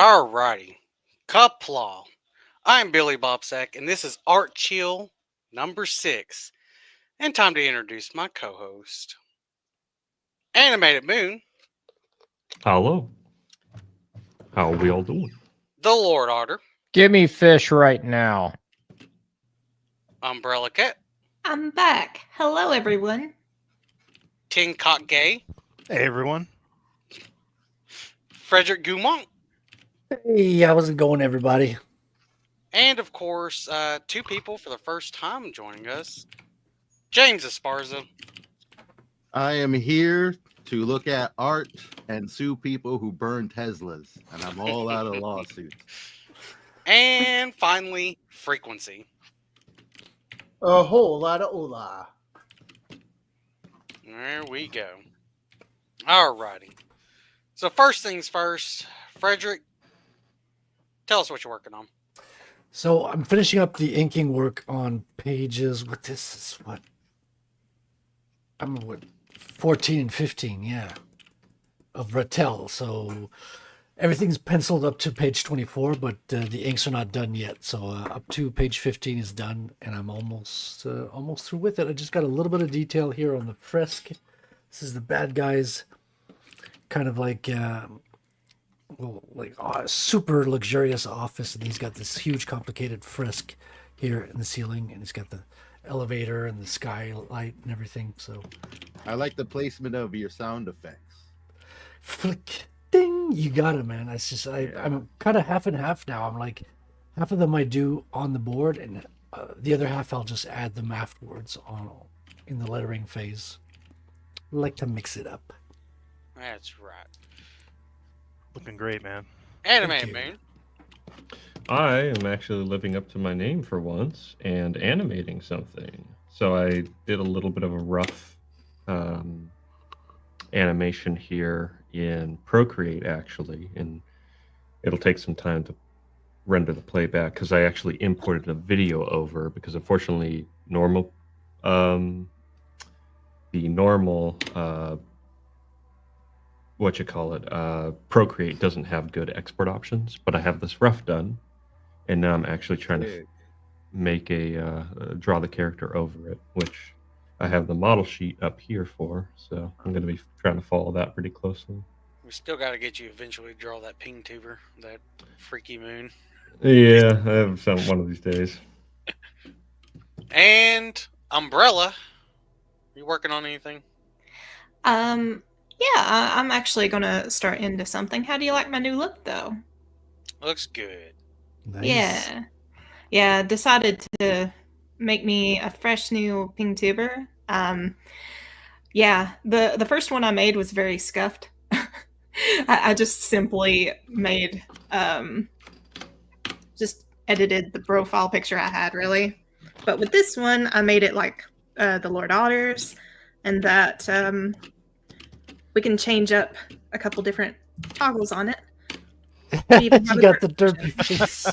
Alrighty. Qapla. I'm Billy Bobsack, and this is Art Chill number 6. And time to introduce my co-host. Animated Moon, Hello. How are we all doing? the Lord Otter, Give me fish right now. Umbrella Cat, I'm back. Hello, everyone. Tin Cock Gay, Hey everyone. Frederick Goumont, Hey, how's it going, everybody? and of course, two people for the first time joining us. James Esparza. I am here to look at art and sue people who burn Teslas, and I'm all out of lawsuits. And finally, Frequency. A whole lot of hola. There we go. Alrighty. So first things first, Frederick, tell us what you're working on. So I'm finishing up the inking work on pages. What this is? What? I'm what? 14 and 15, yeah, of Rattel. So everything's penciled up to page 24, but the inks are not done yet. So up to page 15 is done, and I'm almost through with it. I just got a little bit of detail here on the fresque. This is the bad guys, kind of like a super luxurious office, and he's got this huge complicated fresque here in the ceiling, and he's got the elevator and the skylight and everything. So I like the placement of your sound effects. flick, ding, you got it, man. It's just I'm kind of half and half now. I'm like, half of them I do on the board, and the other half I'll just add them afterwards on in the lettering phase. I like to mix it up. That's right. Looking great, man. Animated you. Moon. I am actually living up to my name for once and animating something. So I did a little bit of a rough animation here in Procreate, actually, and it'll take some time to render the playback because I actually imported a video over because unfortunately the normal Procreate doesn't have good export options, but I have this rough done, and now I'm actually trying to make draw the character over it, which I have the model sheet up here for, so I'm going to be trying to follow that pretty closely. We still got to get you eventually to draw that ping tuber, that freaky moon. Yeah, I have some one of these days. And Umbrella. You working on anything? Yeah, I'm actually gonna start into something. How do you like my new look, though? Looks good. Nice. Yeah. Decided to make me a fresh new pink tuber. Yeah, the first one I made was very scuffed. I just simply made just edited the profile picture I had, really. But with this one, I made it like the Lord Otters, and that we can change up a couple different toggles on it. You got the derpy face.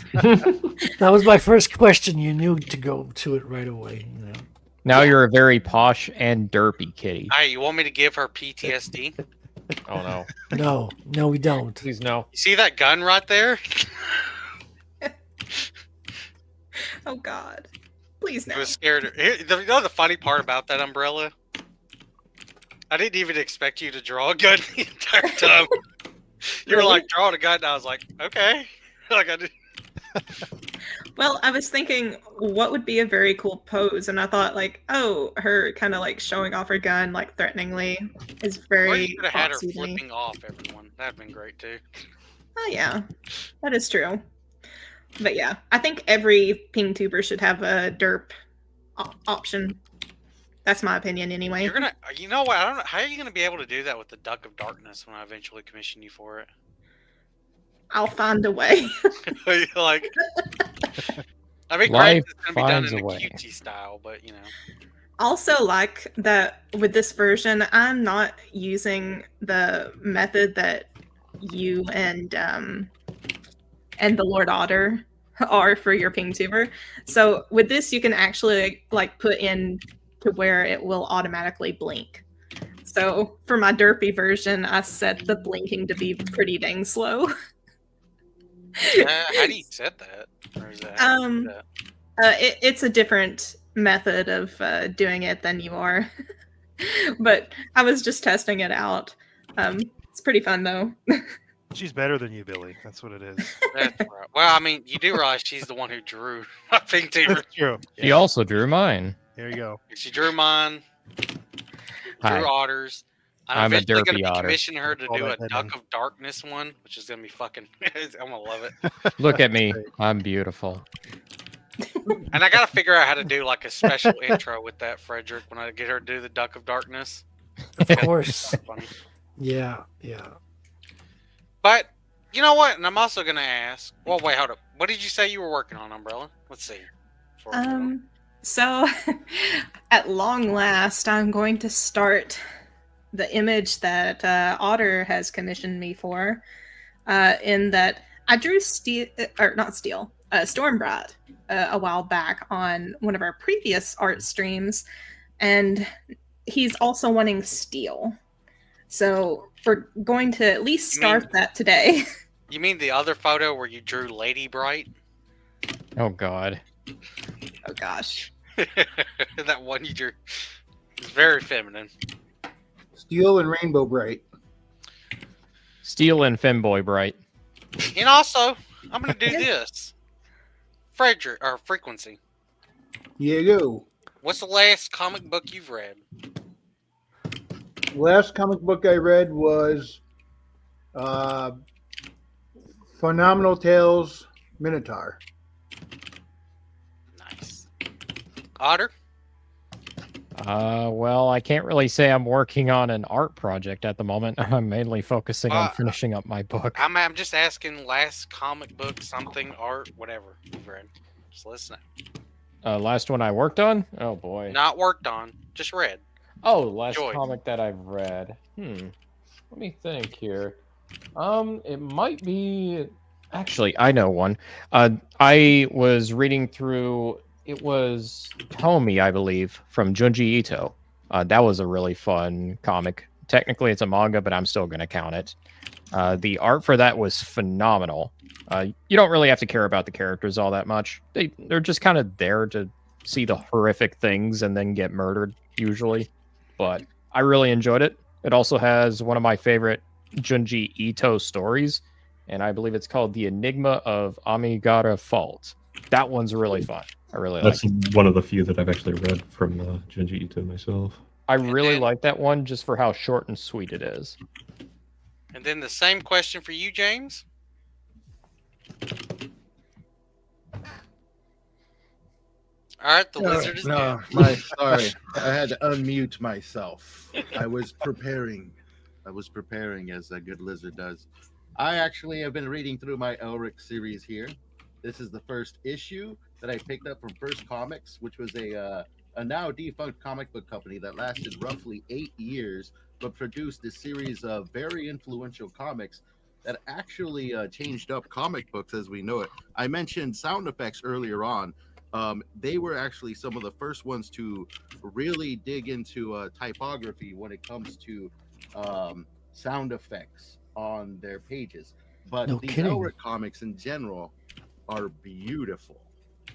That was my first question. You knew to go to it right away. You know. Now you're a very posh and derpy kitty. Hey, you want me to give her PTSD? Oh no. No, we don't. Please no. You see that gun right there? Oh God, please no. I was scared. You know the funny part about that, Umbrella? I didn't even expect you to draw a gun the entire time. You were like, drawing a gun, and I was like, okay. Like I did. Well, I was thinking, what would be a very cool pose, and I thought, like, oh, her kind of like showing off her gun, like threateningly, is Or very. you could have had her foxy to me. flipping off everyone. That'd been great too. Oh yeah, that is true. But yeah, I think every ping tuber should have a derp option. That's my opinion, anyway. You're gonna, you know what? I don't know. How are you gonna be able to do that with the Duck of Darkness when I eventually commission you for it? I'll find a way. Like, I mean, Life granted, it's gonna be done finds in a a way. cutesy style, but you know. Also, like that with this version, I'm not using the method that you and the Lord Otter are for your ping tuber. So with this, you can actually like put in to where it will automatically blink. So for my derpy version, I set the blinking to be pretty dang slow. How do you set that? Or is that It's a different method of doing it than you are. But I was just testing it out. It's pretty fun though. She's better than you, Billy. That's what it is. That's right. Well, I mean, you do realize she's the one who drew my pink team. That's true. She also drew mine. There you go. She drew mine. Hi. Drew Otters. I'm a eventually gonna derpy be otter. commissioning her to Call do a that head Duck in. of Darkness one, which is gonna be fucking. I'm gonna love it. Look at me. I'm beautiful. And I gotta figure out how to do like a special intro with that Frederick when I get her to do the Duck of Darkness. Of course. Funny. Yeah. But you know what? And I'm also gonna ask. Well, wait, hold up. What did you say you were working on, Umbrella? Let's see. Before we move on. So at long last, I'm going to start the image that Otter has commissioned me for. In that I drew Stormbrat a while back on one of our previous art streams, and he's also wanting Steel. So we're going to at least start that today. You mean the other photo where you drew Lady Bright? Oh God. Oh gosh. That one you drew is very feminine. Steel and Rainbow Bright. Steel and Femboy Bright. And also, I'm gonna do this. Frederick or Frequency. Yeah, go. What's the last comic book you've read? Last comic book I read was Phenomenal Tales Minotaur. Nice. Otter? Well, I can't really say I'm working on an art project at the moment. I'm mainly focusing on finishing up my book. I'm just asking last comic book, something, art, whatever you've read. Just listen. Last one I worked on? Oh boy. Not worked on, just read. Oh, last Enjoyed. comic that I've read. Let me think here. It might be. Actually, I know one. I was reading through. It was Tomi, I believe, from Junji Ito. That was a really fun comic. Technically, it's a manga, but I'm still going to count it. The art for that was phenomenal. You don't really have to care about the characters all that much. They're just kind of there to see the horrific things and then get murdered, usually. But I really enjoyed it. It also has one of my favorite Junji Ito stories, and I believe it's called The Enigma of Amigara Fault. That one's really fun. I really like it. That's one of the few that I've actually read from Junji Ito myself. I really like that one just for how short and sweet it is. And then the same question for you, James. All right, the lizard is dead. Sorry, I had to unmute myself. I was preparing as a good lizard does. I actually have been reading through my Elric series here. This is the first issue that I picked up from First Comics, which was a now defunct comic book company that lasted roughly 8 years, but produced a series of very influential comics that actually changed up comic books as we know it. I mentioned sound effects earlier on. They were actually some of the first ones to really dig into typography when it comes to sound effects on their pages. But No the kidding. Elric comics in general are beautiful.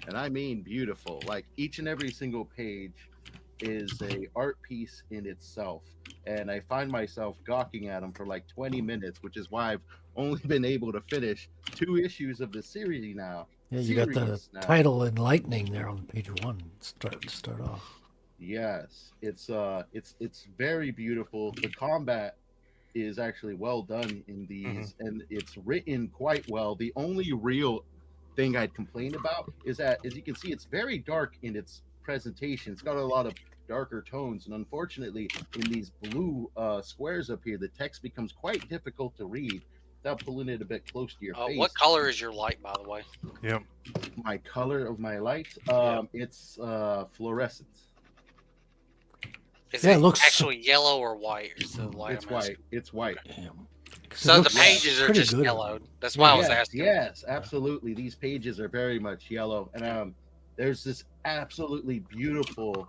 And I mean beautiful. Like each and every single page is a art piece in itself. And I find myself gawking at them for like 20 minutes, which is why I've only been able to finish 2 issues of the series now. Yeah, you got the title in lightning there on page 1. Start off. Yes, it's very beautiful. The combat is actually well done in these, and it's written quite well. The only real thing I'd complain about is that, as you can see, it's very dark in its presentation. It's got a lot of darker tones, and unfortunately, in these blue squares up here, the text becomes quite difficult to read without pulling it a bit close to your face. What color is your light, by the way? Yep. My color of my light, it's fluorescent. Is Yeah, it it looks actually yellow or white? Or is the light It's I'm asking? white. It's white. Damn. 'Cause So it the looks pages are pretty just good. yellowed. That's why I was Yes, asking. Yes, absolutely. These pages are very much yellow, and there's this absolutely beautiful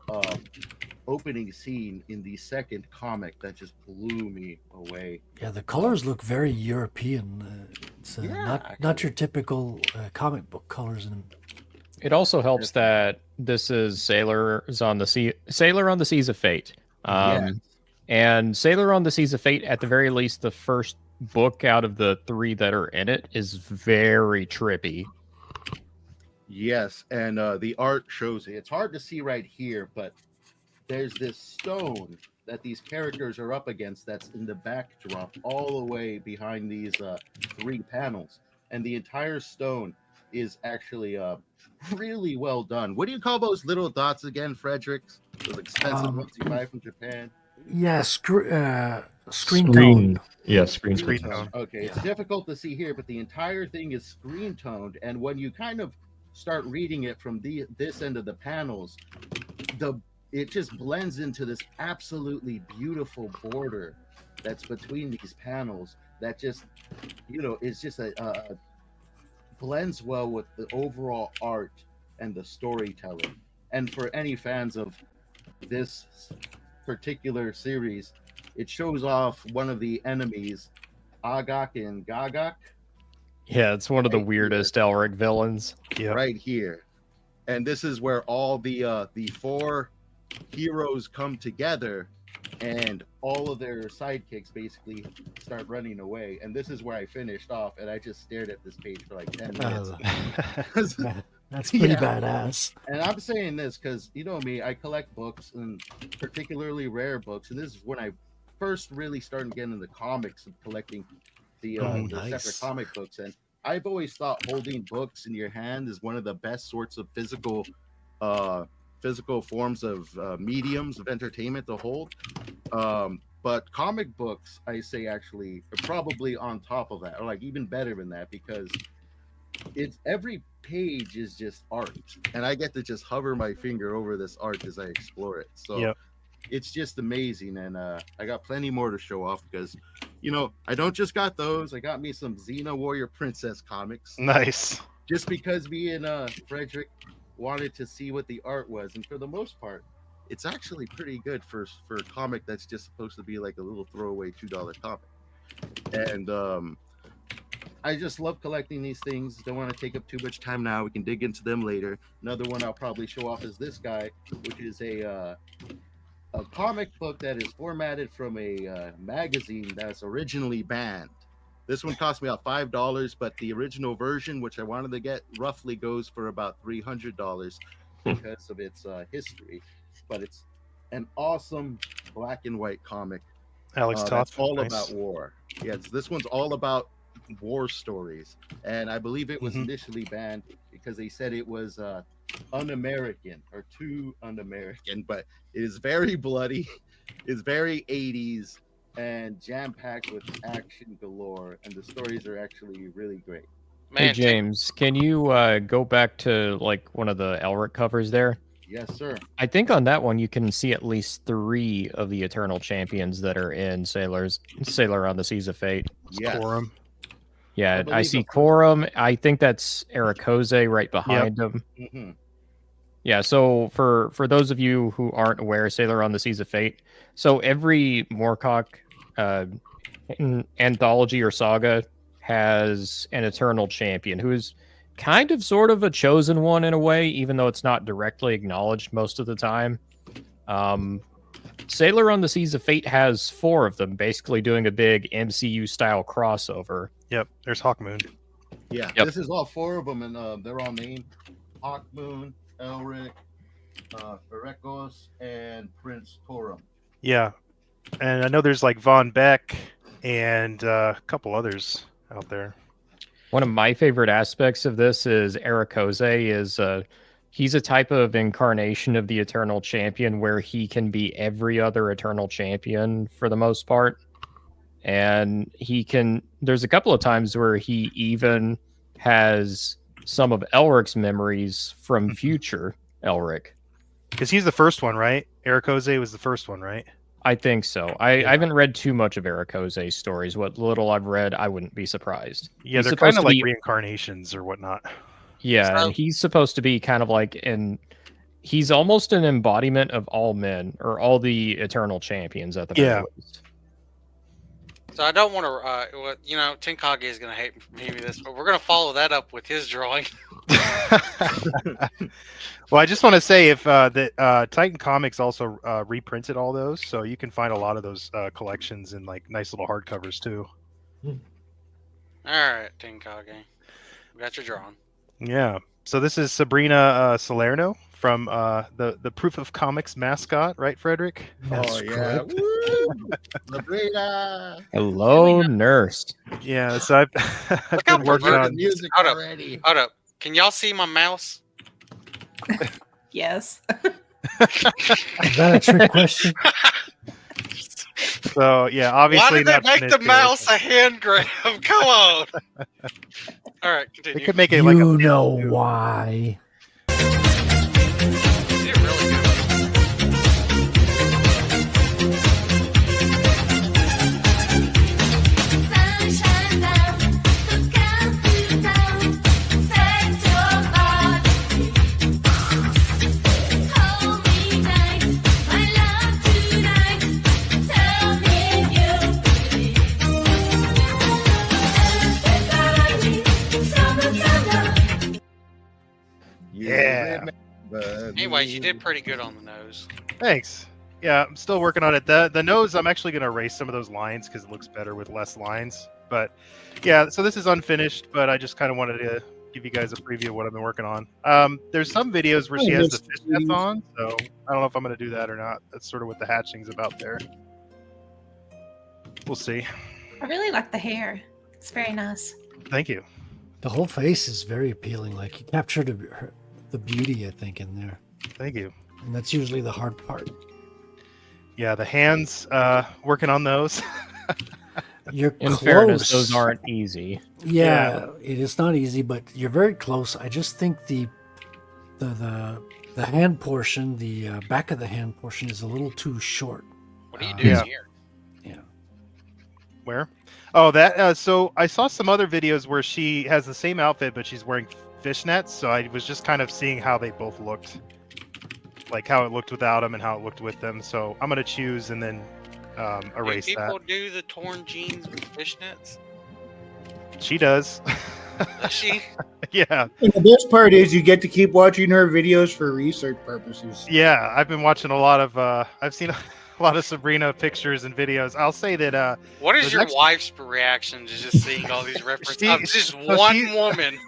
opening scene in the second comic that just blew me away. Yeah, the colors look very European. It's Yeah, not your typical comic book colors. It also helps that this is Sailor on the Seas of Fate. Yes. And Sailor on the Seas of Fate, at the very least, the first book out of the 3 that are in it is very trippy. Yes, and the art shows it. It's hard to see right here, but there's this stone that these characters are up against that's in the backdrop all the way behind these 3 panels. And the entire stone is actually really well done. What do you call those little dots again, Fredericks? Those expensive ones you buy from Japan? Yeah, screen tone. Yeah, screen tone. Okay, it's difficult to see here, but the entire thing is screen toned. And when you kind of start reading it from this end of the panels, it just blends into this absolutely beautiful border that's between these panels that just, is just a blends well with the overall art and the storytelling. And for any fans of this particular series, it shows off one of the enemies, Agak and Gagak. Yeah, it's one of the weirdest Elric villains. Yep. Right here. And this is where all the 4 heroes come together and all of their sidekicks basically start running away. And this is where I finished off, and I just stared at this page for like 10 minutes. That's pretty badass. And I'm saying this because, you know me, I collect books, and particularly rare books. And this is when I first really started getting into comics and collecting the separate comic books. And I've always thought holding books in your hand is one of the best sorts of physical forms of mediums of entertainment to hold. But comic books, I say, actually are probably on top of that, or like even better than that, because it's every page is just art, and I get to just hover my finger over this art as I explore it. So it's just amazing. And I got plenty more to show off because, I don't just got those. I got me some Xena Warrior Princess comics. Nice. Just because me and Frederick wanted to see what the art was, and for the most part, it's actually pretty good for a comic that's just supposed to be like a little throwaway $2 comic. And I just love collecting these things. Don't want to take up too much time now. We can dig into them later. Another one I'll probably show off is this guy, which is a comic book that is formatted from a magazine that's originally banned. This one cost me about $5, but the original version, which I wanted to get, roughly goes for about $300 because of its history. But it's an awesome black and white comic. Alex that's all about war. Yes, this one's all about war stories, and I believe it was initially banned because they said it was un-American or too un-American. But it is very bloody. It's very 80s. And jam-packed with action galore, and the stories are actually really great. Hey James, can you go back to like one of the Elric covers there? Yes, sir. I think on that one you can see at least 3 of the Eternal Champions that are in Sailor on the Seas of Fate. Yes. Quorum. Yeah, I see Quorum. I think that's Erikoze right behind him. Mm-hmm. Yeah, so for those of you who aren't aware, Sailor on the Seas of Fate, so every Moorcock anthology or saga has an Eternal Champion who is kind of sort of a chosen one in a way, even though it's not directly acknowledged most of the time. Sailor on the Seas of Fate has 4 of them, basically doing a big MCU-style crossover. Yep, there's Hawkmoon. Yeah, this is all 4 of them, and they're all named Hawkmoon, Elric, Erekos, and Prince Torum. Yeah, and I know there's like Von Beck and a couple others out there. One of my favorite aspects of this is Erikoze is he's a type of incarnation of the Eternal Champion where he can be every other Eternal Champion for the most part. And there's a couple of times where he even has some of Elric's memories from future Elric. Because he's the first one, right? Erikoze was the first one, right? I think so. I haven't read too much of Erikoze's stories. What little I've read, I wouldn't be surprised. Yeah, they're kind of like reincarnations or whatnot. Yeah, and he's supposed to be kind of like he's almost an embodiment of all men or all the eternal champions at the Yeah. very least. So I don't want to, Tenkage is going to hate me for this, but we're going to follow that up with his drawing. Well, I just want to say if that Titan Comics also reprinted all those, so you can find a lot of those collections in like nice little hardcovers too. All right, Tenkage, we got your drawing. Yeah. So this is Sabrina Salerno from the Proof of Comics mascot, right, Frederick? Oh yeah. correct. Woo! Sabrina. Hello, nurse. Yeah. So I've Look how been working Heard perverted- the on. music Hold up. already. Hold up. Can y'all see my mouse? Yes. Is that a trick question? So yeah, Why obviously did they not make the finished here. mouse a hand grab? Come on. All right, They continue. could make it like a You know why. You did really good. Sunshine down, so come to town. Set your body. Hold me tight, my love tonight. Tell me you believe. Summer. You Yeah. remember Anyways, you me. did pretty good on the nose. Thanks. Yeah, I'm still working on it. The nose, I'm actually going to erase some of those lines because it looks better with less lines. But yeah, so this is unfinished, but I just kind of wanted to give you guys a preview of what I've been working on. There's some videos where she has the fishnets on, so I don't know if I'm going to do that or not. That's sort of what the hatching's about there. We'll see. I really like the hair. It's very nice. Thank you. The whole face is very appealing. Like you captured the beauty, I think, in there, Thank you. and that's usually the hard part. Yeah, the hands, working on those. You're In close. fairness, those aren't easy. Yeah, it is not easy, but you're very close. I just think the hand portion, the back of the hand portion, is a little too short. What are you Uh, doing Yeah. here? Yeah. Where? Oh, that. So I saw some other videos where she has the same outfit, but she's wearing fishnets. So I was just kind of seeing how they both looked, like how it looked without them and how it looked with them. So I'm gonna choose and then erase do that. people do the torn jeans with fishnets? She does. Does she? Yeah, And the best part is you get to keep watching her videos for research purposes. yeah. I've been watching a lot of. I've seen a lot of Sabrina pictures and videos. I'll say that. What is There's your actually- wife's reaction to just seeing all these references? She- Of just so one she- woman.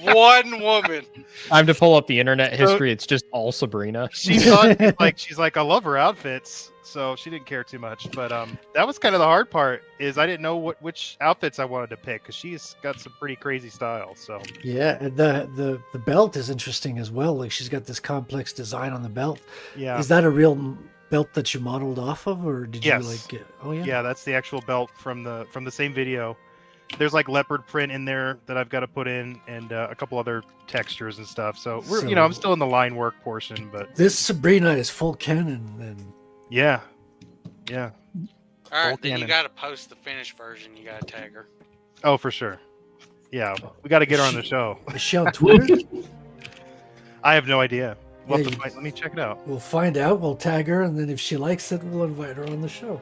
One woman. Time to pull up the internet history. It's just all Sabrina. She thought she's like I love her outfits, so she didn't care too much. But that was kind of the hard part is I didn't know which outfits I wanted to pick because she's got some pretty crazy style. So Yeah, and the belt is interesting as well. Like she's got this complex design on the belt. yeah, Is that a real belt that you modeled off of, or did Yes. you like get? Oh yeah. yeah, that's the actual belt from the same video. There's like leopard print in there that I've got to put in, and a couple other textures and stuff. So we're I'm So- still in the line work portion, but This Sabrina is full canon, and yeah. All right, Full then you cannon. got to post the finished version. You got to tag her. Oh, for sure. Yeah, we got to get her on the show. is she on Twitter? I have no idea. We'll have Yeah, to find, let me check it out. We'll find out. We'll tag her, and then if she likes it, we'll invite her on the show.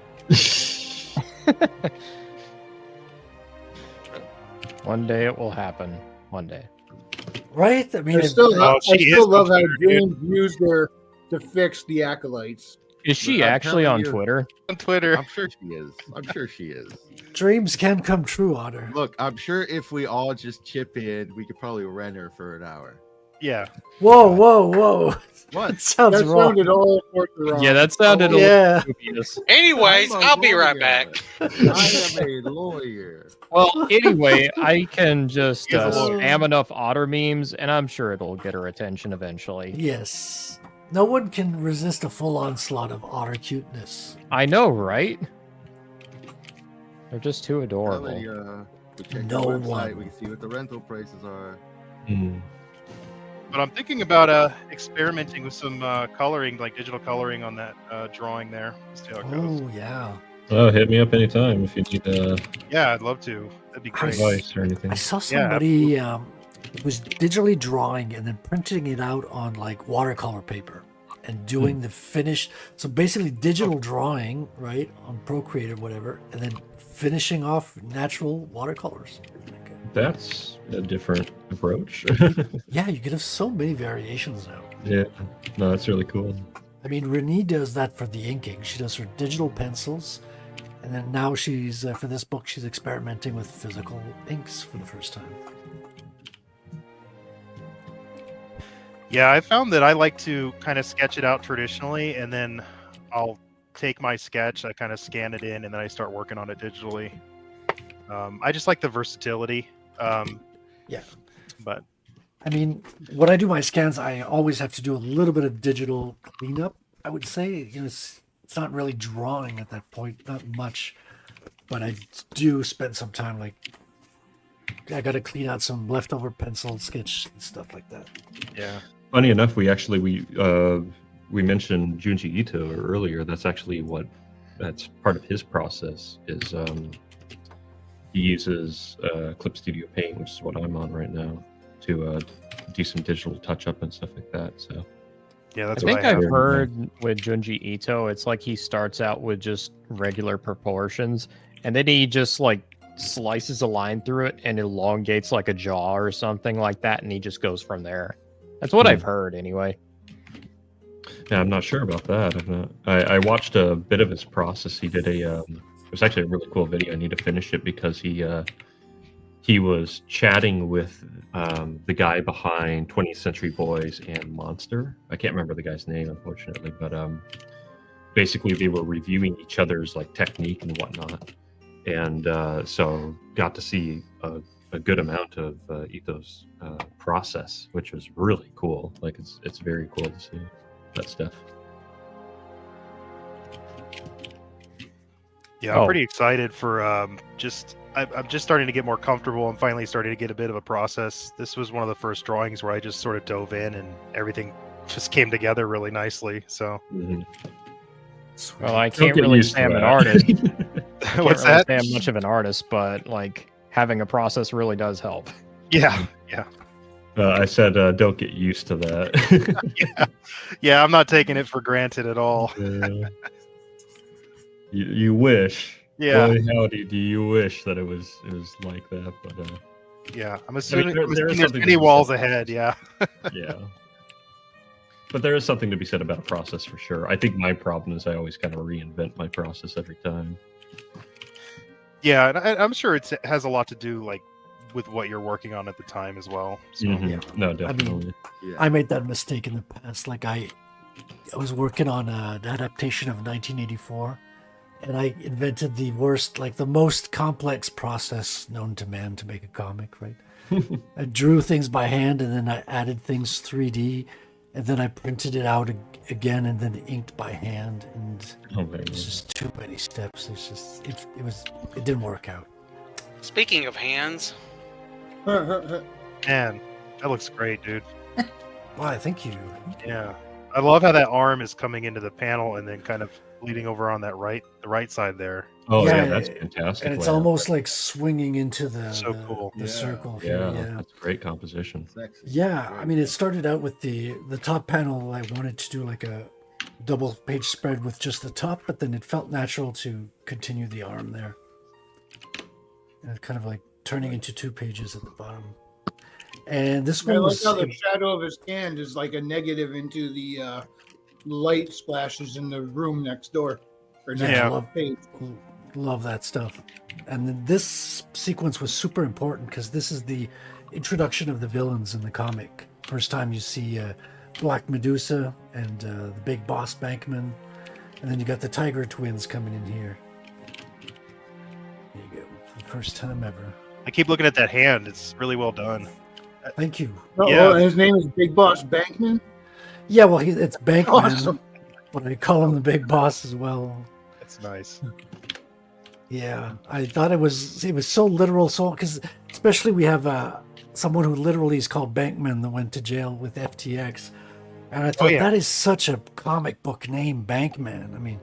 One day it will happen. One day. Right? I mean, I still, Oh, I she is still love on how Twitter, dude. James used her to fix the acolytes. Is she Look, I'm actually telling on you. Twitter? On Twitter. I'm sure she is. I'm sure she is. dreams can come true, Otter. Look, I'm sure if we all just chip in, we could probably rent her for an hour. Yeah. Whoa, whoa, whoa! What? That sounds That wrong. sounded all sorts of wrong. Yeah, that sounded a Yeah. little dubious. Anyways, I'm a I'll be right lawyer. back. I am a lawyer. Well, anyway, I can just He's a lawyer. spam enough otter memes, and I'm sure it'll get her attention eventually. Yes. No one can resist a full onslaught of otter cuteness. I know, right? They're just too Well, adorable. we check No the website. one. We can see what the rental prices are. But I'm thinking about experimenting with some coloring, like digital coloring on that drawing there. See how it goes. Oh yeah. Oh, hit me up anytime if you need Yeah, I'd love to. That'd be great. I- advice or anything. I saw Yeah, somebody it was digitally drawing and then printing it out on like watercolor paper and doing the finish. So basically digital drawing, right, on Procreate or whatever, and then finishing off natural watercolors. That's a different approach. Yeah, you can have so many variations now. Yeah, no, that's really cool. I mean, Renee does that for the inking. She does her digital pencils, and then now she's for this book she's experimenting with physical inks for the first time. Yeah, I found that I like to kind of sketch it out traditionally, and then I'll take my sketch, I kind of scan it in, and then I start working on it digitally. I just like the versatility. Yeah. But I mean, when I do my scans, I always have to do a little bit of digital cleanup. I would say, it's not really drawing at that point, not much, but I do spend some time. Like, I got to clean out some leftover pencil sketch and stuff like that. yeah, Funny enough, we mentioned Junji Ito earlier. That's actually that's part of his process. Is he uses Clip Studio Paint, which is what I'm on right now, to do some digital touch up and stuff like that. So yeah, that's I what think I have. I've heard with Junji Ito, it's like he starts out with just regular proportions, and then he just like slices a line through it and elongates like a jaw or something like that, and he just goes from there. That's what I've heard anyway. yeah, I'm not sure about that. I watched a bit of his process. He did it was actually a really cool video. I need to finish it because he was chatting with the guy behind 20th Century Boys and Monster. I can't remember the guy's name, unfortunately, but basically they were reviewing each other's like technique and whatnot, and so got to see a good amount of Ito's process, which was really cool. Like it's very cool to see that stuff. Yeah, I'm Oh. pretty excited for I'm just starting to get more comfortable. I'm finally starting to get a bit of a process. This was one of the first drawings where I just sort of dove in and everything just came together really nicely. So Well, I Don't can't get really used to say I'm an that. artist. what's Can't really that? say I'm much of an artist, but like having a process really does help. Yeah, I said don't get used to that. yeah. I'm not taking it for granted at all. Yeah. You wish. Yeah, Boy, howdy, do you wish that it was like that? But yeah. I'm assuming, there I'm is assuming there's something to many be walls said. ahead. Yeah. yeah. But there is something to be said about a process for sure. I think my problem is I always kind of reinvent my process every time. Yeah, and I'm sure it has a lot to do like with what you're working on at the time as well. So Mhm. Yeah. No, definitely. Yeah. I made that mistake in the past. Like I was working on an adaptation of 1984, and I invented the worst, like the most complex process known to man to make a comic. Right? I drew things by hand, and then I added things 3D, and then I printed it out again, and then inked by hand, and Oh, man. it's just too many steps. It's just it didn't work out. Speaking of hands, man, that looks great, dude. Why? Thank you. Yeah, I love how that arm is coming into the panel and then kind of leading over on the right side there. Oh yeah, Yeah, that's fantastic. And it's layout. almost like swinging into So cool. the Yeah. circle here. Yeah, Yeah. that's great composition. Sexy. Yeah, I Very mean, it good. started out with the top panel. I wanted to do like a double page spread with just the top, but then it felt natural to continue the arm there, and kind of like turning into 2 pages at the bottom. And this I one like was how the shadow of his hand is like a negative into the light splashes in the room next door. Or next Yeah. love, page. love that stuff. And then this sequence was super important because this is the introduction of the villains in the comic. First time you see Black Medusa and the big boss Bankman, and then you got the Tiger Twins coming in here. There you go. For the first time ever. I keep looking at that hand. It's really well done. Thank you. Oh, Yeah. his name is Big Boss Bankman. Yeah, well, it's Bankman, Awesome. but I call him the big boss as well. That's nice. Yeah, I thought it was so literal, so because especially we have someone who literally is called Bankman that went to jail with FTX, and I thought yeah. that is such a comic book name, Bankman. I mean,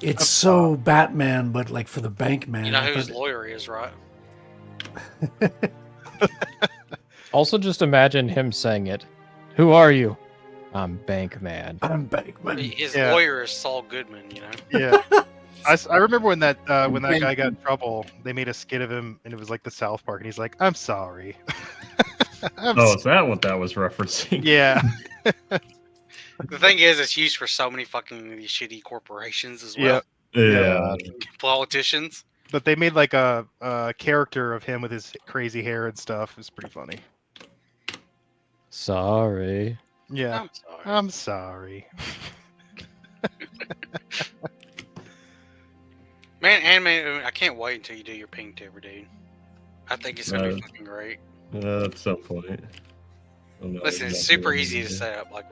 it's so Batman, but like for the Bankman. you know I who his thought- lawyer is, right? Also, just imagine him saying it. Who are you? I'm Bankman. I'm Bankman. His Yeah. lawyer is Saul Goodman, you know. Yeah. I remember when that guy got in trouble, they made a skit of him, and it was like the South Park, and he's like, "I'm sorry." Oh, is that what that was referencing? Yeah. The thing is, it's used for so many fucking these shitty corporations as well. Yeah. Politicians. But they made like a character of him with his crazy hair and stuff. It's pretty funny. Sorry. Yeah. I'm sorry. I'm sorry. Man, anime, I can't wait until you do your pink tuber, dude. I think it's gonna be Uh, fucking great. At some point. I'll know Listen, it's exactly super what I'm easy gonna to do. set up, like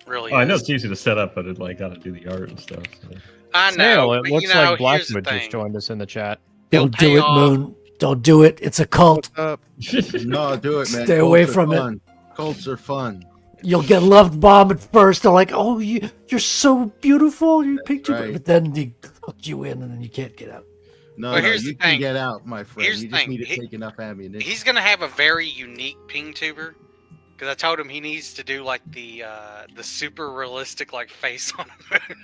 really. Oh, I know is. it's easy to set up, but it like got to do the art and stuff. So. I know. Snail, it but, looks you know, like here's the Blackwood just thing. joined us in the chat. It'll Don't pay do it, off. Moon. Don't do it. It's a cult. What's up? No, do it, man. Stay away Cults are from it. fun. Cults are fun. You'll get loved bomb at first. They're like, "Oh, you're so beautiful. You picked you," right. but then they hook you in, and then you can't get out. No, But no, here's you the can thing. get out, my friend. Here's You the just thing. need to take enough ammunition. He's gonna have a very unique ping tuber. Because I told him he needs to do like the super realistic like face on him.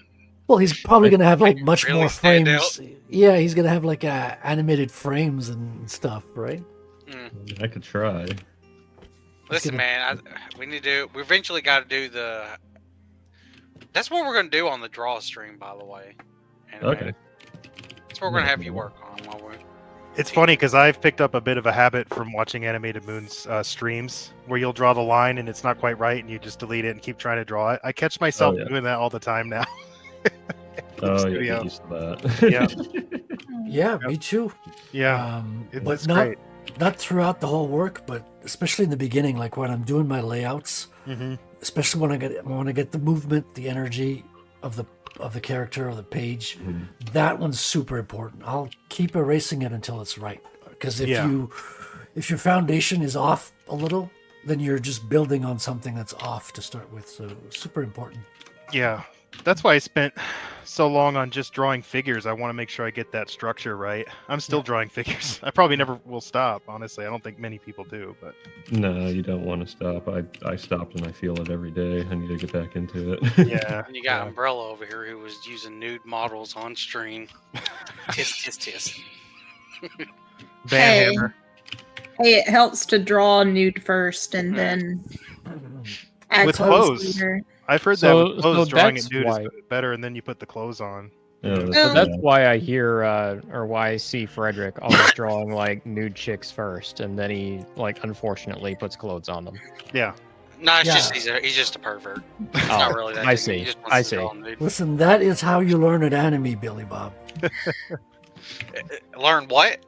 Well, he's probably gonna have like much Really more stand frames. Yeah, he's gonna have like animated frames and stuff, right? I could try. Listen, man, we need to. We eventually got to do the. That's what we're gonna do on the draw stream, by the way. Anyway, Okay. that's what we're gonna have you work on while we. It's funny because I've picked up a bit of a habit from watching Animated Moon's streams where you'll draw the line and it's not quite right and you just delete it and keep trying to draw it. I catch myself yeah. doing that all the time now. Oh, Studio. yeah, get used to that. Yeah, me too. Yeah, But it's not great. not throughout the whole work, but especially in the beginning, like when I'm doing my layouts, Mm-hmm. especially when I want to get the movement, the energy of the character or the page. Mhm. That one's super important. I'll keep erasing it until it's right. Because if Yeah. if your foundation is off a little, then you're just building on something that's off to start with. So super important. Yeah, that's why I spent so long on just drawing figures. I want to make sure I get that structure right. I'm still drawing figures. I probably never will stop, honestly. I don't think many people do, but No, you don't want to stop. I stopped and I feel it every day. I need to get back into it. yeah. And you got Umbrella over here who was using nude models on stream. Tisk tisk tisk. Banhammer. Hey, it helps to draw nude first and then add With clothes clothes. later. I've heard that So- with clothes, so drawing that's it nude why- is better, and then you put the clothes on. Yeah, Oh. So that's why I hear, or why I see Frederick always drawing like nude chicks first, and then he like unfortunately puts clothes on them. Yeah. No, it's Yeah. just he's just a pervert. It's Oh, not really that. I deep. see. He just wants I to see. draw nude. Listen, that is how you learn anatomy, Billy Bob. Learn what?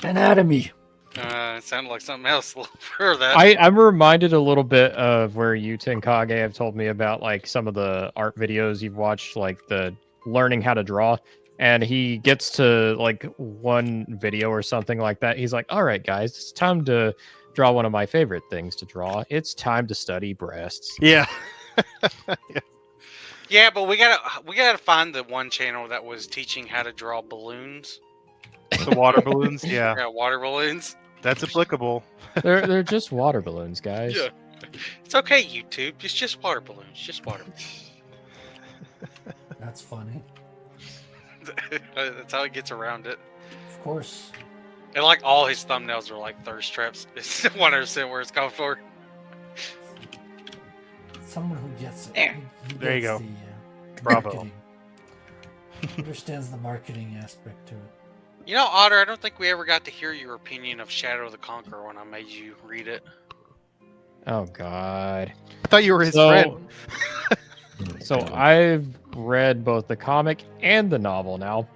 Anatomy. It sounded like something else for that. I'm reminded a little bit of where you, Tenkage, have told me about like some of the art videos you've watched, like the learning how to draw. And he gets to like one video or something like that. He's like, "All right, guys, it's time to draw one of my favorite things to draw. It's time to study breasts." Yeah. Yeah, but we gotta find the one channel that was teaching how to draw balloons. The water balloons. Yeah. Yeah, water balloons. That's applicable. They're just water balloons, guys. Yeah. It's okay, YouTube. It's just water balloons. Just water balloons. That's funny. That's how he gets around it. Of course. And like all his thumbnails are like thirst traps. It's 100% where it's coming for. Someone who gets it. There. Who There you gets go. The, Bravo. marketing. Understands the marketing aspect to it. You know, Otter, I don't think we ever got to hear your opinion of Shadow of the Conqueror when I made you read it. Oh God. I thought you were his friend. So I've read both the comic and the novel now.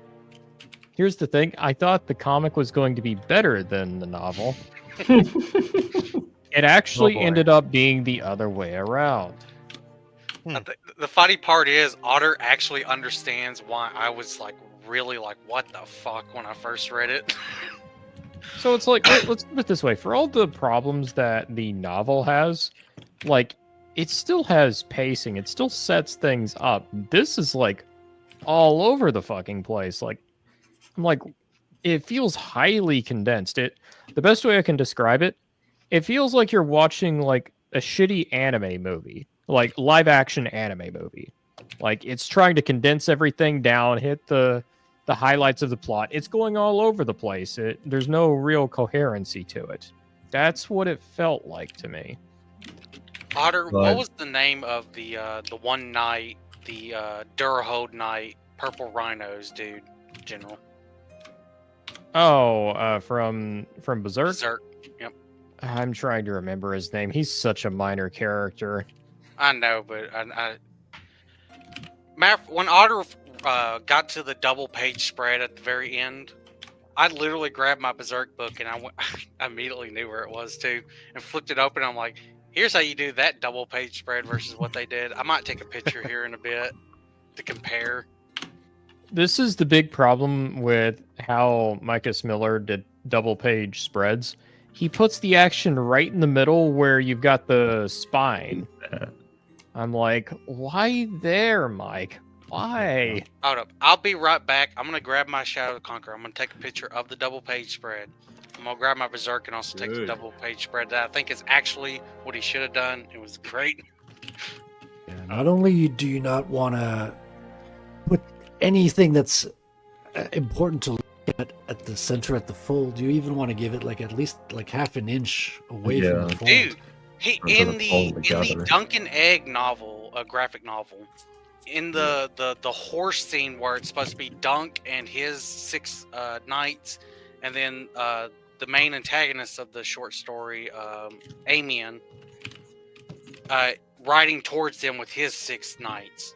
Here's the thing. I thought the comic was going to be better than the novel. It actually Oh, boy. ended up being the other way around. The funny part is, Otter actually understands why I was like really like, what the fuck when I first read it. So it's like, let's put it this way. For all the problems that the novel has, like, it still has pacing. It still sets things up. This is like all over the fucking place. Like, I'm like, it feels highly condensed. The best way I can describe it it feels like you're watching like a shitty anime movie, like live action anime movie. Like it's trying to condense everything down, hit the highlights of the plot. It's going all over the place. There's no real coherency to it. That's what it felt like to me. Otter, what But- was the name of the one knight, the Durhold knight, Purple Rhinos dude, General? Oh, from Berserk. Berserk. Yep. I'm trying to remember his name. He's such a minor character. I know, but when Otter got to the double page spread at the very end, I literally grabbed my Berserk book and I immediately knew where it was too, and flipped it open. I'm like, here's how you do that double page spread versus what they did. I might take a picture here in a bit to compare. This is the big problem with how Micah Miller did double page spreads. He puts the action right in the middle where you've got the spine. I'm like, why there, Mike? Why? Hold up. I'll be right back. I'm going to grab my Shadow of the Conqueror. I'm going to take a picture of the double page spread. I'm going to grab my Berserk and also take the Good. double page spread that I think is actually what he should have done. It was great. Yeah, not only do you not want to put anything that's important to look at the center at the fold, you even want to give it like at least like half an inch away from Yeah. the fold. Dude, he Or sort in of the fold together. Duncan Egg novel, a graphic novel, in the horse scene where it's supposed to be Dunk and his 6 knights, and then the main antagonist of the short story, Amian, riding towards them with his 6 knights.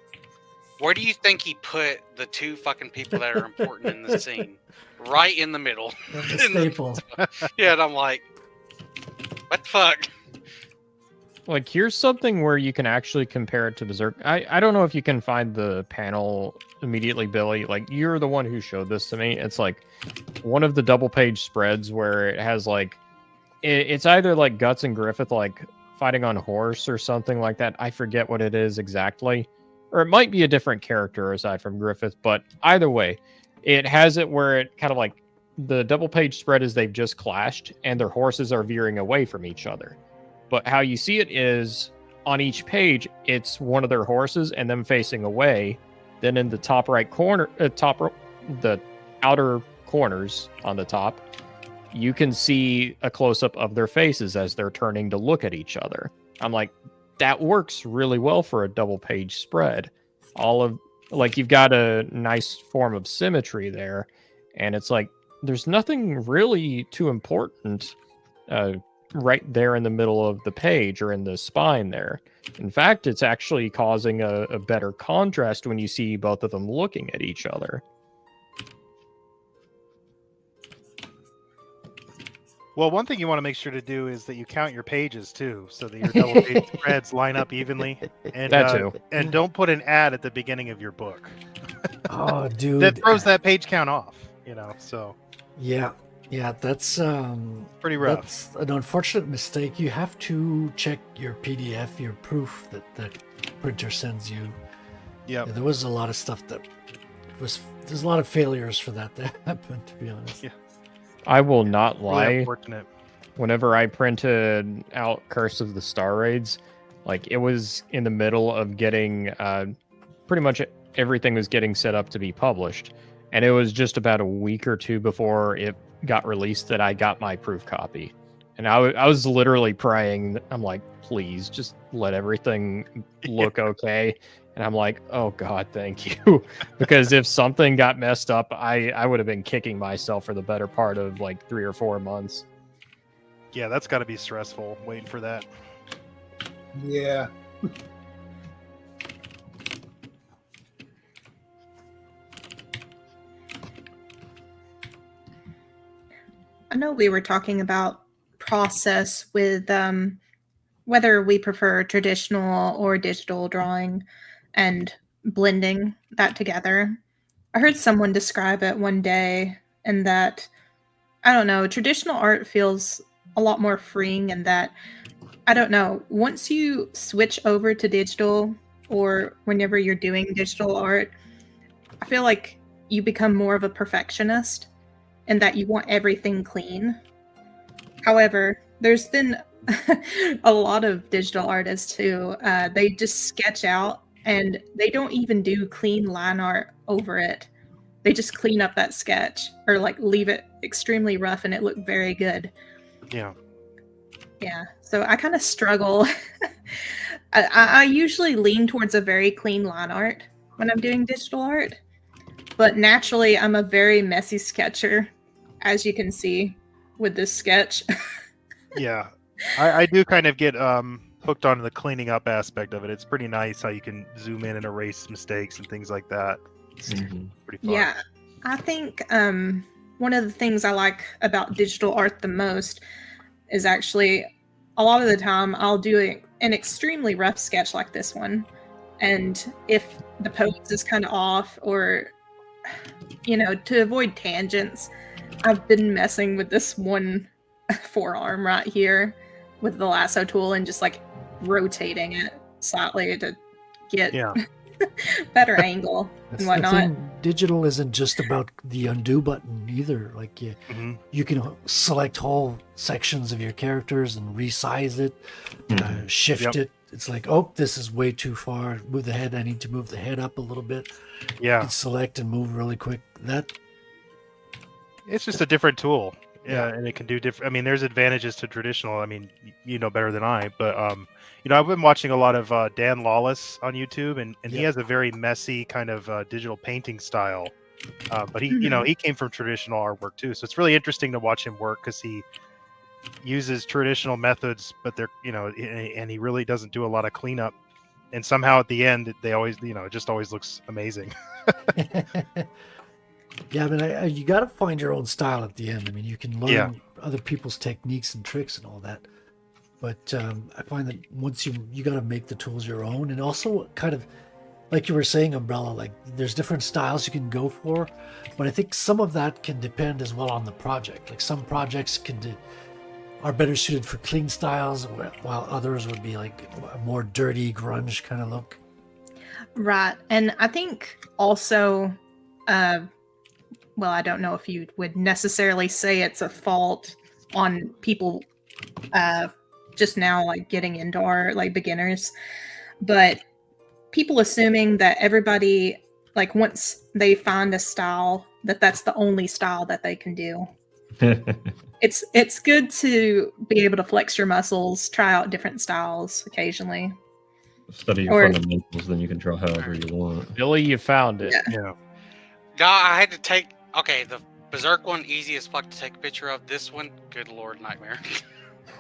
Where do you think he put the 2 fucking people that are important in the scene? Right in the middle. That's a staple. Yeah, and I'm like, what the fuck? Like, here's something where you can actually compare it to Berserk. I don't know if you can find the panel immediately, Billy. Like, you're the one who showed this to me. It's like one of the double page spreads where it has like it's either like Guts and Griffith like fighting on horse or something like that. I forget what it is exactly. Or it might be a different character aside from Griffith, but either way, it has it where it kind of like the double page spread is they've just clashed and their horses are veering away from each other. But how you see it is on each page, it's one of their horses and them facing away. Then in the top right corner, the outer corners on the top, you can see a close up of their faces as they're turning to look at each other. I'm like, that works really well for a double page spread. All of like you've got a nice form of symmetry there, and it's like there's nothing really too important right there in the middle of the page or in the spine there. In fact, it's actually causing a better contrast when you see both of them looking at each other. Well, one thing you want to make sure to do is that you count your pages too, so that your double page spreads line up evenly. And That too. And don't put an ad at the beginning of your book. Oh, dude. That throws that page count off. So Yeah, that's pretty rough. That's an unfortunate mistake. You have to check your PDF, your proof that printer sends you. Yep. Yeah, there was a lot of stuff there's a lot of failures for that happen, to be honest. Yeah. I will not Really lie. unfortunate. Whenever I printed out Curse of the Star Raids, like it was in the middle of getting pretty much everything was getting set up to be published. And it was just about a week or two before it got released that I got my proof copy. And I was literally praying. I'm like, please just let everything look okay. And I'm like, oh God, thank you. Because if something got messed up, I would have been kicking myself for the better part of like 3 or 4 months. Yeah, that's got to be stressful waiting for that. Yeah. I know we were talking about process with whether we prefer traditional or digital drawing and blending that together. I heard someone describe it one day, and that, I don't know, traditional art feels a lot more freeing, and that, I don't know, once you switch over to digital or whenever you're doing digital art, I feel like you become more of a perfectionist and that you want everything clean. However, there's been a lot of digital artists who they just sketch out and they don't even do clean line art over it. They just clean up that sketch or like leave it extremely rough and it looked very good. Yeah. Yeah, so I kind of struggle. I usually lean towards a very clean line art when I'm doing digital art, but naturally I'm a very messy sketcher, as you can see with this sketch. Yeah. I do kind of get hooked on the cleaning up aspect of it. It's pretty nice how you can zoom in and erase mistakes and things like that. It's pretty fun. Yeah, I think one of the things I like about digital art the most is actually a lot of the time I'll do an extremely rough sketch like this one, and if the pose is kind of off or to avoid tangents, I've been messing with this one forearm right here with the lasso tool and just like rotating it slightly to get Yeah. better angle That's and the whatnot. thing. Digital isn't just about the undo button either. Like you can select whole sections of your characters and resize it, shift Yep. it. It's like, oh, this is way too far. Move the head. I need to move the head up a little bit. You Yeah. can select and move really quick. That It's just a different tool. Yeah, and it can do different. I mean, there's advantages to traditional. I mean, you know better than I, but I've been watching a lot of Dan Lawless on YouTube, and he has a very messy kind of digital painting style. But he came from traditional artwork too, so it's really interesting to watch him work because he uses traditional methods, but they're and he really doesn't do a lot of cleanup. And somehow at the end, they always it just always looks amazing. Yeah, I mean, you got to find your own style at the end. I mean, you can learn other people's techniques and tricks and all that, but I find that once you got to make the tools your own, and also kind of like you were saying, Umbrella. Like, there's different styles you can go for, but I think some of that can depend as well on the project. Like some projects are better suited for clean styles, while others would be like a more dirty grunge kind of look. Right. And I think also, well, I don't know if you would necessarily say it's a fault on people just now, like getting into art, like beginners, but people assuming that everybody, like once they find a style, that's the only style that they can do. It's good to be able to flex your muscles, try out different styles occasionally. Study your fundamentals, then you can draw however you want. Billy, you found it. Yeah. No, I had to take. Okay, the Berserk one, easy as fuck to take a picture of. This one, good lord, nightmare.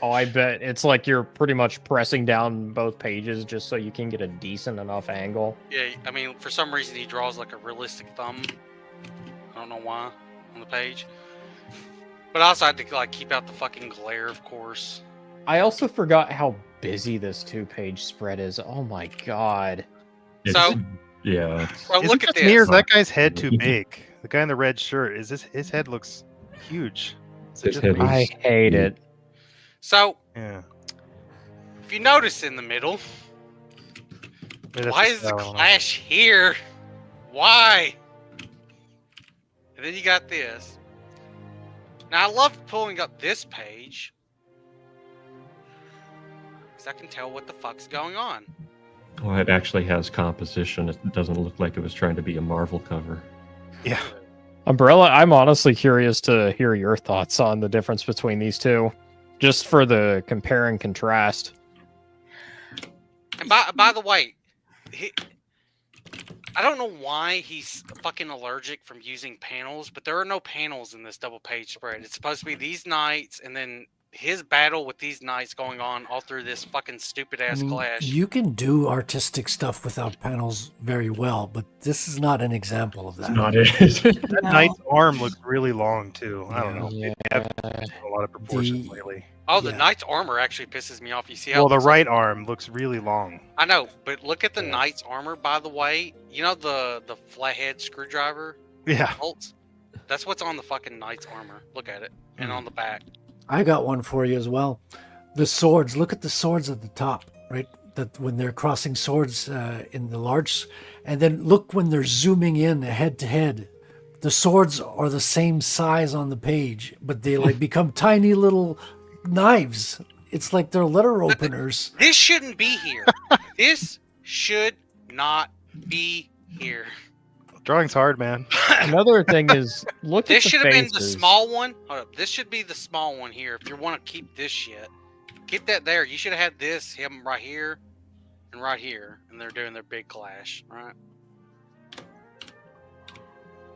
Oh, I bet it's like you're pretty much pressing down both pages just so you can get a decent enough angle. Yeah, I mean, for some reason he draws like a realistic thumb. I don't know why on the page. But I also had to like keep out the fucking glare, of course. I also forgot how busy this 2-page spread is. Oh my god. So, yeah. Well, Is look it at just me, or is this. that guy's head too big? The guy in the red shirt, his head looks huge? Is it His just head me? I hate it. So, Yeah. if you notice in the middle, Maybe that's why the is the style, I don't know. clash here? Why? And then you got this. Now I love pulling up this page because I can tell what the fuck's going on. Well, it actually has composition. It doesn't look like it was trying to be a Marvel cover. Yeah. Umbrella, I'm honestly curious to hear your thoughts on the difference between these two, just for the compare and contrast. And by the way, I don't know why he's fucking allergic from using panels, but there are no panels in this double page spread. It's supposed to be these knights and then his battle with these knights going on all through this fucking stupid ass clash. You can do artistic stuff without panels very well, but this is not an example of that. It's not it. That knight's arm looks really long too. I don't know. Yeah. They have a lot of proportions The- lately. Oh, the yeah. knight's armor actually pisses me off. You see how Well, the it looks right arm looks really long. I know, but look at the Yeah. knight's armor, by the way. You know the flathead screwdriver Yeah. bolts? That's what's on the fucking knight's armor. Look at it. And on the back. I got one for you as well. The swords. Look at the swords at the top, right? That when they're crossing swords in the large, and then look when they're zooming in head to head. The swords are the same size on the page, but they like become tiny little knives It's like they're letter openers. This shouldn't be here. This should not be here. Drawing's hard, man. Another thing is, look This at should the have faces. been the small one. Hold up. This should be the small one here. If you want to keep this shit, keep that there. You should have had this him right here and right here, and they're doing their big clash, right?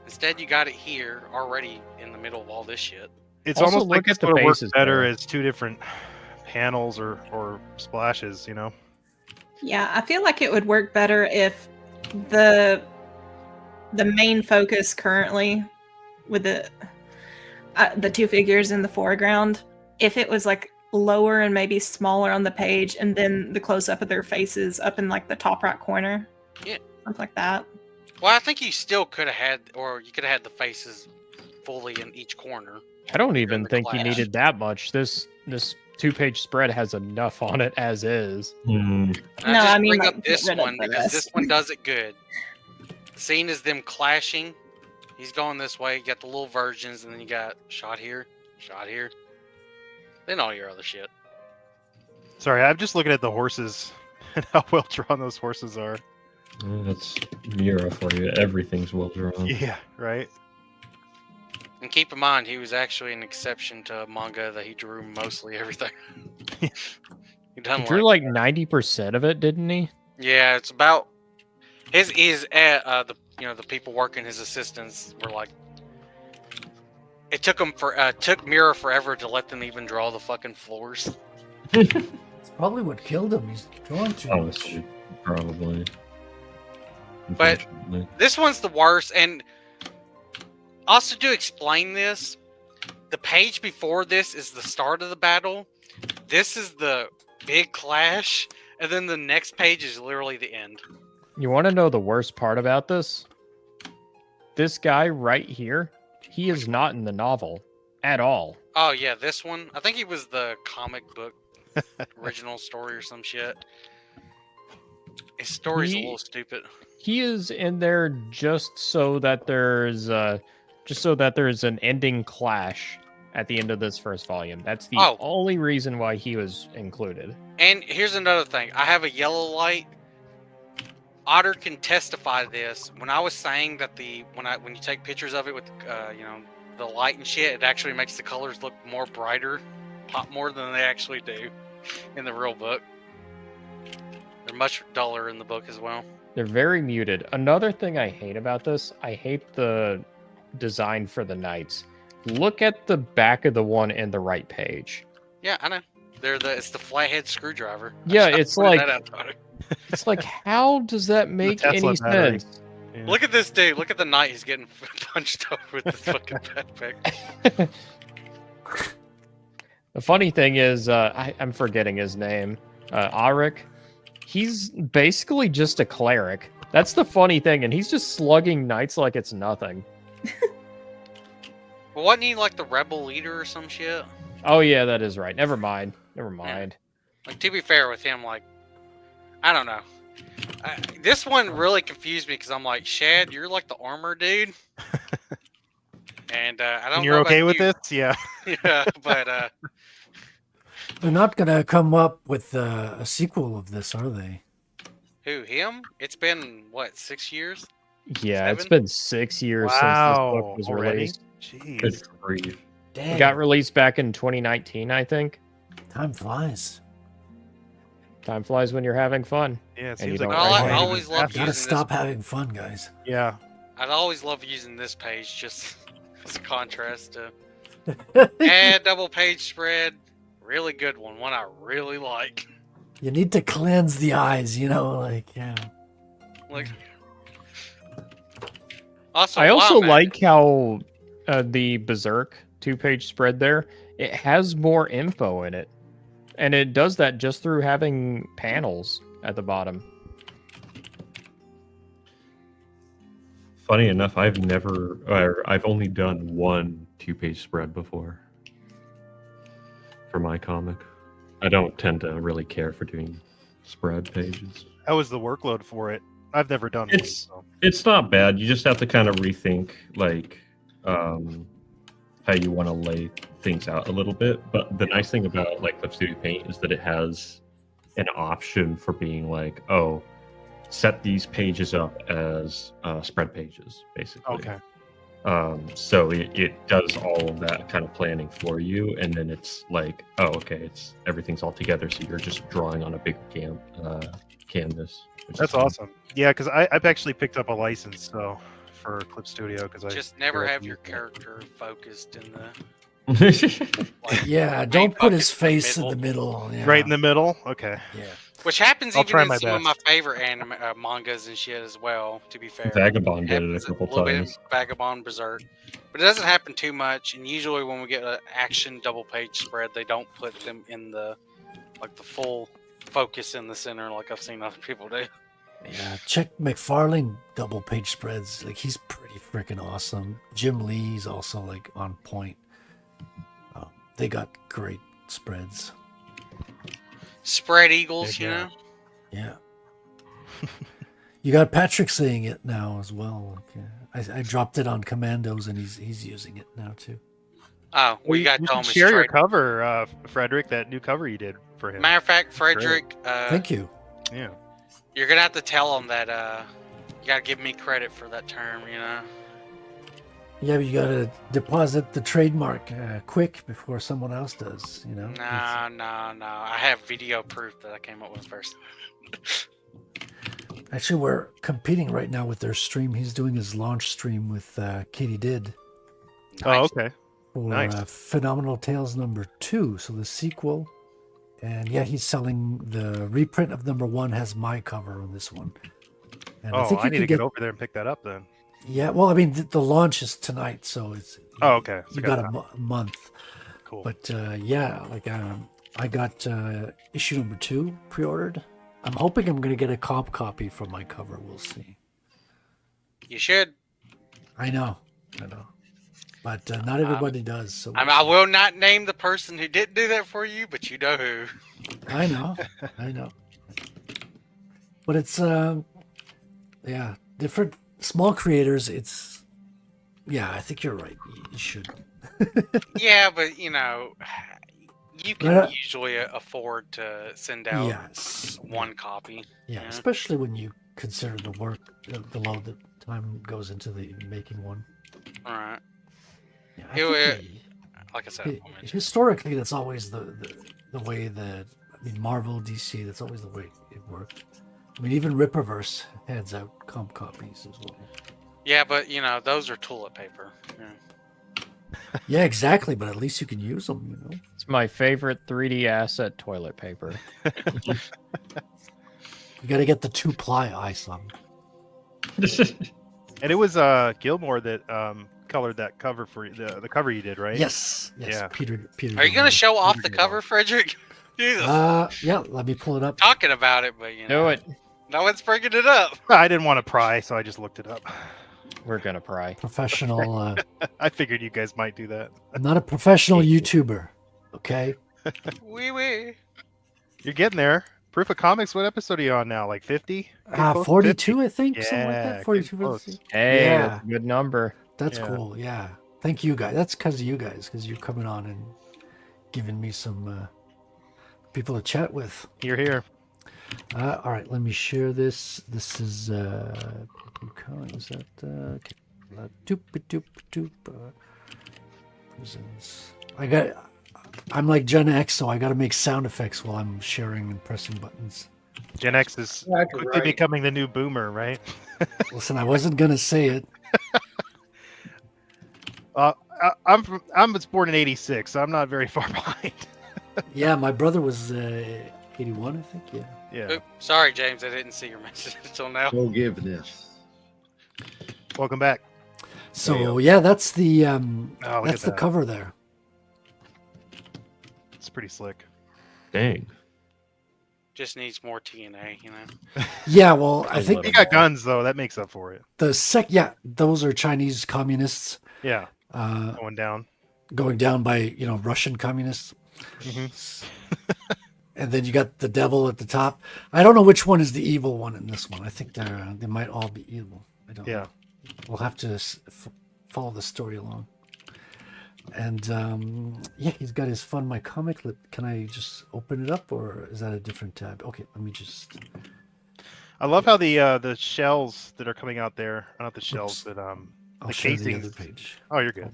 Instead, you got it here already in the middle of all this shit. It's Also, almost like look this at the would have worked faces better there. as two different panels or splashes, you know? Yeah, I feel like it would work better if the main focus currently with the two figures in the foreground, if it was like lower and maybe smaller on the page, and then the close up of their faces up in like the top right corner. Yeah. Something like that. Well, I think you still could have had, or you could have had the faces fully in each corner. I don't even the think you clash. needed that much. This 2-page spread has enough on it as is. And No, just I mean, bring like, up get this rid of one the because this rest. one does it good. The scene is them clashing. He's going this way. You got the little versions, and then you got shot here, then all your other shit. Sorry, I'm just looking at the horses and how well drawn those horses are. That's Mira for you. Everything's well drawn. Yeah, right? And keep in mind, he was actually an exception to manga that he drew mostly everything. he done He drew like 90% of it, didn't he? yeah, it's about his the the people working his assistants were like. It took him took Mira forever to let them even draw the fucking floors. It's probably what killed him. He's drawing too much. Honestly, probably. But- Unfortunately. This one's the worst, and also to explain this, the page before this is the start of the battle. This is the big clash, and then the next page is literally the end. You want to know the worst part about this? This guy right here, he is not in the novel at all. Oh yeah, this one. I think he was the comic book original story or some shit. His story's a little stupid. He is in there just so that there's an ending clash at the end of this first volume. That's the Oh. only reason why he was included. And here's another thing. I have a yellow light. Otter can testify to this. When I was saying that when you take pictures of it with the light and shit, it actually makes the colors look more brighter, pop more than they actually do in the real book. They're much duller in the book as well. They're very muted. Another thing I hate about this, I hate the design for the knights. Look at the back of the one in the right page. Yeah, I know. It's the flathead screwdriver. Yeah, I it's pointed like- that out to her. It's like, how does that make Tesla any battery. sense? Yeah. Look at this dude. Look at the knight he's getting punched up with this fucking backpack. The funny thing is, I'm forgetting his name. Arik. He's basically just a cleric. That's the funny thing, and he's just slugging knights like it's nothing. Well, wasn't he like the rebel leader or some shit? Oh yeah, that is right. Never mind. Never mind. Like, to be fair with him, like, I don't know. This one really confused me because I'm like, Shad, you're like the armor dude. And I don't And you're know okay about with you. this? Yeah. Yeah, but They're not gonna come up with a sequel of this, are they? who, him? It's been, what, 6 years? Yeah, it's 7? been 6 years since this book was already? released. Jeez. Good grief. Dang, It got released back in 2019, I think. time flies. Time flies when you're having fun. Yeah, it And you seems like don't Well, I like it. always love Gotta using stop this. having fun, guys. Yeah. I'd always love using this page just as a contrast to double page spread. Really good one I really like. You need to cleanse the eyes, like, yeah. Like, also, I also wow, man. like how the Berserk 2-page spread there, it has more info in it. And it does that just through having panels at the bottom. Funny enough, I've only done one 2-page spread before for my comic. I don't tend to really care for doing spread pages. How was the workload for it? I've never done It's- one. So. It's not bad. You just have to kind of rethink, how you want to lay things out a little bit. But the nice thing about like Clip Studio Paint is that it has an option for being like, oh, set these pages up as spread pages, basically. Okay. So it does all of that kind of planning for you, and then it's like, oh, okay, everything's all together, so you're just drawing on a bigger canvas. Which That's is fun. awesome. Yeah, because I've actually picked up a license so for Clip Studio because I Just never feel like have your using it. character focused in the. Yeah, main don't put his focus in the face in the middle. Yeah. Right in the middle. Okay. Yeah. Which happens I'll even try in my some of my best. favorite mangas and shit as well. To be fair, Vagabond did it a happens couple little bit in times. Vagabond Berserk, but it doesn't happen too much. And usually, when we get an action double page spread, they don't put them in the full focus in the center, like I've seen other people do. Yeah, check McFarlane double page spreads. Like he's pretty freaking awesome. Jim Lee's also like on point. They got great spreads. Spread eagles, Yeah, you yeah. know. Yeah. You got Patrick saying it now as well. Like, I dropped it on Commandos and he's using it now too. Oh, Well, we got you to tell should him share your straight. cover, Frederick. That new cover you did for him. Matter of fact, Frederick, Thank you. Yeah. you're gonna have to tell him that you gotta give me credit for that term, you know. Yeah, but you gotta deposit the trademark quick before someone else does. You know. No. I have video proof that I came up with first. Actually, we're competing right now with their stream. He's doing his launch stream with Katie Did Oh, okay. for Nice. Phenomenal Tales #2, so the sequel. And yeah, he's selling the reprint of #1 has my cover on this one. And Oh, I you need could to get over there and pick that up then. Yeah, well, I mean, the launch is tonight, so it's Oh, okay. So you got a time. month. Cool. But yeah, like I got issue #2 pre-ordered. I'm hoping I'm going to get a comp copy for my cover. We'll see. You should. I know, but not everybody does. So I will not name the person who didn't do that for you, but you know who. I know. But it's yeah, different small creators. It's yeah, I think you're right. You should. Yeah, but you know, you can Yeah. usually afford to send out Yes. one copy. Yeah, Yeah. especially when you consider the work, the load that time goes into the making one. All right. Yeah, It- think Like I said, I'll mention. historically, that's always the way that I mean, Marvel, DC. That's always the way it worked. I mean, even Ripperverse hands out comp copies as well. Yeah, but you know, those are toilet paper. Yeah. Yeah, exactly. But at least you can use them. You know. It's my favorite 3D asset, toilet paper. You got to get the 2-ply ice on. And it was Gilmore that colored that cover for the cover you did, right? Yes. Yeah. Peter. Are you Gilmore. gonna show off Peter the cover, Frederick? Jesus, Yeah. Let me pull it up. talking about it, but you know, Do it. no one's bringing it up. I didn't want to pry, so I just looked it up. We're gonna pry. Professional. I figured you guys might do that. I'm not a professional YouTuber. Okay. Wee. You're getting there. Proof of Comics, what episode are you on now? Like 50? 42, I think. Something like Yeah, that. 42. getting close. 50. Hey, Yeah. that's a good number. That's Yeah. cool. Yeah. Thank you guys. That's because of you guys, because you're coming on and giving me some people to chat with. You're here. All right. Let me share this. This is, is that, okay. Doop, doop, doop. Presents. I'm like Gen X, so I got to make sound effects while I'm sharing and pressing buttons. Gen X is That's quickly right. becoming the new boomer, right? Listen, I wasn't going to say it. I was born in '86, so I'm not very far behind. Yeah, my brother was 81, I think. Yeah. Yeah. Oop, sorry, James, I didn't see your message until now. Forgiveness. Welcome back. So yeah, that's the Oh, look that's at the that. cover there. It's pretty slick. Dang. Just needs more TNA, you know. Yeah, well, I I think love You got guns though. That makes up for it. yeah, those are Chinese communists Yeah. uh, Going down. going down by Russian communists, Mhm. and then you got the devil at the top. I don't know which one is the evil one in this one. I think they might all be evil. I don't. Yeah. know. We'll have to follow the story along. And yeah, he's got his Fun My Comic. Can I just open it up, or is that a different tab? Okay, let me just. I love how the shells that are coming out there, not the shells, Oops. but I'll the share the casings. other page. Oh, you're good.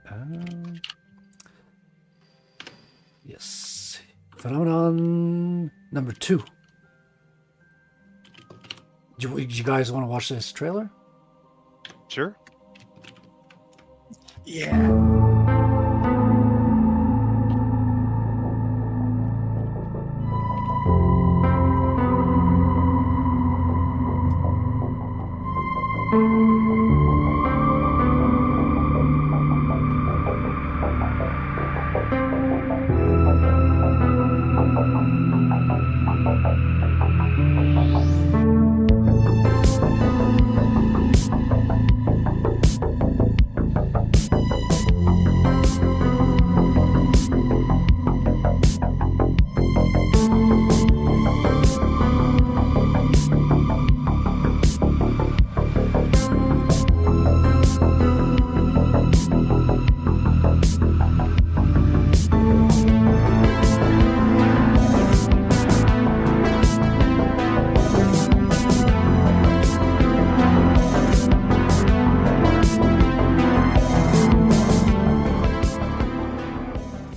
Hold on. Yes. Phenomenon number 2. Do you guys want to watch this trailer? Sure. Yeah.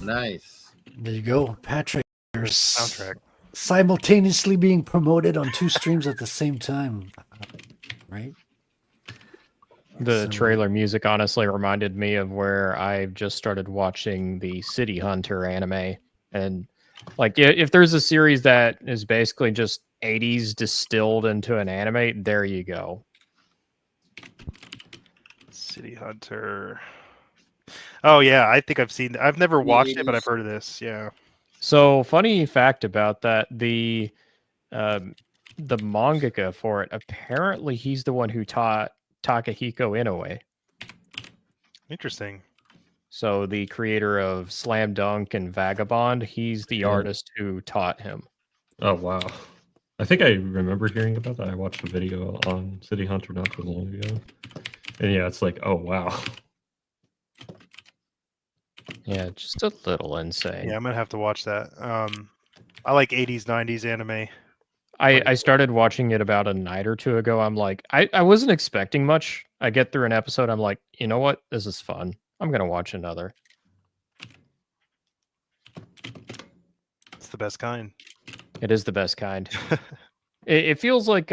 Nice. There you go, Patrick. You're Soundtrack. simultaneously being promoted on 2 streams at the same time, right? The So- trailer music honestly reminded me of where I've just started watching the City Hunter anime. And like, if there's a series that is basically just 80s distilled into an anime, there you go. City Hunter. Oh yeah, I think I've seen. I've never The watched it, but 80s. I've heard of this. Yeah. So, funny fact about that, um, the mangaka for it, apparently he's the one who taught Takahiko Inoue. Interesting. So the creator of Slam Dunk and Vagabond, he's the Yeah. artist who taught him. Oh wow. I think I remember hearing about that. I watched a video on City Hunter not too long ago. And yeah, it's like, oh wow. Yeah, just a little insane. Yeah, I'm gonna have to watch that. I like 80s, 90s anime. I started watching it about a night or two ago. I'm like, I wasn't expecting much. I get through an episode, I'm like, you know what? This is fun. I'm gonna watch another. It's the best kind. It is the best kind. It feels like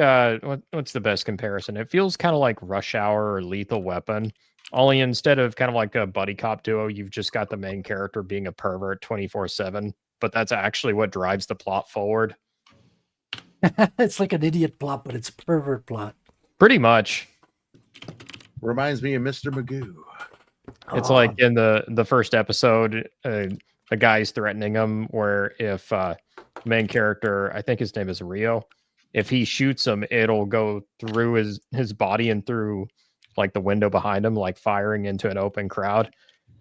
what's the best comparison? It feels kind of like Rush Hour or Lethal Weapon. Only instead of kind of like a buddy cop duo, you've just got the main character being a pervert 24/7. But that's actually what drives the plot forward. It's like an idiot plot, but it's pervert plot. Pretty much. Reminds me of Mr. Magoo. It's Oh, like in the first episode, a guy's threatening him where if main character, I think his name is Rio, if he shoots him, it'll go through his body and through like the window behind him, like firing into an open crowd.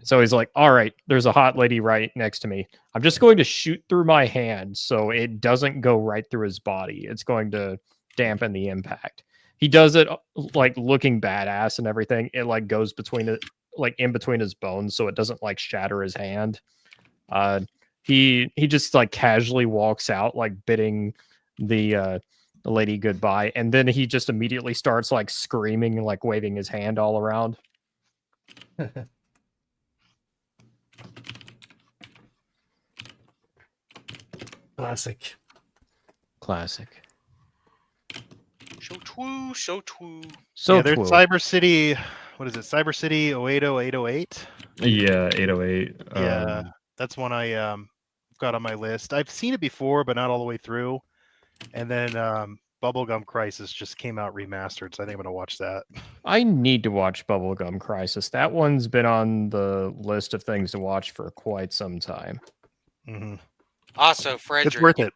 So he's like, all right, there's a hot lady right next to me. I'm just going to shoot through my hand so it doesn't go right through his body. It's going to dampen the impact. He does it like looking badass and everything. It like goes between it, like in between his bones, so it doesn't like shatter his hand. He just like casually walks out, like bidding the lady goodbye, and then he just immediately starts like screaming and like waving his hand all around. classic. Classic. Show twoo, show twoo. So yeah, there's twoo. Cyber City. What is it? Cyber City 080808. Yeah, 808. Yeah, that's one I got on my list. I've seen it before, but not all the way through. And then Bubblegum Crisis just came out remastered, so I think I'm gonna watch that. I need to watch Bubblegum Crisis. That one's been on the list of things to watch for quite some time. Hmm. Also, It's Frederick, worth it.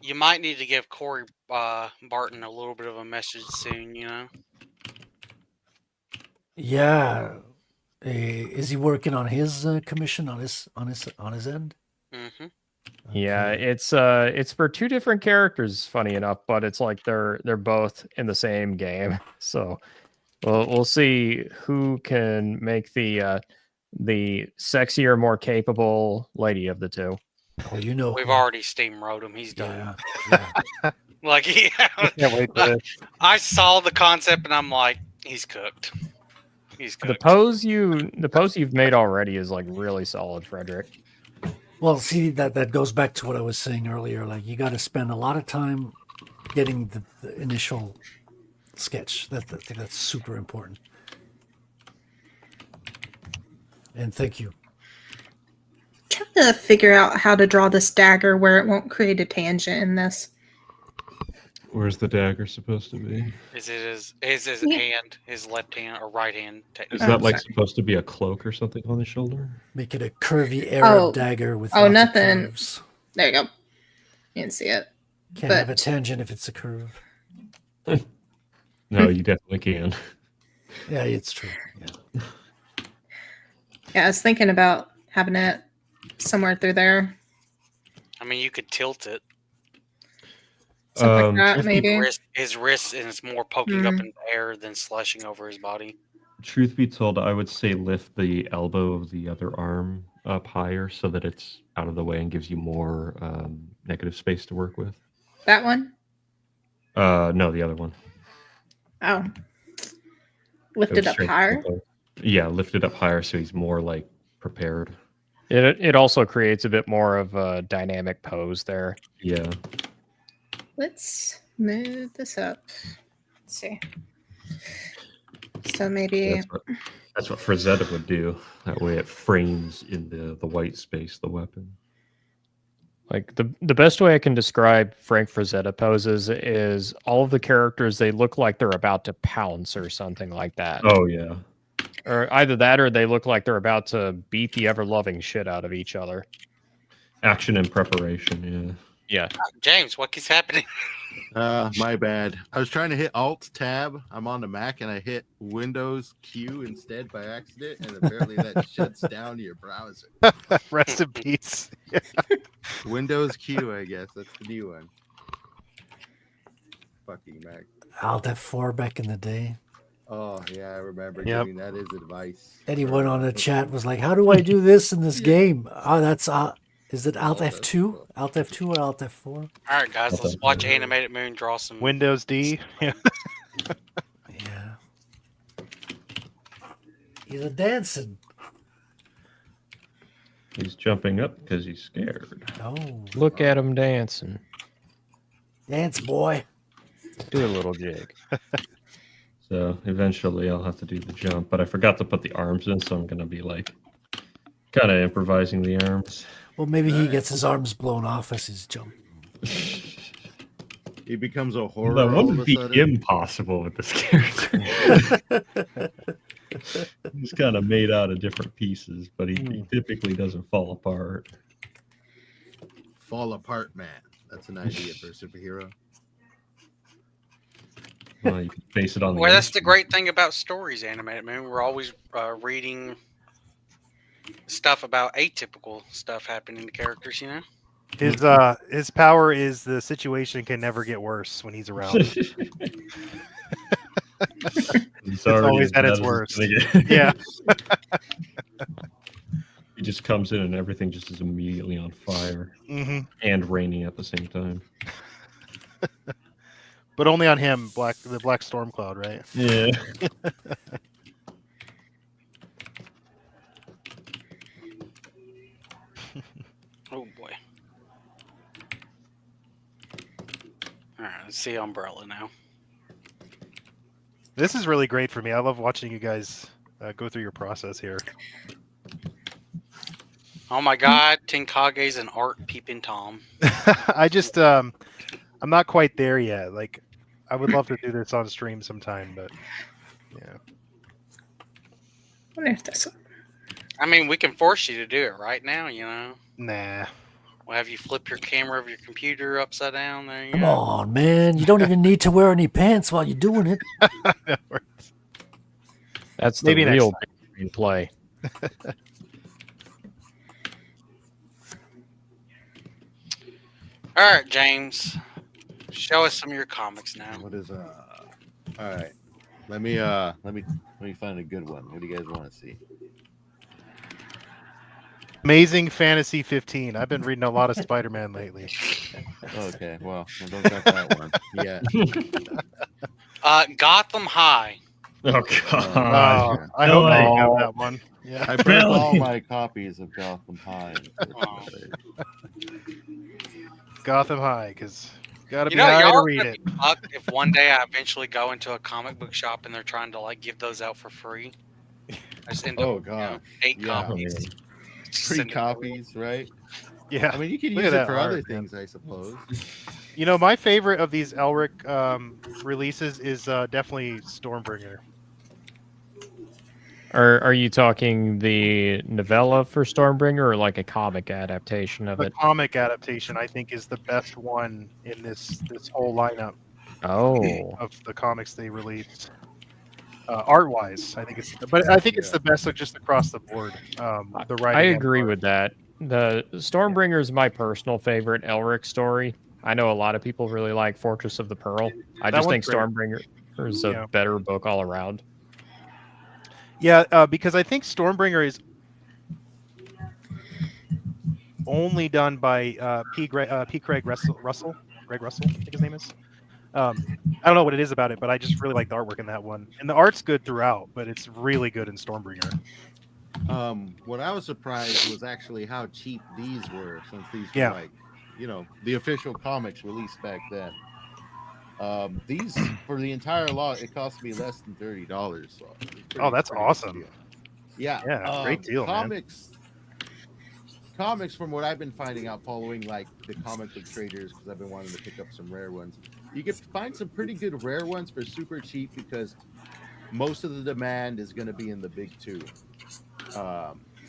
you might need to give Corey Barton a little bit of a message soon. You know. Yeah. Is he working on his commission on his end? Mm-hmm. Yeah, Okay. it's for two different characters, funny enough, but it's like they're both in the same game. So we'll see who can make the the sexier, more capable lady of the two. Oh, you know. We've who. already steamrolled him. He's done. Yeah. Yeah. Like, Can't wait for this. I saw the concept and I'm like, he's cooked. He's The cooked. pose you've made already is like really solid, Frederick. Well, see, that goes back to what I was saying earlier. Like, you got to spend a lot of time getting the initial sketch. I think that's super important. And thank you. Trying to figure out how to draw this dagger where it won't create a tangent in this. Where's the dagger supposed to be? Is it his Yeah. hand, his left hand or right hand? Is technically? that like sorry. supposed to be a cloak or something on his shoulder? Make it a curvy Arab Oh. dagger with Oh, lots nothing. of curves. There you go. You can see it. Can't have a But- tangent if it's a curve. No, you definitely can. Yeah, it's true. Yeah. Yeah, I was thinking about having it somewhere through there. I mean, you could tilt it. Something like that, Truth be- maybe. His wrist, and it's more poking up Mm. in the air than slushing over his body. Truth be told, I would say lift the elbow of the other arm up higher so that it's out of the way and gives you more negative space to work with. That one? No, the other one. Oh. It Lift would it up strengthen higher? both. Yeah, lift it up higher so he's more like prepared. It also creates a bit more of a dynamic pose there. Yeah. Let's move this up. Let's see. So maybe That's what Frazetta would do. That way it frames in the white space the weapon. Like the best way I can describe Frank Frazetta poses is all of the characters, they look like they're about to pounce or something like that. Oh yeah. Or either that or they look like they're about to beat the ever loving shit out of each other. Action and preparation, Yeah. James, what keeps happening? My bad. I was trying to hit Alt Tab. I'm on the Mac and I hit Windows Q instead by accident, and apparently that shuts down your browser. Rest in peace. Windows Q, I guess that's the new one. Fucking Mac. Alt F4 back in the day. Oh yeah, I remember Yep. giving that as advice. Anyone on the chat was like, "How do I do this in this game?" Oh, that's is it Alt Alt F2? Alt F2 or Alt F4? All right, guys, let's watch Animated Moon draw some. Windows D. Yeah. Yeah. He's a dancing. He's jumping up because he's scared. Oh, Look at him dancing. dance boy. Do a little jig. So eventually I'll have to do the jump, but I forgot to put the arms in, so I'm gonna be like kind of improvising the arms. Well, maybe he gets his arms blown off as he's jumping. He becomes a horror. That all of wouldn't a be sudden. impossible with this character. He's kind of made out of different pieces, but he typically doesn't fall apart. Fall apart, man. That's an idea for a superhero. Well, you can base it on the Well, that's the instinct. great thing about stories, Animated Moon. We're always reading stuff about atypical stuff happening to characters, you know? His power is the situation can never get worse when he's around. It's always at its as worst. gonna get. Yeah. He just comes in and everything just is immediately on fire Hmm. and raining at the same time. But only on him, the black storm cloud, right? Yeah. Oh, boy. All right, let's see Umbrella now. This is really great for me. I love watching you guys go through your process here. Oh, my God. Tenkage's an art peeping Tom. I just I'm not quite there yet. Like I would love to do this on stream sometime, but yeah. I wonder if this. I mean, we can force you to do it right now, you know? Nah. We'll have you flip your camera of your computer upside down. There you Come go. on, man. You don't even need to wear any pants while you're doing it. That's the Maybe next real time. big screen play. All right, James. Show us some of your comics now. What is all right. Let me find a good one. What do you guys want to see? Amazing Fantasy 15. I've been reading a lot of Spider-Man lately. Okay, well, I don't got that one. Yeah. Gotham High. Oh Oh, god. I No, hope you have I- that one. Yeah. I broke all my copies of Gotham High. Unfortunately. Gotham High, because gotta You be know, high y'all to are read gonna it. be fucked if one day I eventually go into a comic book shop and they're trying to like give those out for free. I just end up, Oh gosh. 8 Yeah. copies. Just Free send it away. copies, right? Yeah. I mean, you can Look use at it that for art, other man. things, I suppose. You know, my favorite of these Elric releases is definitely Stormbringer. Are you talking the novella for Stormbringer or like a comic adaptation of The it? comic adaptation, I think, is the best one in this whole lineup Oh, of the comics they released. Art wise, I think but I think it's Yeah. the best just across the board. The I writing. and agree art. with that. The Stormbringer is my personal favorite Elric story. I know a lot of people really like Fortress of the Pearl. I That just one's think great. Stormbringer is a Yeah. better book all around. Yeah, because I think Stormbringer is only done by P. Craig Russell. Greg Russell, I think his name is. I don't know what it is about it, but I just really like the artwork in that one, and the art's good throughout, but it's really good in Stormbringer. What I was surprised was actually how cheap these were, since these Yeah. were like, the official comics released back then. These for the entire lot, it cost me less than $30. So Oh, that's pretty good awesome. deal. Yeah, Yeah, great deal, man. Comics, from what I've been finding out, following like the comic book traders, because I've been wanting to pick up some rare ones. You can find some pretty good rare ones for super cheap because most of the demand is going to be in the big two.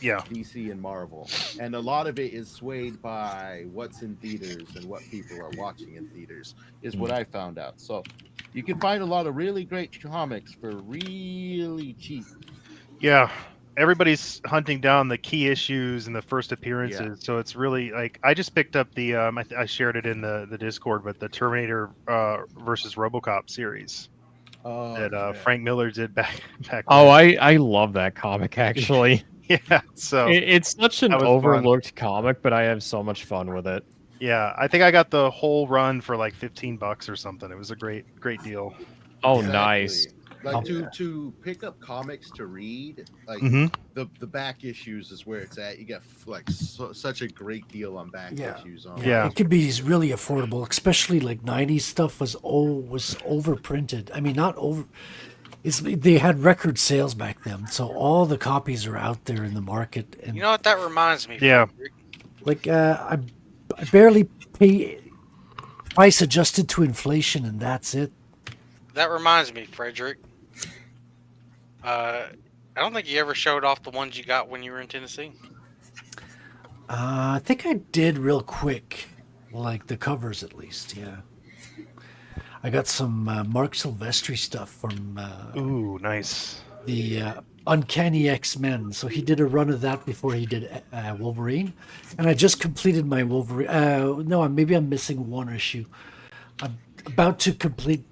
Yeah. DC and Marvel, and a lot of it is swayed by what's in theaters and what people are watching in theaters, is what I found out. So you can find a lot of really great comics for really cheap. Yeah. Everybody's hunting down the key issues and the first appearances, so it's really like I just picked up the I shared it in the Discord, but the Terminator versus RoboCop series that yeah. Frank Miller did back. Oh, then. I love that comic actually. Yeah, so It's such an that was fun. overlooked comic, but I have so much fun with it. Yeah, I think I got the whole run for like $15 or something. It was a great deal. Oh, Exactly. nice. Like to pick up comics to read, like Mhm. the back issues is where it's at. You get like such a great deal on back Yeah. issues on. Yeah. It could be really affordable, especially like '90s stuff was overprinted. I mean, not over. They had record sales back then, so all the copies are out there in the market. And You know what that reminds me? Yeah. Frederick? like I barely pay price adjusted to inflation, and that's it. That reminds me, Frederick. I don't think you ever showed off the ones you got when you were in Tennessee. I think I did real quick, like the covers at least. Yeah, I got some Mark Silvestri stuff from Ooh, nice. the Uncanny X-Men. So he did a run of that before he did Wolverine, and I just completed my Wolverine. No, maybe I'm missing one issue. I'm about to complete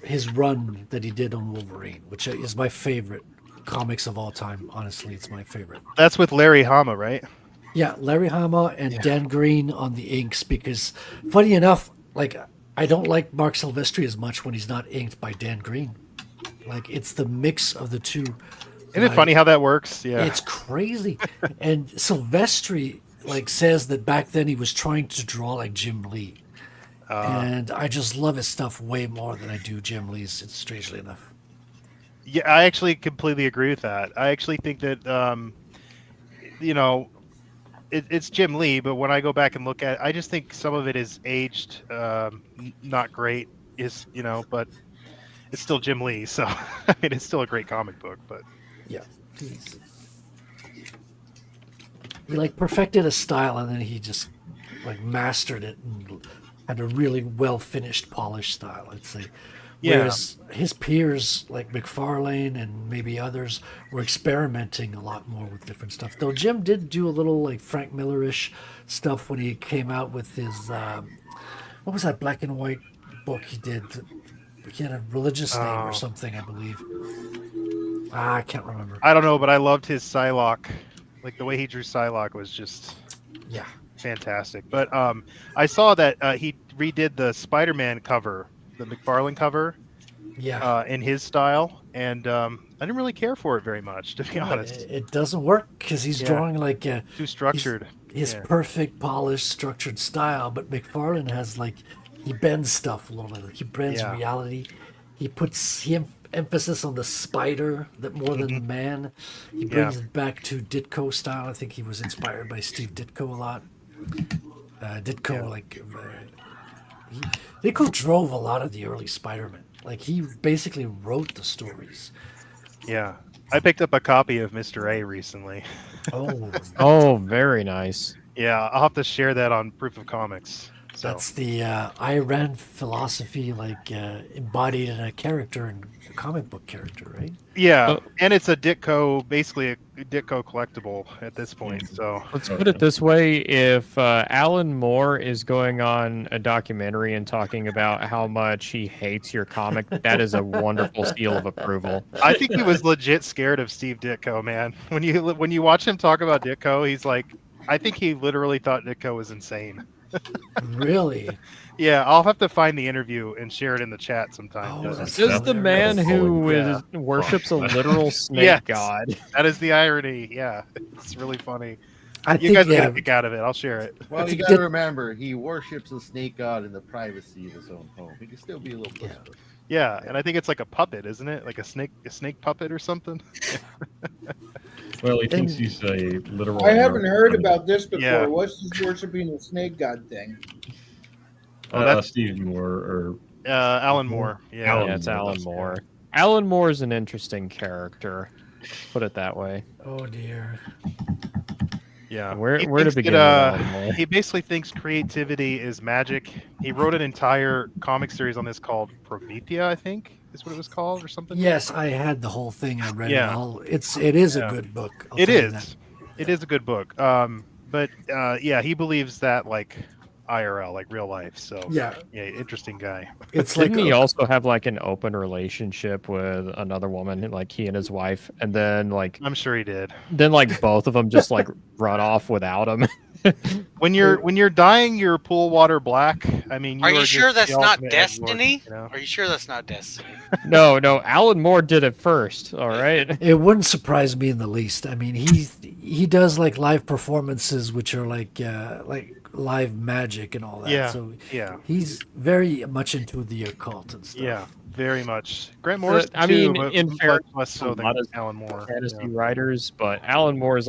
his run that he did on Wolverine, which is my favorite comics of all time. Honestly, it's my favorite. That's with Larry Hama, right? Yeah, Larry Hama and Dan Green on the inks, because funny enough, like I don't like Mark Silvestri as much when he's not inked by Dan Green. Like it's the mix of the two. Isn't it funny how that works? Yeah. It's crazy. And Silvestri like says that back then he was trying to draw like Jim Lee. And I just love his stuff way more than I do Jim Lee's. It's strangely enough. Yeah, I actually completely agree with that. I actually think that it's Jim Lee, but when I go back and look at it, I just think some of it is aged not great. But it's still Jim Lee, so I mean it's still a great comic book. But Yeah. He like perfected a style, and then he just like mastered it and had a really well finished, polished style, I'd say. Yeah. Whereas his peers like McFarlane and maybe others were experimenting a lot more with different stuff. Though Jim did do a little like Frank Miller-ish stuff when he came out with his what was that black and white book he did? He had a religious name or something, I believe. I can't remember. I don't know, but I loved his Psylocke Like the way he drew Psylocke was just Yeah. fantastic. But I saw that he redid the Spider-Man cover, the McFarlane cover, Yeah. in his style, and I didn't really care for it very much, to be No, honest. it doesn't work because he's Yeah. drawing like Too structured. his Yeah. perfect, polished, structured style. But McFarlane has like he bends stuff a little bit. Like, he bends Yeah. reality. He puts emphasis on the spider that more than the man. He brings it back to Ditko style. I think he was inspired by Steve Ditko a lot. Ditko Ditko drove a lot of the early Spider-Man. Like he basically wrote the stories. Yeah. I picked up a copy of Mr. A recently. Oh, Oh, very nice. Yeah, I'll have to share that on Proof of Comics. So that's the Iran philosophy, embodied in a character, and a comic book character, right? yeah, and it's a Ditko, basically a Ditko collectible at this point. So Let's put it this way: if Alan Moore is going on a documentary and talking about how much he hates your comic, that is a wonderful seal of approval. I think he was legit scared of Steve Ditko, man. When you watch him talk about Ditko, he's like, I think he literally thought Ditko was insane. Really? Yeah, I'll have to find the interview and share it in the chat sometime. Oh, that's Does the man who Yeah. worships a literal snake Yes. god? That is the irony. Yeah, it's really funny. I You think guys get a kick out of it. I'll share it. Well, you think got to that- remember, he worships the snake god in the privacy of his own home. He can still be a little puss. Yeah, and I think it's like a puppet, isn't it? Like a snake puppet or something. Well, he thinks he's a literal. I haven't heard about this before. Yeah. What's this worshiping the snake god thing? that's- Steve Moore or Alan Moore. Yeah. Alan Yeah, it's Moore, Alan that's Moore. Alan Moore is an interesting character. Put it that way. Oh dear. Yeah. Where He to thinks begin that, with Alan Moore? he basically thinks creativity is magic. He wrote an entire comic series on this called Promethea, I think is what it was called, or something. Yes, I had the whole thing. I read Yeah. it all. It is Yeah. a good book. I'll It tell you is. that. It is a good book. But yeah, he believes that like IRL, like real life. So Yeah, interesting guy. it's like Didn't he also have like an open relationship with another woman, like he and his wife, and then I'm sure he did. both of them just like run off without him? When you're dyeing your pool water black, I mean, Are you just sure that's the not ultimate edgelord, destiny? you know? Are you sure that's not destiny? No, Alan Moore did it first. All right. It wouldn't surprise me in the least. I mean, he does like live performances, which are like live magic and all that. Yeah, So yeah. he's very much into the occult and stuff. Yeah, very much. Grant Morrison, I too, mean, but in much fairness, less so a than lot of Alan Moore. fantasy Yeah. writers, but Alan Moore is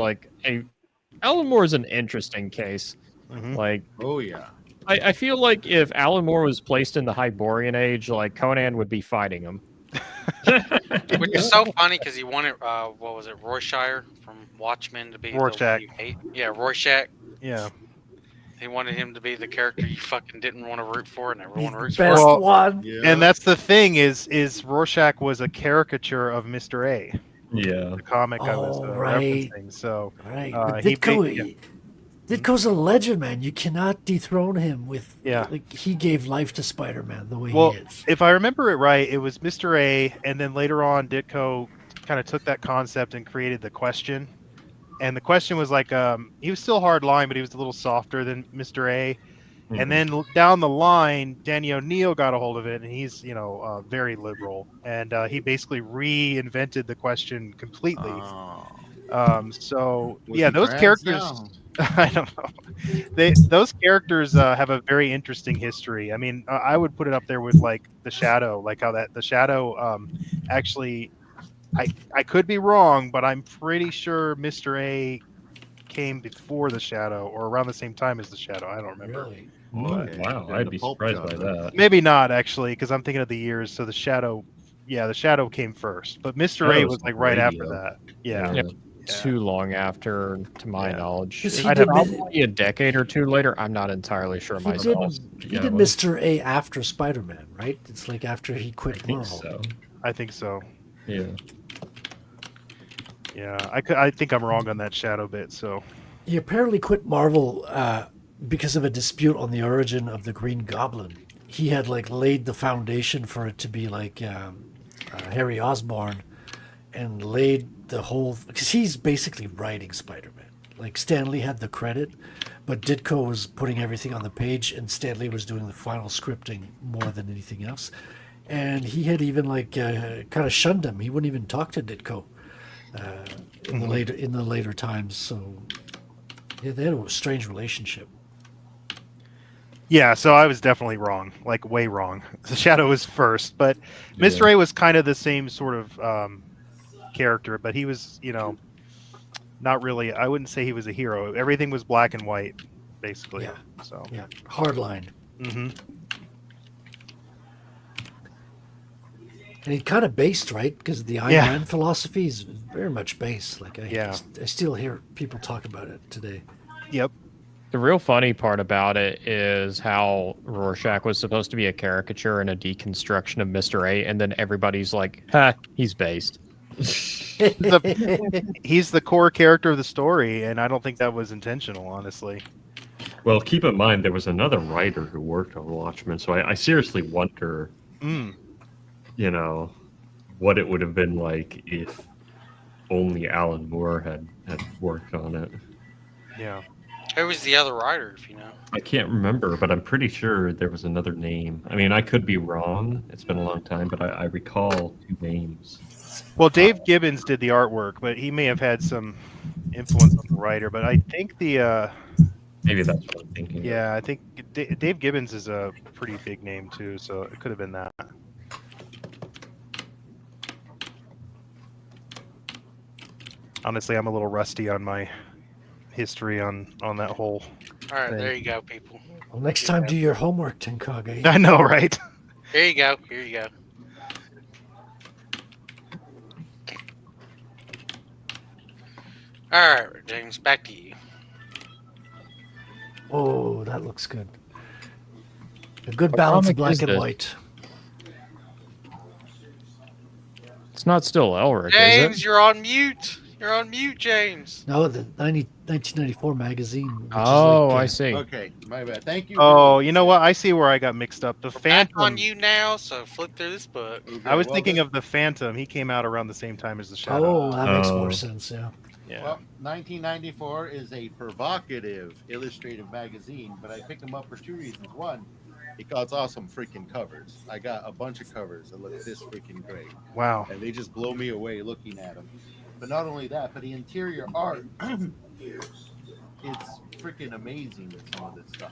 Alan Moore is an interesting case. Mhm. Like, Oh yeah. I feel like if Alan Moore was placed in the Hyborian age, like Conan would be fighting him. Which is so funny because he wanted, what was it, Rorschach from Watchmen to be the Rorschach. one you hate. Yeah, Rorschach. Yeah. He wanted him to be the character you fucking didn't want to root for, and He's everyone the roots best for. Well, one. Yeah. And that's the thing is Rorschach was a caricature of Mr. A, Yeah. the comic I was Oh, right. referencing. So Right. But he Ditko, Ditko's a legend, man. You cannot dethrone him with. Yeah. Like he gave life to Spider-Man the way Well, he is. if I remember it right, it was Mr. A, and then later on, Ditko kind of took that concept and created the Question. And the Question was like, he was still hard line, but he was a little softer than Mr. A. Mm-hmm. And then down the line, Danny O'Neill got a hold of it, and he's very liberal, and he basically reinvented the Question completely. So Was yeah, he those trans characters. now? I don't know. Those characters have a very interesting history. I mean, I would put it up there with like the Shadow, like how the Shadow actually. I could be wrong, but I'm pretty sure Mr. A came before the Shadow or around the same time as the Shadow. I don't remember. Really. Okay, Wow, then I'd the be pulp surprised by genre. that. Maybe not actually, because I'm thinking of the years. So the Shadow came first, but Mr. A Shadow's was like right after radio. that. Yeah. Yeah. Yeah. Too long after, to my Yeah. knowledge. 'Cause he I'd did probably a decade or two later. I'm not entirely sure He myself. did, Yeah, he did well- Mr. A after Spider-Man, right? It's like after he I quit think Marvel. so. I think so. Yeah. Yeah, I think I'm wrong on that Shadow bit. So He apparently quit Marvel because of a dispute on the origin of the Green Goblin. He had like laid the foundation for it to be like Harry Osborn, and laid the whole, because he's basically writing Spider-Man. Like Stan Lee had the credit, but Ditko was putting everything on the page, and Stan Lee was doing the final scripting more than anything else. And he had even kind of shunned him. He wouldn't even talk to Ditko in the later times. So yeah, they had a strange relationship. Yeah, so I was definitely wrong, like way wrong. The Shadow was first, but Mr. A was kind of the same sort of character, but he was, not really. I wouldn't say he was a hero. Everything was black and white, basically. Yeah. So Yeah, hardline. hmm And he kind of based, right? Because the Ayn Yeah. Rand philosophy is very much based. Like Yeah. I still hear people talk about it today. Yep. The real funny part about it is how Rorschach was supposed to be a caricature and a deconstruction of Mr. A, and then everybody's like, "Ha, he's based." He's the core character of the story, and I don't think that was intentional, honestly. Well, keep in mind there was another writer who worked on Watchmen, so I seriously wonder, Mm. what it would have been like if only Alan Moore had worked on it. Yeah. Who was the other writer, if you know? I can't remember, but I'm pretty sure there was another name. I mean, I could be wrong. It's been a long time, but I recall two names. Well, Dave Gibbons did the artwork, but he may have had some influence on the writer. But I think Maybe that's what I'm thinking. I think Dave Gibbons is a pretty big name too, so it could have been that. Honestly, I'm a little rusty on my history on that whole. All right, thing. there you go, people. Well, next time, do your homework, Tenkage. I know, right? Here you go. Here you go. All right, James, back to you. Oh, that looks good. A good What balance of comic is black and this? white. It's not still Elric, James, is it? you're on mute. You're on mute, James. No, the 1994 magazine. Which Oh, is like, I see. Okay, my bad. Thank you. Oh, you know what? I see where I got mixed up. The We're back Phantom. on you now, so flip through this book. Okay, I was well, thinking this- of the Phantom. He came out around the same time as the Shadow. Oh, that makes Oh. more sense. Yeah. Yeah. Well, 1994 is a provocative illustrative magazine, but I picked them up for two reasons. One, because it's awesome freaking covers. I got a bunch of covers that look this freaking great, Wow. and they just blow me away looking at them. But not only that, but the interior art, it's freaking amazing with some of this stuff.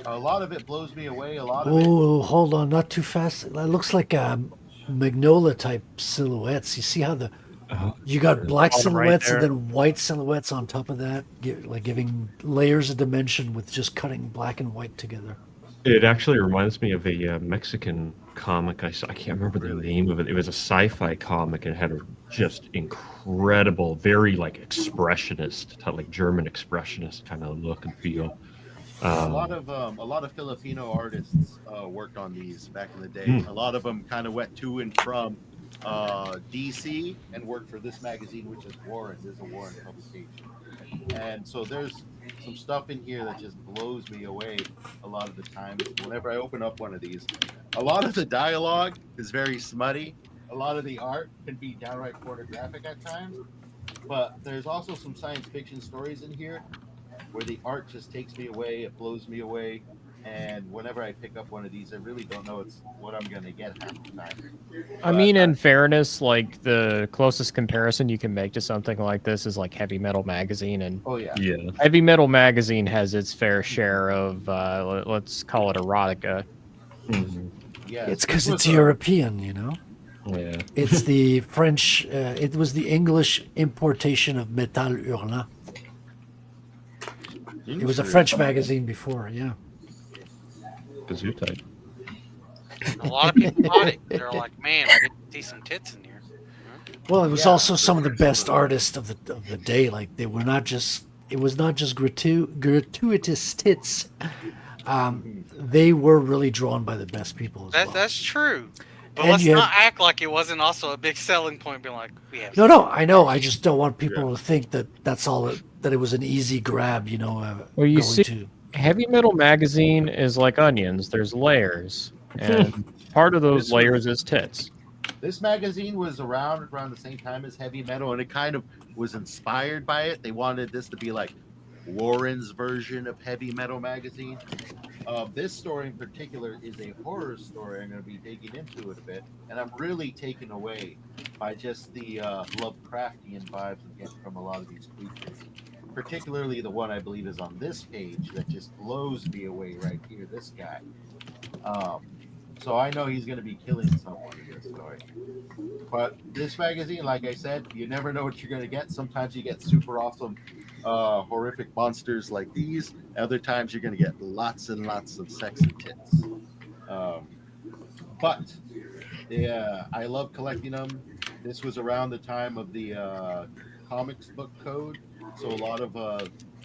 A lot of it blows me away. A lot of it. Oh, hold on, not too fast. It looks like magnolia type silhouettes. You see how you got black Bottom right silhouettes there. and then white silhouettes on top of that, giving layers of dimension with just cutting black and white together. It actually reminds me of a Mexican comic. I can't remember the name of it. It was a sci-fi comic and it had a just incredible, very like expressionist, like German expressionist kind of look and feel. A lot of Filipino artists worked on these back in the day. A lot of them kind of went to and from DC and worked for this magazine, which is Warren. This is a Warren publication, and so there's some stuff in here that just blows me away a lot of the times. Whenever I open up one of these, a lot of the dialogue is very smutty. A lot of the art can be downright pornographic at times, but there's also some science fiction stories in here where the art just takes me away, it blows me away, and whenever I pick up one of these, I really don't know what I'm going to get half the time. I mean, in fairness, like the closest comparison you can make to something like this is like Heavy Metal Magazine, and Oh yeah, Yeah. Heavy Metal Magazine has its fair share of let's call it erotica. Mhm. yeah. It's because this it's was a- European, you know. Yeah. It's the French. It was the English importation of Metal Hurlant. It was a French magazine before, yeah. Kazoo type. A lot of people bought it. They're like, man, I get to see some tits in here. Well, it was Yeah. also some of the best artists of the day. Like they were not just. It was not just gratuitous tits. They were really drawn by the best people as well. That's true. But And let's you had- not act like it wasn't also a big selling point. Being like, we have. No, I know. I just don't want people to think that that's all. That it was an easy grab, you know. Well, you going see- to. Heavy Metal Magazine is like onions. There's layers, and part of those layers is tits. This magazine was around the same time as Heavy Metal, and it kind of was inspired by it. They wanted this to be like Warren's version of Heavy Metal magazine. This story in particular is a horror story. I'm going to be digging into it a bit, and I'm really taken away by just the Lovecraftian vibes I'm getting from a lot of these creatures. Particularly the one I believe is on this page that just blows me away right here. This guy. So I know he's going to be killing someone in this story. But this magazine, like I said, you never know what you're going to get. Sometimes you get super awesome, horrific monsters like these. Other times you're going to get lots and lots of sexy tits. But yeah, I love collecting them. This was around the time of the comics book code, so a lot of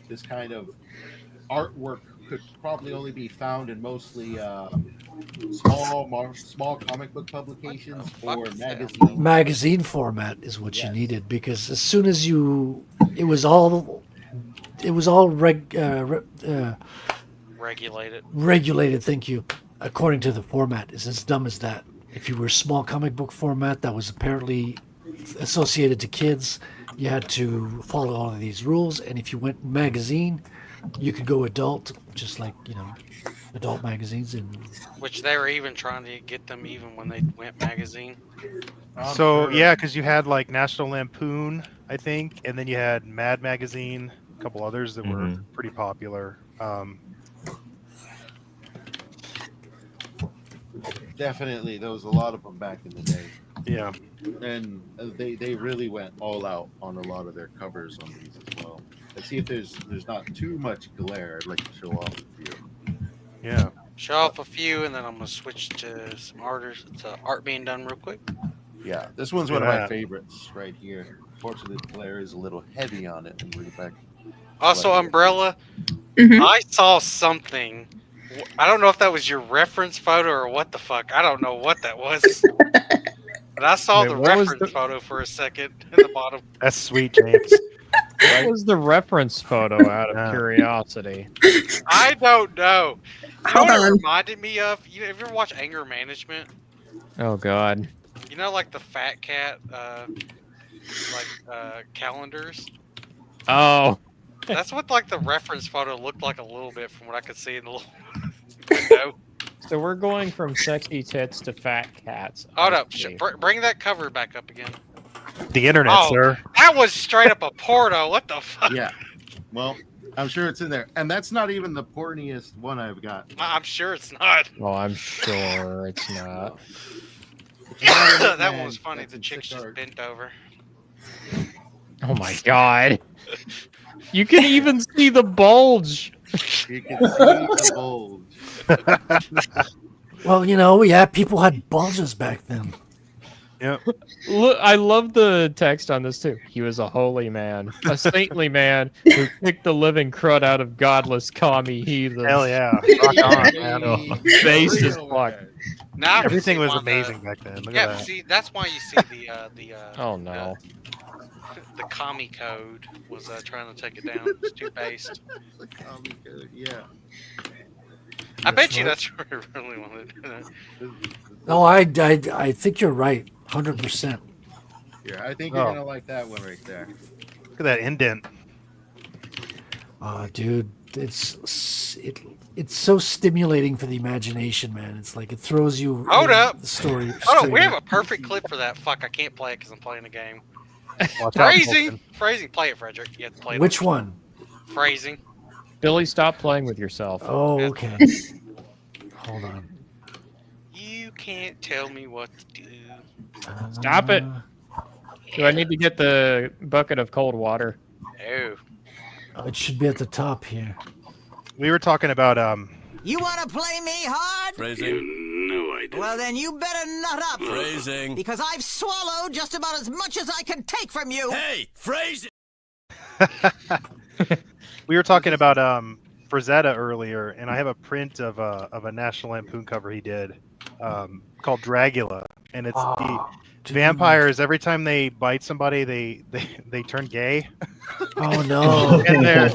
this kind of artwork could probably only be found in mostly small comic book publications or magazines. Magazine format is what you Yes. needed, because as soon as it was all Regulated. regulated. Thank you. According to the format, is as dumb as that. If you were small comic book format that was apparently associated to kids, you had to follow all of these rules. And if you went magazine, you could go adult, just like adult magazines. And Which they were even trying to get them even when they went magazine. So yeah, because you had like National Lampoon, I think, and then you had Mad Magazine, a couple others that were pretty popular. Definitely, there was a lot of them back in the day. Yeah. And they really went all out on a lot of their covers on these as well. Let's see if there's not too much glare. I'd like to show off a few. Yeah. Show off a few, and then I'm gonna switch to some art being done real quick. Yeah, this one's one of my Yeah. favorites right here. Fortunately, the glare is a little heavy on it. And we're back. Also, Umbrella, Mhm. I saw something. I don't know if that was your reference photo or what the fuck. I don't know what that was. But I saw Wait, the what was reference the- photo for a second in the bottom. That's sweet, James. What was the reference photo out of Yeah. curiosity? I don't know. You know Hold what it on. reminded me of? Have you ever watched Anger Management? Oh God. You know, like the fat cat, calendars? Oh. That's what like the reference photo looked like a little bit from what I could see in the little window. So we're going from sexy tits to fat cats. Hold I up. see. Bring that cover back up again. The internet, Oh. sir. That was straight up a porno. What the fuck? Yeah. Well, I'm sure it's in there, and that's not even the porniest one I've got. I'm sure it's not. Well, I'm sure it's not. That one was funny. The chick's just bent over. Oh my God. You can even see the bulge. You can see the bulge. well, people had bulges back then. Yep. Look, I love the text on this too. He was a holy man, a saintly man who kicked the living crud out of godless commie heathens. Hell yeah. Rock on, man. Oh, base as fuck. Now I can Everything see was why amazing back then. Look Yeah, at that. see, that's why you see the Oh no. the commie code was trying to take it down. It's too based. The comic code, yeah. I bet you that's what I really wanted. No, I think you're right, 100%. Yeah, I think you're Oh. gonna like that one right there. Look at that indent. Dude, it's so stimulating for the imagination, man. It's like it throws you. Hold in up. The story. Oh, straight we have up. a perfect clip for that. Fuck, I can't play it because I'm playing a game. Watch out, Phrasing, Colton. phrasing. Play it, Frederick. You have to play it. Which one? Phrasing. Billy, stop playing with yourself. Oh, okay. Hold on. You can't tell me what to do. Stop it. Do I need to get the bucket of cold water? Oh, It should be at the top here. We were talking about You want to play me hard? Phrasing. No, I don't. Well, then you better nut up. Phrasing. Because I've swallowed just about as much as I can take from you. Hey, phrasing. we were talking about Frazetta earlier, and I have a print of a National Lampoon cover he did called Dragula, and it's Vampires, every time they bite somebody, they turn gay. Oh no! And they're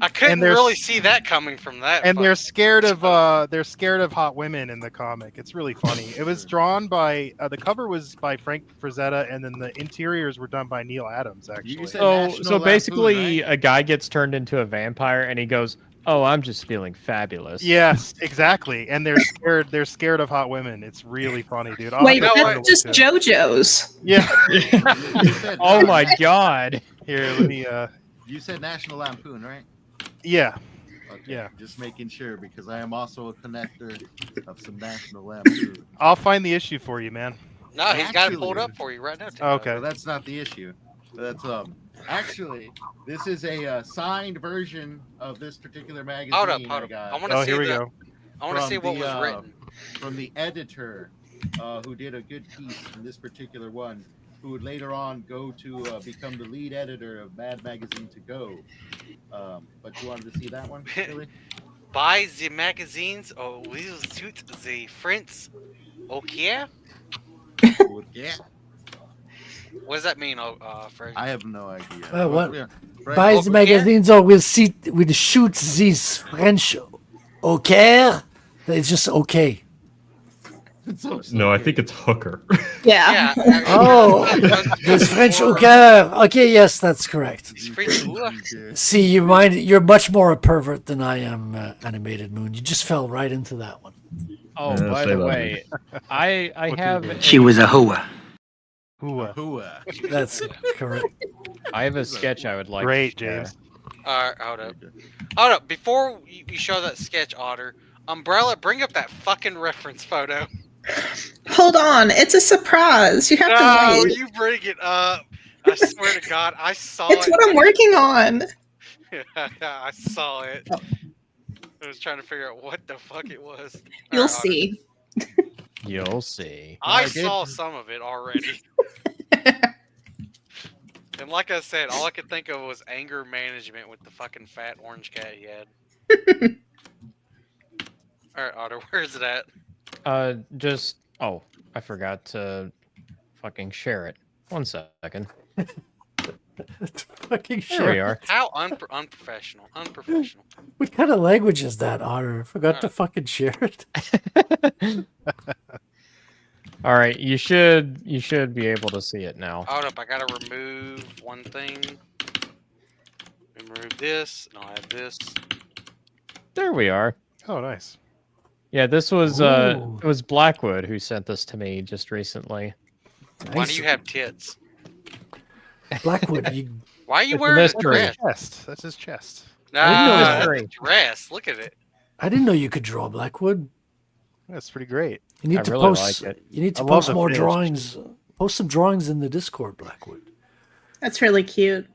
I couldn't there's- really see that coming from that. and they're scared of joke. they're scared of hot women in the comic. It's really funny. It was drawn by the cover was by Frank Frazetta, and then the interiors were done by Neil Adams. Actually, said So National so basically, Lampoon, a guy gets turned into a vampire, and he goes, "Oh, I'm just feeling fabulous." yes, exactly. And they're scared. They're scared of hot women. It's really funny, dude. I'll Wait, have to know that's look what? just into it. JoJo's. Yeah. You said, Oh my god. Here, let me. You said National Lampoon, right? Yeah. Okay. Yeah. Just making sure because I am also a connector of some National Lampoon. I'll find the issue for you, man. No, he's got it pulled Actually- up for you right now. Tim. Okay. Well, that's not the issue. That's actually this is a signed version of this particular magazine. Hold up. I got I want to Oh, see here we the. go. I want to from see what the, was written. from the editor who did a good piece in this particular one, who would later on go to become the lead editor of Mad Magazine to Go. But you wanted to see that one, really? Buy the magazines or will suit the friends. Okay. Yeah. What does that mean, Fred? I have no idea. What? Yeah. Right. Buy Oh, the yeah? magazines or we'll shoot these French. Okay, it's just okay. No, I think it's hooker. Yeah. Yeah. Oh, this French hooker. Okay, yes, that's correct. It's French hooker. See, you're much more a pervert than I am, Animated Moon. You just fell right into that one. Oh, Yeah, by say the that way, I What's have your name? a, was a hooah. Hooah. That's correct. I have a sketch I would like. Great, to share. James. All right, hold up. Hold up. Before you show that sketch, Otter, Umbrella, bring up that fucking reference photo. Hold on, it's a surprise. You have to No, wait. you bring it up. I swear to God, I saw It's it. what I'm working on. I saw it. I was trying to figure out what the fuck it was. You'll All right, Otter. see. You'll see. I I did- saw some of it already. And like I said, all I could think of was anger management with the fucking fat orange cat he had. Alright, Otter, where's it at? Just I forgot to fucking share it. 1 second. Fucking There we shit. are. How unprofessional. Unprofessional. What kind of language is that, Otter? I forgot to fucking share it. All right, you should be able to see it now. Hold up, I gotta remove one thing. Remove this, and I'll add this. There we are. Oh, nice. Yeah, this was Ooh. it was Blackwood who sent this to me just recently. Why do you have tits? Blackwood? Why are you It's a wearing a mystery. dress? Chest. That's his chest. didn't know Nah, that. that's a dress. Look at it. I didn't know you could draw Blackwood. That's pretty great. You need I to really post. like it. You need to I love post the more fish. drawings. Post some drawings in the Discord, Blackwood. That's really cute.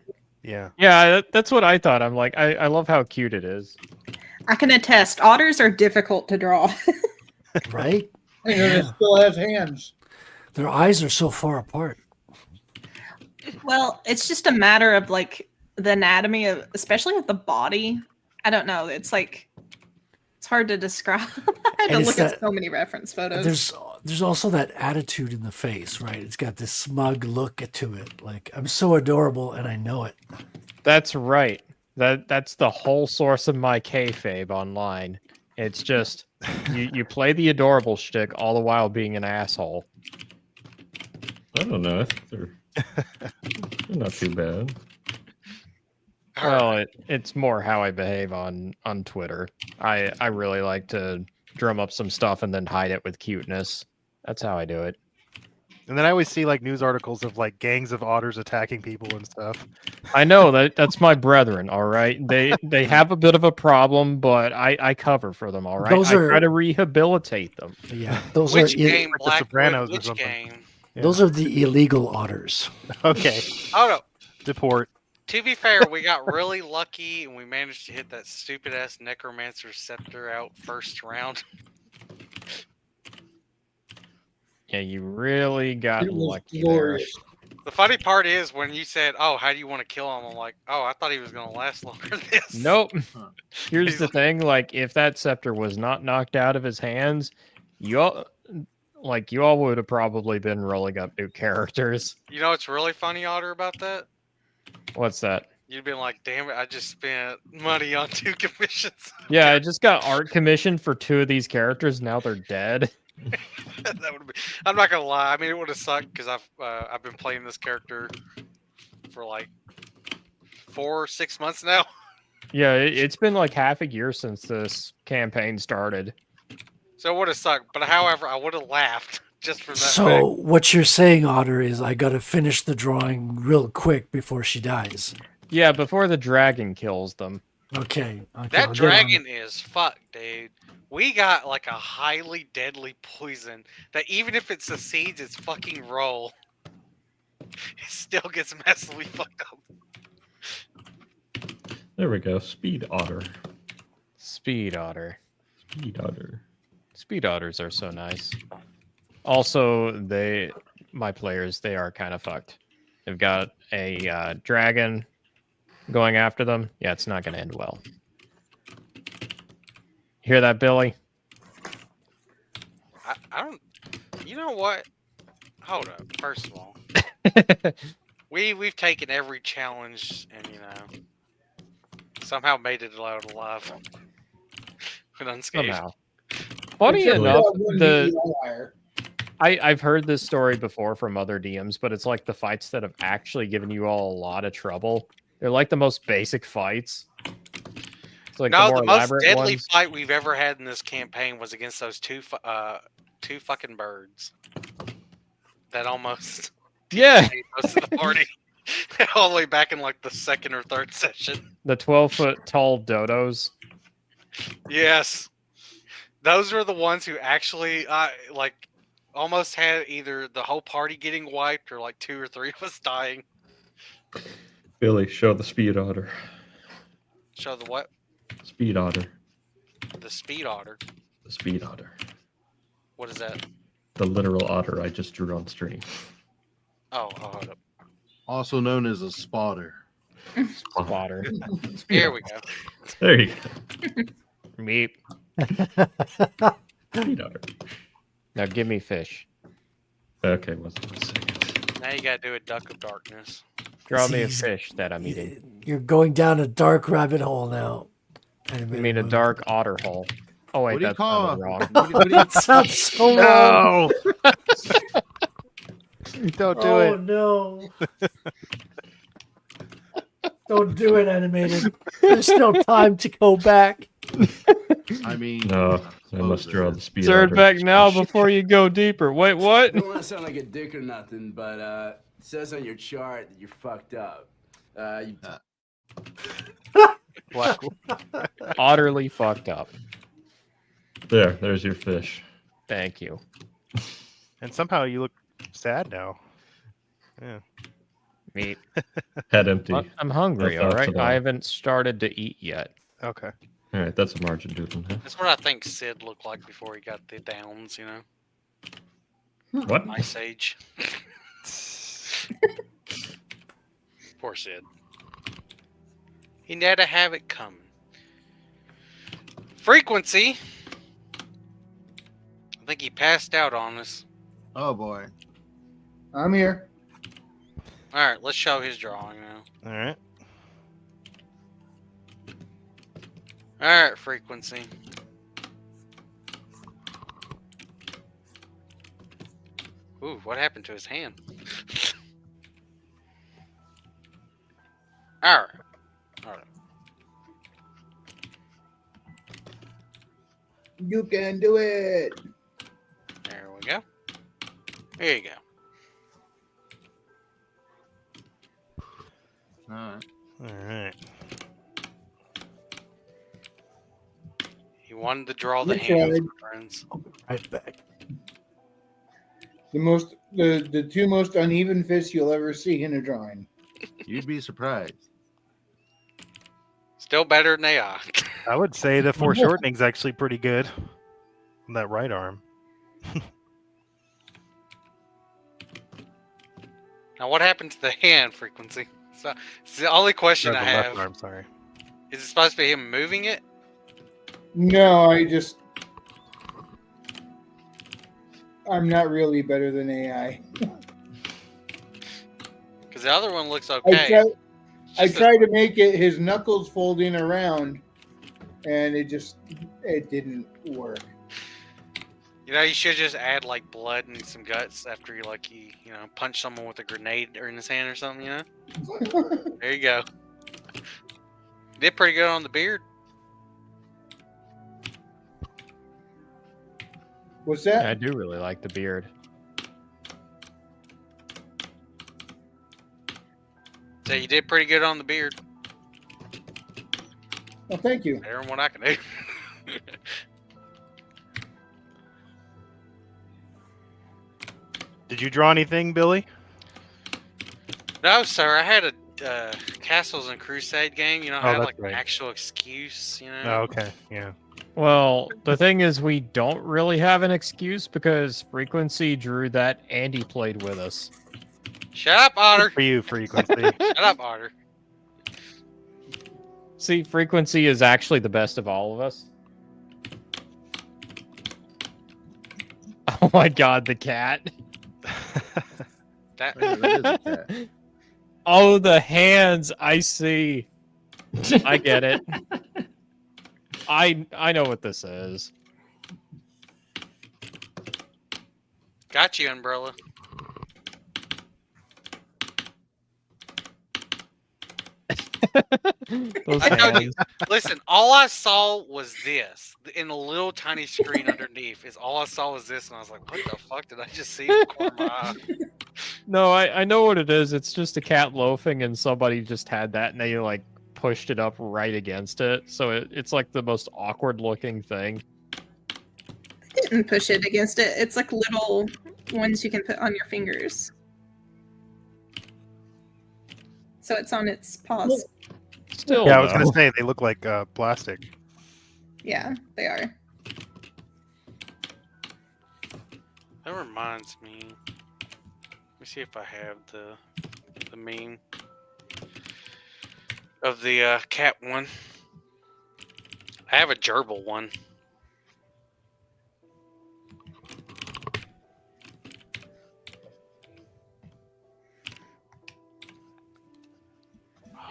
Yeah. Yeah, that's what I thought. I'm like, I love how cute it is. I can attest, otters are difficult to draw. Right? And it still has hands. Their eyes are so far apart. Well, it's just a matter of like the anatomy of, especially with the body. I don't know. It's like it's hard to describe. I had to And it's look at that- so many reference photos. There's also that attitude in the face, right? It's got this smug look to it. Like, I'm so adorable and I know it. That's right. That's the whole source of my kayfabe online. It's just you play the adorable shtick all the while being an asshole. I don't know. I think they're not too bad. Well, it's more how I behave on Twitter. I really like to drum up some stuff and then hide it with cuteness. That's how I do it. And then I always see like news articles of like gangs of otters attacking people and stuff. I know that's my brethren. All right, they have a bit of a problem, but I cover for them. All right, Those I are- try to rehabilitate them. Yeah, those Which are game, like The Blackwood? Sopranos or Which something. game? Yeah. those are the illegal otters. Okay. Hold up. Deport. To be fair, we got really lucky and we managed to hit that stupid ass Necromancer Scepter out first round. Yeah, you really got It was lucky there. glorious. The funny part is when you said, "Oh, how do you want to kill him?" I'm like, "Oh, I thought he was gonna last longer than this." Nope. Huh. Here's the thing: like, if that scepter was not knocked out of his hands, you like you all would have probably been rolling up new characters. You know what's really funny, Otter, about that? What's that? You'd been like, damn it, I just spent money on 2 commissions. Yeah, I just got art commissioned for 2 of these characters. Now they're dead. That would be, I'm not gonna lie. I mean, it would have sucked because I've been playing this character for like 4 or 6 months now. Yeah, it's been like half a year since this campaign started. So it would have sucked. But however, I would have laughed just for that. So fact. what you're saying, Otter, is I got to finish the drawing real quick before she dies. Yeah, before the dragon kills them. Okay. That I'll get on dragon is fucked, dude. We got like a highly deadly poison that even if it succeeds its fucking roll, it still gets massively fucked up. There we go. Speed otter. Speed otter. Speed otter. Speed otters are so nice. Also, my players, they are kind of fucked. They've got a dragon going after them. Yeah, it's not going to end well. Hear that, Billy? I don't. You know what? Hold up. First of all, we've taken every challenge and somehow made it out alive and unscathed. Somehow. Funny Except enough, that one outlier. I've heard this story before from other DMs, but it's like the fights that have actually given you all a lot of trouble. They're like the most basic fights. It's like No, the the more most elaborate deadly ones. fight we've ever had in this campaign was against those two fucking birds that almost Yeah, made most of the party. All the way back in like the second or third session. the 12-foot tall dodos. Yes, those were the ones who actually like almost had either the whole party getting wiped or like 2 or 3 of us dying. Billy, show the speed otter. Show the what? Speed otter. The speed otter. The speed otter. What is that? The literal otter I just drew on stream. Oh, hold up. Also known as a spotter. Spotter. Here we go. There you go. Meep. Speed otter. Now give me fish. Okay, wasn't a second. Now you gotta do a duck of darkness. Draw me a Jeez. fish that I'm eating. You're going down a dark rabbit hole now. I mean a dark otter hole. Oh wait, What do you that's call probably wrong. what do you- That sounds so wrong. No! Don't do Oh it. no. Don't do it, animated. There's still time to go back. I mean, No, I must draw the speed Turn otter. back now before you go deeper. Wait, what? I don't want to sound like a dick or nothing, but it says on your chart that you're fucked up. What? Utterly fucked up. There's your fish. Thank you. And somehow you look sad now. Yeah. Meat. Head empty. I'm hungry, No all thoughts right? at all. I haven't started to eat yet. Okay. All right, that's a margin doodle. Huh? That's what I think Sid looked like before he got the downs, What? Ice Age. Poor Sid. He never have it coming. Frequency. I think he passed out on us. oh boy. I'm here. Alright, let's show his drawing now. All right. Alright, Frequency. Ooh, what happened to his hand? Alright. Alright. You can do it. There we go. There you go. All right. All right. He wanted to draw the I hand, tried. friends. Right back. The 2 most uneven fists you'll ever see in a drawing. You'd be surprised. Still better than they are. I would say the foreshortening's actually pretty good on that right arm. Now, what happened to the hand, Frequency? So, it's the only question Or I the left have. arm, sorry. Is it supposed to be him moving it? No, I I'm not really better than AI. Because the other one looks I okay. try, I Just tried to make it his knuckles folding around, and it didn't work. You know, you should just add like blood and some guts after you punch someone with a grenade or in his hand or something. You know. There you go. Did pretty good on the beard. What's Yeah, that? I do really like the beard. So you did pretty good on the beard. Well, thank you. Better than what I can do. Did you draw anything, Billy? No, sir. I had a Castles and Crusade game. You know, I had that's like right. an actual excuse. You know. Oh, okay. Yeah. Well, the thing is, we don't really have an excuse because Frequency drew that and he played with us. Shut up, Otter. For you, Frequency. Shut up, Otter. See, Frequency is actually the best of all of us. Oh my god, the cat. That That is a cat. Oh, the hands. I see. I get it. I know what this is. got you, Umbrella. Those I told you. hands. Listen, all I saw was this in a little tiny screen underneath. Is all I saw was this, and I was like, "What the fuck did I just see?" In the corner of my eye? No, I know what it is. It's just a cat loafing, and somebody just had that, and they like pushed it up right against it. So it's like the most awkward looking thing. I didn't push it against it. It's like little ones you can put on your fingers. So it's on its paws. Still, Yeah, I was gonna though. say they look like plastic. Yeah, they are. That reminds me. Let me see if I have the meme of the cat one. I have a gerbil one.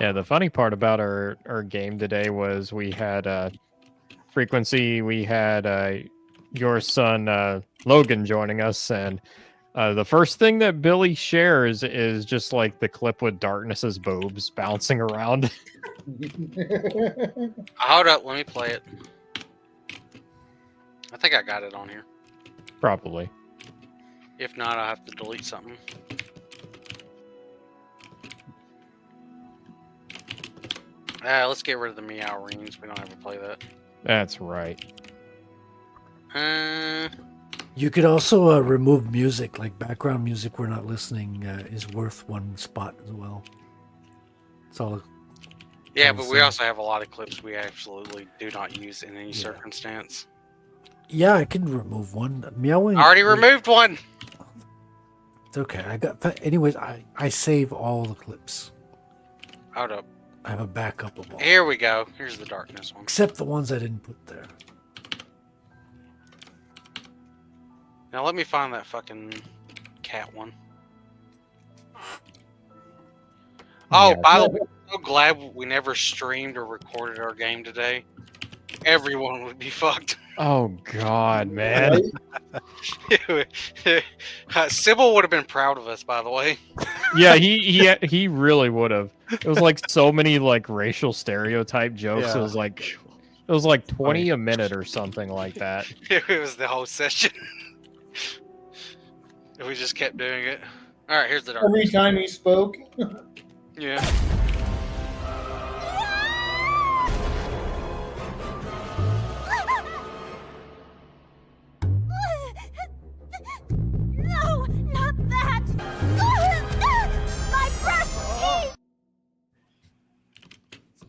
Yeah, the funny part about our game today was we had Frequency, we had your son Logan joining us, and the first thing that Billy shares is just like the clip with Darkness's boobs bouncing around. Hold up, let me play it. I think I got it on here. Probably. If not, I'll have to delete something. Let's get rid of the meow rings. We don't ever play that. That's right. You could also remove music, like background music we're not listening is worth one spot as well. It's all. Yeah, all the but we same. also have a lot of clips we absolutely do not use in any circumstance. Yeah, I can remove one. Meowing. I already removed one. It's okay. Anyways, I save all the clips. Hold up. I have a backup of all, Here we go. Here's the darkness one. except the ones I didn't put there. Now let me find that fucking cat one. Oh, Yeah. by the way, I'm so glad we never streamed or recorded our game today. Everyone would be fucked. Oh God, man. Sybil would have been proud of us, by the way. Yeah, he really would have. It was like so many like racial stereotype jokes. Yeah. It was like 20 a minute or something like that. It was the whole session. We just kept doing it. All right, here's the darkness. Every time he spoke. Yeah. No, not that! My breast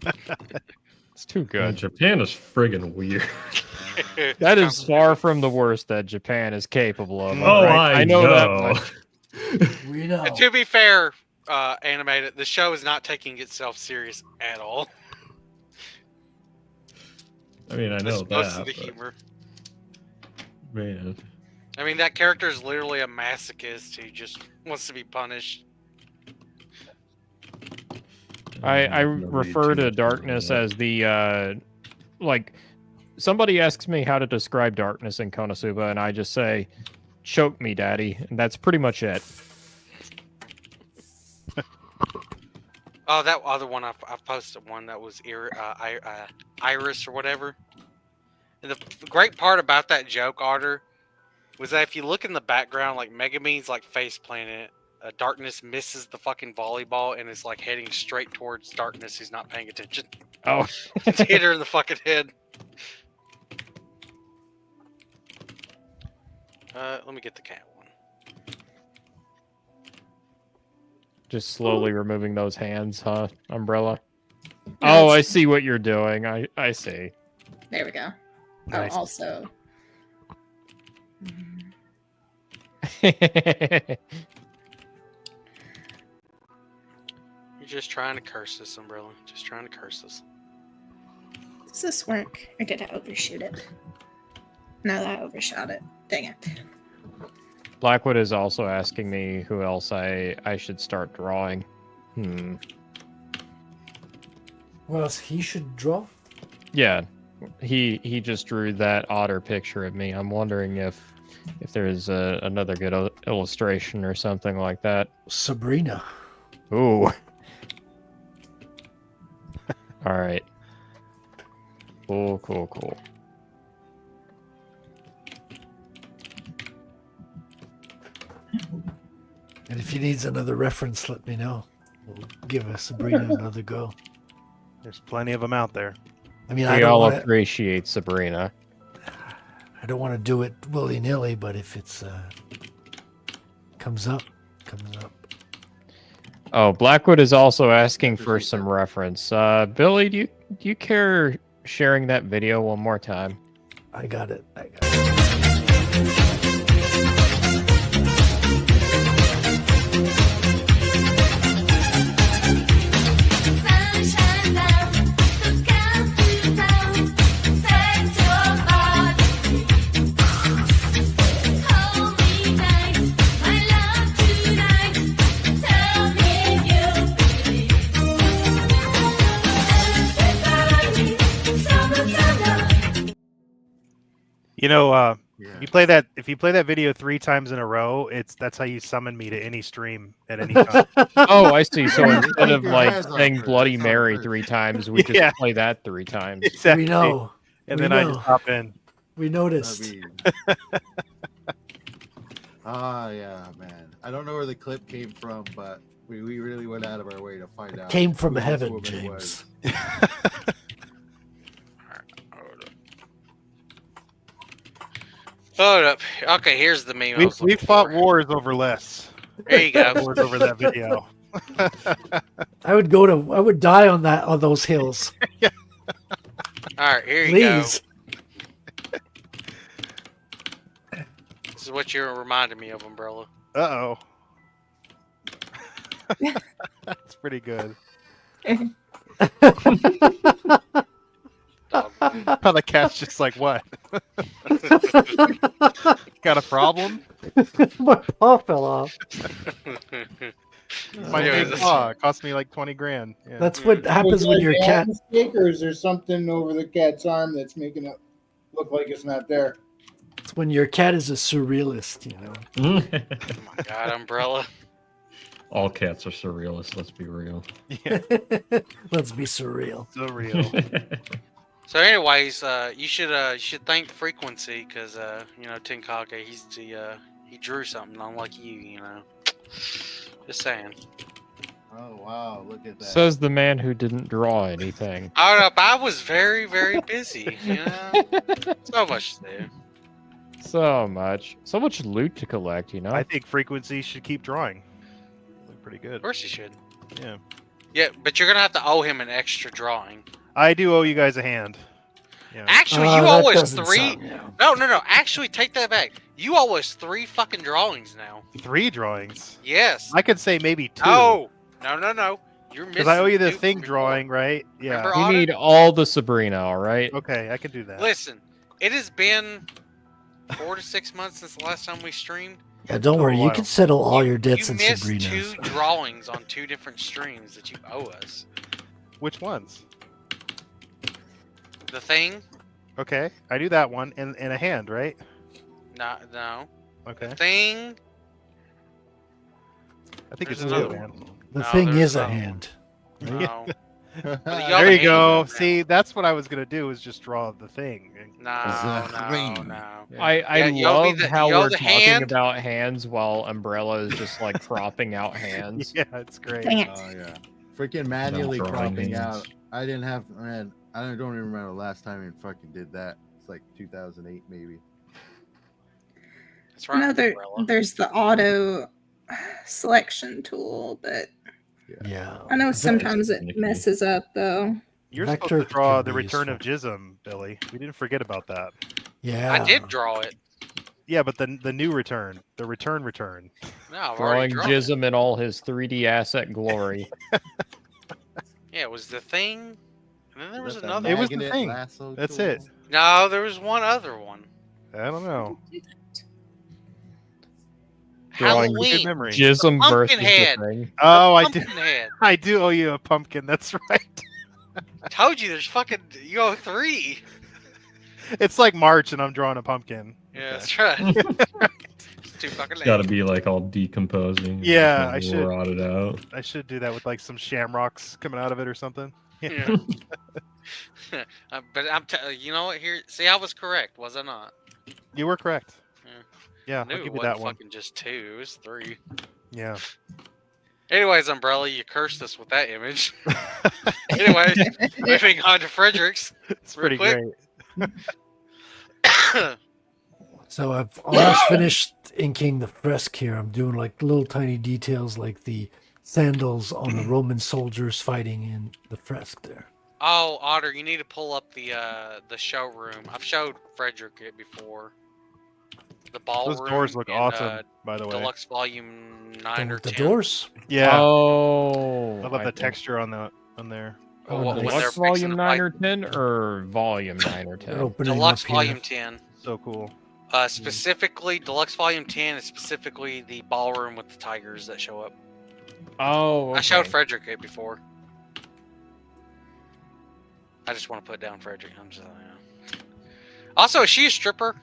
teeth! It's too good. Japan is friggin' weird. That is far from the worst that Japan is capable of. Oh, alright? I know that know. much. We know. And to be fair, animated, the show is not taking itself serious at all. I mean, I know It's most of that. the but, humor. man, I mean, that character is literally a masochist who just wants to be punished. I I'm gonna read refer too to much into darkness that. as the like somebody asks me how to describe darkness in Konosuba, and I just say, "Choke me, daddy," and that's pretty much it. Oh, that other one I posted one that was Iris or whatever. And the great part about that joke, Arter, was that if you look in the background, like Megumin's like face planted, Darkness misses the fucking volleyball and is like heading straight towards Darkness. Who's not paying attention. Oh, It's hit her in the fucking head. Let me get the cat one. just slowly removing those hands, huh, Umbrella? No, Oh, I it's- see what you're doing. I see. There we go. Nice. Oh, also. You're just trying to curse us, Umbrella. Just trying to curse us. Does this work? Or did I overshoot it? No, I overshot it. Dang it. Blackwood is also asking me who else I should start drawing. What else he should draw? Yeah, he just drew that otter picture of me. I'm wondering if there's another good illustration or something like that. Sabrina. Ooh. All right. Cool, cool, cool. And if he needs another reference, let me know. We'll give Sabrina another go. There's plenty of them out there. I mean, We all appreciate Sabrina. I don't want to do it willy nilly, but if it's comes up, comes up. Oh, Blackwood is also asking for some reference. Billy, do you care sharing that video one more time? I got it. I got it. Sunshine down, so come to town. Set your body. Hold me tight, my love tonight. Tell me you believe. Everybody, summer. You know, Yeah. if you play that video 3 times in a row, that's how you summon me to any stream at any time. Oh, I see. So instead of Your like hands are saying first. Bloody That's how it Mary works. 3 times, we just Yeah. play that 3 times. Exactly. We know. And We then I know. just hop in. We I noticed. mean, yeah, man. I don't know where the clip came from, but we really went out of our way to find out. Came from who this heaven, woman James. was. Hold up. Okay, here's the meme. I We was looking fought for. wars over less. There you go. Wars over that video. I would die on those hills. All right, here you Please. go. This is what you're reminding me of, Umbrella. Uh-oh. That's pretty good. Dog. How the cat's just like, what? Got a problem? My paw fell off. My Anyways, big paw cost me like 20 grand. Yeah. That's what happens when your cat. Mistake, or is there something over the cat's arm that's making it look like it's not there? It's when your cat is a surrealist, you know. Oh my God, Umbrella. All cats are surrealists, let's be real. Yeah, Let's be surreal. so real. So, anyways, you should thank Frequency because Tenkage he drew something unlike you. Just saying. Oh wow, look at that. Says the man who didn't draw anything. I don't know, but I was very, very busy. So much to do. So much loot to collect, you know. I think Frequency should keep drawing. Look pretty good. Of course you should. Yeah. Yeah, but you're gonna have to owe him an extra drawing. I do owe you guys a hand. Yeah. Actually, you that owe us doesn't 3. sound- yeah. No. Actually, take that back. You owe us 3 fucking drawings now. 3 drawings. Yes. I could say maybe 2. No. You're missing. Because I owe you the 2 thing from before. drawing, right? Yeah. Remember We need all the Sabrina, all right? Okay, I can do that. Listen, it has been 4 to 6 months since the last time we streamed. Yeah, don't Oh, worry. You wow. can settle all your debts You in missed Sabrina's. 2 drawings on 2 different streams that you owe us. Which ones? The thing? Okay, I do that one in a hand, right? No. Okay, The thing? I think There's it's another two, one. man. The No, thing there's is a another one. hand. No. The There other you hand go. is See, that's what I was gonna do is just draw the thing. No. I Yeah, you owe me love the- how you owe we're the talking hand. about hands while Umbrella is just like cropping out hands. Yeah, it's great. Dang it. Oh yeah, freaking manually drawing cropping hands. out. I didn't have, man. I don't even remember the last time we fucking did that. It's like 2008 maybe. That's I right. know Umbrella. there's the auto selection tool, but Yeah. I know Ve- sometimes it Nikki. messes up though. You're Vector supposed to draw can the be return of useful. Jism, Billy. We didn't forget about that. Yeah. I did draw it. Yeah, but the new return, the return. No, I've already Drawing drawn it. Jism in all his 3D asset glory. Yeah, it was the thing. And then there was Is that another It one. was the magnet thing. lasso That's tool? it. No, there was one other one. I don't know. Drawing Good Halloween. memory. Jism versus pumpkin head. the thing. Oh, I Pumpkin do. head. I do owe you a pumpkin. That's right. I told you there's fucking you owe 3. It's like March, and I'm drawing a pumpkin. Yeah, that's right. It's too fucking It's got to late. be like all decomposing. Yeah, like, I should. rotted out. I should do that with like some shamrocks coming out of it or something. Yeah. But you know what? Here, see, I was correct, was I not? You were correct. Yeah. Yeah, I knew I'll it give you wasn't that one. fucking just 2. It was 3. Yeah. Anyways, Umbrella, you cursed us with that image. Anyway, moving on to Fredericks. It's Real pretty quick. great. So I've almost finished inking the fresque here. I'm doing like little tiny details like the sandals on the Roman soldiers fighting in the fresque there. Oh, Otter, you need to pull up the showroom. I've showed Frederick it before. The ballroom. Those doors look in, awesome, by the way. Deluxe Volume 9 or The 10. doors? Yeah. Oh. I love the think- texture on there. Oh, Oh, when nice. they're Deluxe fixing Volume to 9 fight. or 10 or Volume 9 or They're 10? opening Deluxe up here. Volume 10. So cool. Specifically, Deluxe Volume 10 is specifically the ballroom with the tigers that show up. Oh, I showed okay. Frederick it before. I just want to put down Frederick. I'm just, Also, is she a stripper?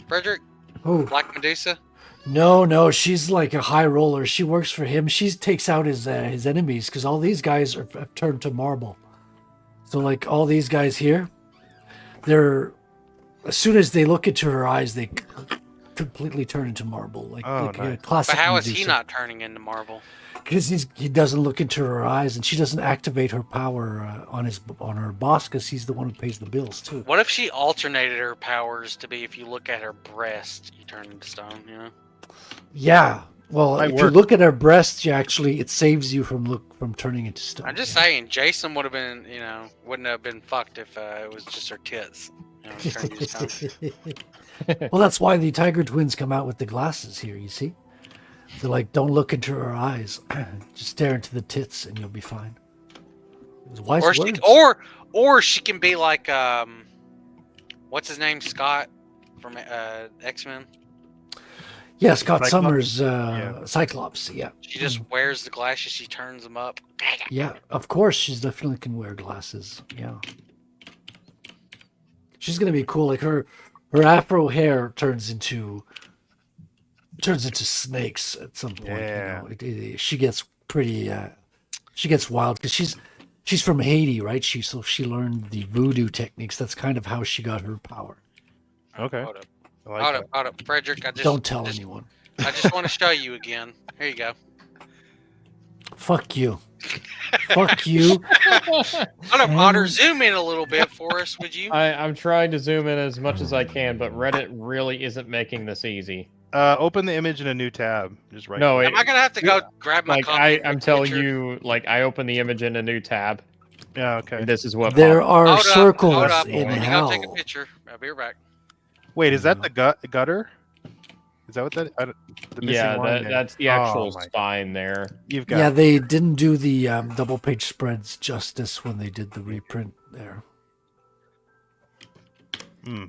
Frederick? Oh, Black Medusa? no, she's like a high roller. She works for him. She takes out his enemies because all these guys have turned to marble. So like all these guys here, they're as soon as they look into her eyes, they completely turn into marble. Like, Oh, like nice. classic. But how is he Medusa. not turning into marble? Because he doesn't look into her eyes, and she doesn't activate her power on her boss, because he's the one who pays the bills too. What if she alternated her powers to be if you look at her breast, you turn into stone, you know? Yeah. Well, Might if you work. look at her breast, it saves you from turning into stone. I'm just yeah. saying, Jason would have been, wouldn't have been fucked if it was just her tits. Turning into stone. Well, that's why the Tiger Twins come out with the glasses here. You see, they're like, don't look into her eyes, just stare into the tits, and you'll be fine. It was wise or words. or she can be like what's his name, Scott from X-Men. Yeah, Scott Cyclops? Summers, Yeah. Cyclops. Yeah, She just wears the glasses, she turns them up. yeah. Of course, she's definitely can wear glasses. Yeah, she's gonna be cool. Like her afro hair turns into snakes at some point. Yeah. You know, she gets pretty. She gets wild because she's from Haiti, right? She learned the voodoo techniques. That's kind of how she got her power. Okay. Hold up, I like hold that. up, hold up, Frederick. Don't tell anyone. I just want to show you again. Here you go. Fuck you. Fuck you. Hold up, Otter. Zoom in a little bit for us, would you? I'm trying to zoom in as much as I can, but Reddit really isn't making this easy. Open the image in a new tab. Just right. No, Am I gonna have to go grab my like copy? I'm telling you, like I open the image in a new tab, Yeah. Okay. and this is what There pops are Hold circles up. in Let me hell. go take a picture. I'll be right back. Wait, is that the gutter? Is that what that? The missing Yeah, line there? that's the Oh actual my- spine there. You've got. Yeah, they didn't do the double page spreads justice when they did the reprint there. Hmm.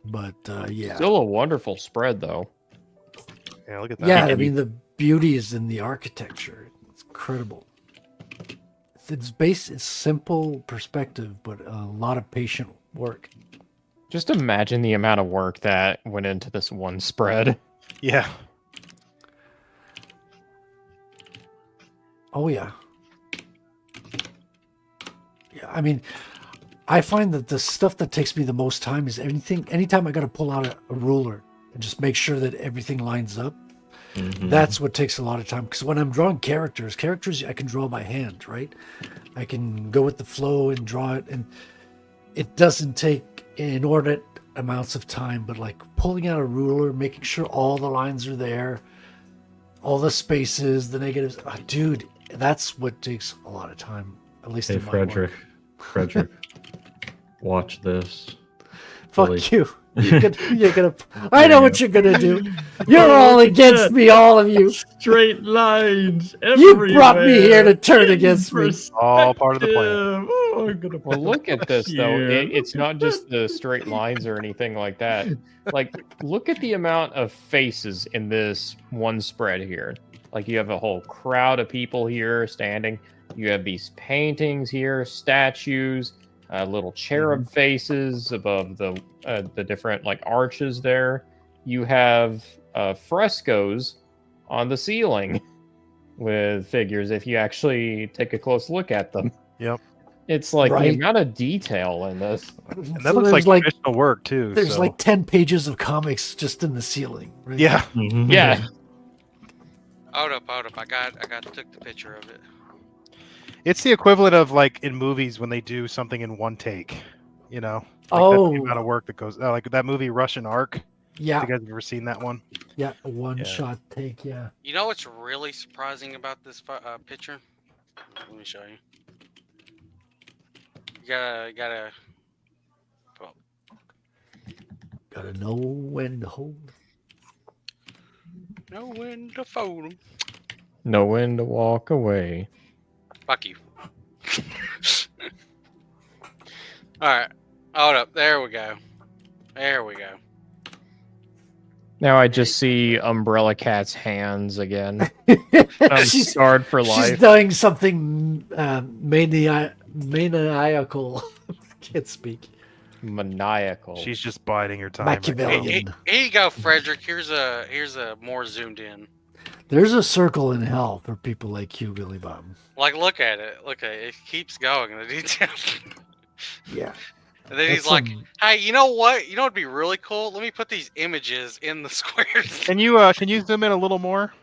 But yeah, Still a wonderful spread, though. Yeah, look at that. yeah. I mean, the beauty is in the architecture. It's incredible. It's simple perspective, but a lot of patient work. Just imagine the amount of work that went into this one spread. Yeah. Oh yeah. Yeah, I mean, I find that the stuff that takes me the most time is anytime I got to pull out a ruler and just make sure that everything lines up. Mhm. That's what takes a lot of time. Because when I'm drawing characters I can draw by hand, right? I can go with the flow and draw it, and it doesn't take inordinate amounts of time. But like pulling out a ruler, making sure all the lines are there, all the spaces, the negatives, dude, that's what takes a lot of time. At least Hey, in my work. Frederick, watch this. Fuck Billy. you. You're gonna. I know what you're gonna do. You're all Look at against that. me, all of you. Straight lines. You brought me here to everywhere. turn against me. All part of the plan. Oh, I'm gonna Well, look at this, though. Yeah. It's not just the straight lines or anything like that. Like, look at the amount of faces in this one spread here. Like, you have a whole crowd of people here standing. You have these paintings here, statues, little cherub faces above the different like arches there. You have frescoes on the ceiling with figures. If you actually take a close look at them, Yep. it's like Right. the amount of detail in this. And that So looks there's like traditional work too. There's so. like 10 pages of comics just in the ceiling. Right? Yeah. Mhm. Yeah, Hold up. I took the picture of it. It's the equivalent of like in movies when they do something in one take. You know? Like that's the amount of work that goes like that movie Russian Ark. Yeah. You guys have ever seen that one? Yeah. A one shot take. Yeah. You know what's really surprising about this picture? Let me show you. You gotta. Well, Gotta know when to hold. know when to fold 'em. know when to walk away. Fuck you. All right. Hold up. There we go. Now I just see Umbrella Cat's hands again. I'm she's, scarred for she's life. doing something maniacal. Can't speak. Maniacal. She's just biding her time. Right now. Machiavellian. Here you go, Frederick. Here's a more zoomed in. There's a circle in hell for people like you, Billy Bob. Like, look at it. It keeps going. The detail. Yeah. And then That's he's like, some- "Hey, you know what? You know what'd be really cool? Let me put these images in the squares." Can you zoom in a little more?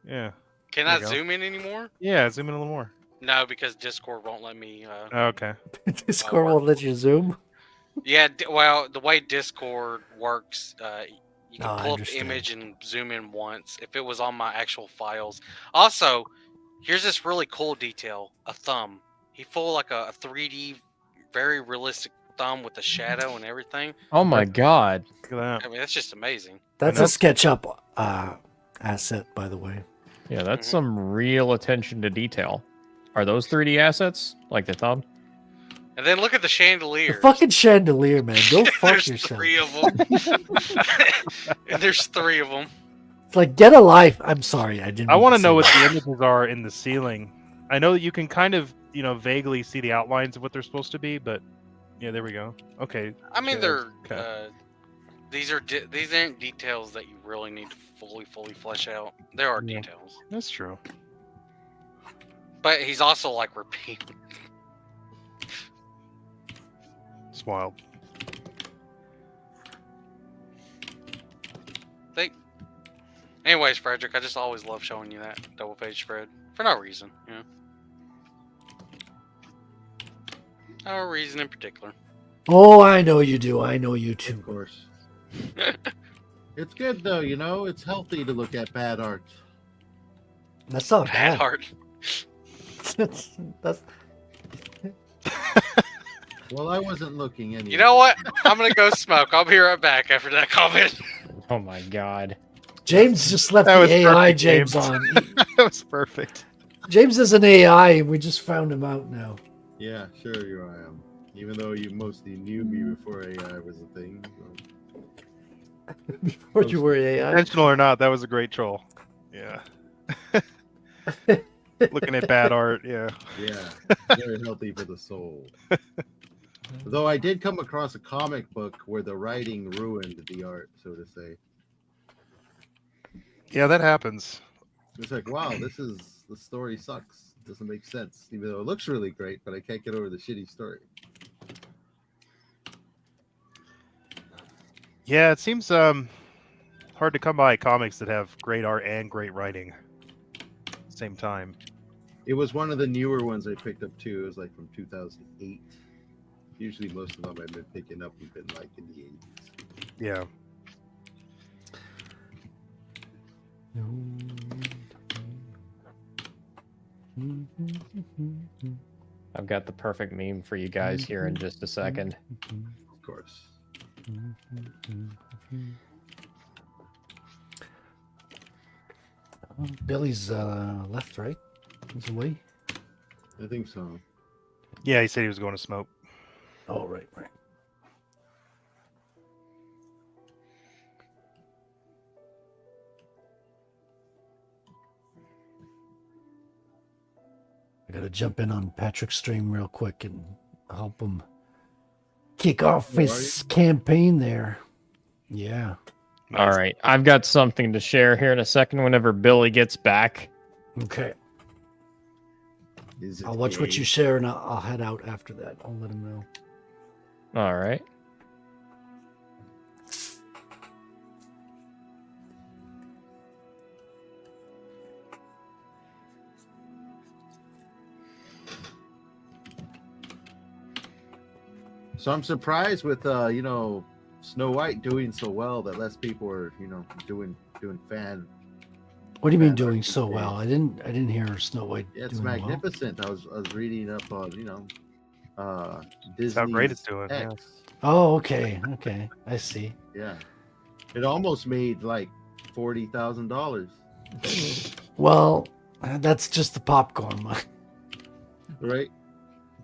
Yeah. Can There I you go. zoom in anymore? Yeah, zoom in a little more. No, because Discord won't let me. Okay. Discord won't let you zoom. Yeah, well, the way Discord works, you can Oh, I pull up the understand. image and zoom in once if it was on my actual files. Also, here's this really cool detail: a thumb. He pulled like a 3D, very realistic thumb with the shadow and everything. Oh my god. Look at that. I mean, that's just amazing. That's a SketchUp asset, by the way. Yeah, that's some real attention to detail. Are those 3D assets? Like the thumb? And then look at the The chandelier. fucking chandelier, man. Go fuck There's yourself. 3 of them. And there's 3 of them. It's like, get a life. I'm sorry, I didn't. I want to mean know say what that. the images are in the ceiling. I know that you can kind of, vaguely see the outlines of what they're supposed to be, but yeah, there we go. Okay. I mean, sure, they're okay. these aren't details that you really need to fully flesh out. There are Yeah. details, That's true. but he's also like repeating. It's wild. Anyways, Frederick, I just always love showing you that double page spread for no reason. No reason in particular. Oh, I know you do. I know you Of too. course. It's good though, it's healthy to look at bad art. That's not Bad bad. art. That's Well, I wasn't looking anyway. You know what? I'm gonna go smoke. I'll be right back after that comment. Oh my god. James just left That the was AI perfect, James James. on. That was perfect. James is an AI, and we just found him out now. Yeah, sure, here I am. Even though you mostly knew me before AI was a thing. So. Before you were AI. Intentional or not, that was a great troll. Yeah. Looking at bad art, yeah. Yeah, very healthy for the soul. Though I did come across a comic book where the writing ruined the art, so to say. Yeah, that happens. It's like, wow, the story sucks. Doesn't make sense. Even though it looks really great, but I can't get over the shitty story. Yeah, it seems hard to come by comics that have great art and great writing at the same time. It was one of the newer ones I picked up too. It was like from 2008. Usually most of them I've been picking up have been like in the 80s. Yeah. I've got the perfect meme for you guys here in just a second. Of course. Billy's left, right? He's away. I think so. Yeah, he said he was going to smoke. Oh, right. I gotta jump in on Patrick's stream real quick and help him kick off his campaign there. Yeah. All right. I've got something to share here in a second whenever Billy gets back. Okay. Is it I'll watch what gay? you share and I'll head out after that. I'll let him know. All right. So I'm surprised with Snow White doing so well that less people are doing fan. What do you mean fan doing art so these well? days. I didn't hear Snow White Yeah, it's doing well. magnificent. I was reading up on Disney's That's how great it's doing. Yeah. X. Oh, okay. Okay. I see. Yeah, it almost made like $40,000. Well, that's just the popcorn one. Right?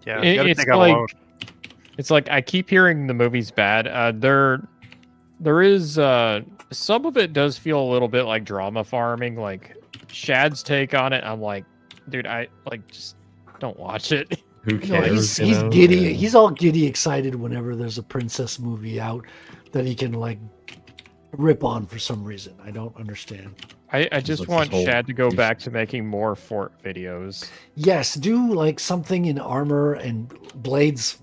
Yeah, It- you gotta it's take out a like- loan. It's like I keep hearing the movie's bad. There is some of it does feel a little bit like drama farming, like Shad's take on it. I'm like, dude, I like just don't watch it. Who No, cares? he's you know? giddy. Yeah. He's all giddy excited whenever there's a princess movie out that he can like rip on for some reason. I don't understand. I Just just like want this whole Shad to go piece. back to making more fort videos. Yes, do like something in armor and blades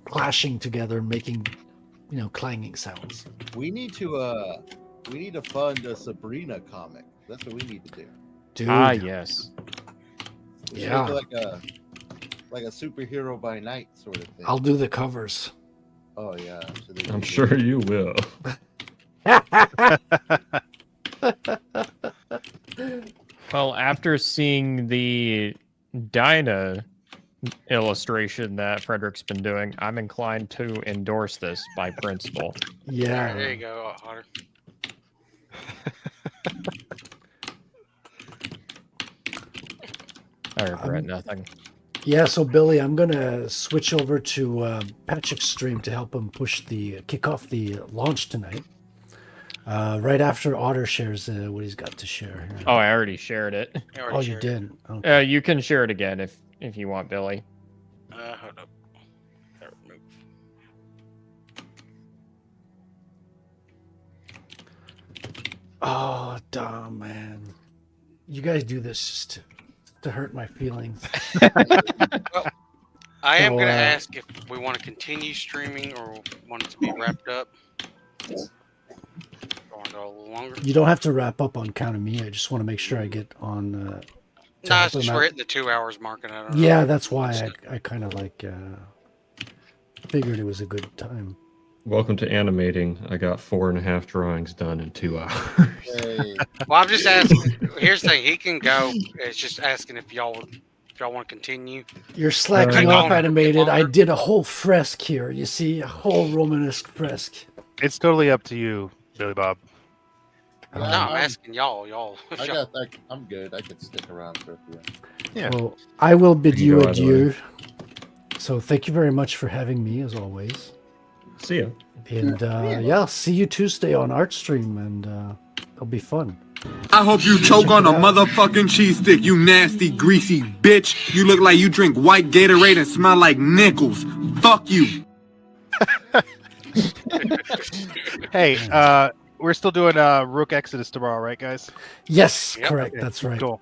clashing together and making, clanging sounds. We need to fund a Sabrina comic. That's what we need to do. Dude, Ah, yes. We should Yeah. make it like a superhero by night sort of thing. I'll do the covers. Oh yeah. So they I'm can sure do- you will. Well, after seeing the Dinah illustration that Frederick's been doing, I'm inclined to endorse this by principle. Yeah. There you go, Otter. I regret nothing. Yeah, so Billy, I'm gonna switch over to Patrick's stream to help him kick off the launch tonight. Right after Otter shares what he's got to share. Oh, I already shared it. I already Oh, you shared it. did. Okay. You can share it again if you want, Billy. Hold up. There, move. Oh, dumb man. You guys do this just to hurt my feelings. I am So, going to ask if we want to continue streaming or want it to be wrapped up. Want to go a little longer? You don't have to wrap up on count of me. I just want to make sure I get on. to No, help it's him just out. we're hitting the 2 hours mark, and I don't know. Yeah, that's why I kind of figured it was a good time. Welcome to animating. I got 4.5 drawings done in 2 hours. Hey, Well, I'm just asking. Here's the thing: he can go. It's just asking if y'all want to continue. You're slacking Hang off, on. animated. I Longer. did a whole fresque here. You see, a whole Romanesque fresque. It's totally up to you, Billy Bob. No, I'm asking y'all. if y'all- I'm good. I could stick around for a few. Yeah. Well, I will bid can you go either adieu. So thank you very much for having me, as always. See ya. And yeah, see you Tuesday on Artstream, and it'll be fun. I hope you choke on a motherfucking cheese stick, you nasty, greasy bitch. You look like you drink white Gatorade and smell like nickels. Fuck you. Hey, we're still doing Rook Exodus tomorrow, right, guys? Yes, Yep. correct. Okay, That's right. Cool.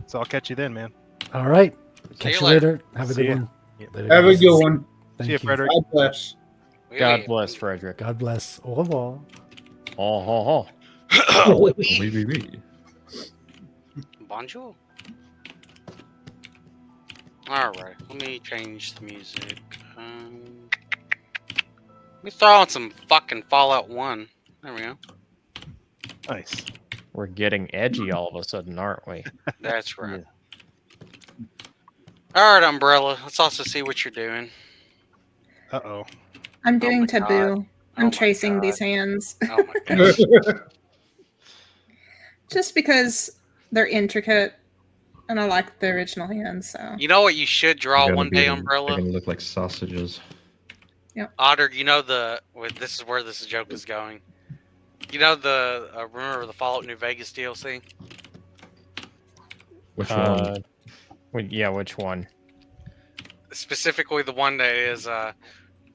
So I'll catch you then, man. All right. See Catch you you later. later. Have a See good ya. one. Yeah. Later, Have a guys. good one. Thank See you, you. Frederick. God bless. God bless Frederick. God bless. Au revoir. Oh. Oui. Bonjour. Alright, let me change the music. Let me throw on some fucking Fallout 1. There we go. Nice. We're getting edgy all of a sudden, aren't we? That's right. Alright, Umbrella. Let's also see what you're doing. Uh-oh. I'm Oh doing my taboo. God. I'm Oh my tracing God. these hands Oh my god. just because they're intricate and I like the original hands. So You know what you should draw They're one day, They're Umbrella? gonna look like sausages. Otter, you know this is where this joke is going. You know remember the Fallout New Vegas DLC? Which one? Yeah, which one? Specifically the one that is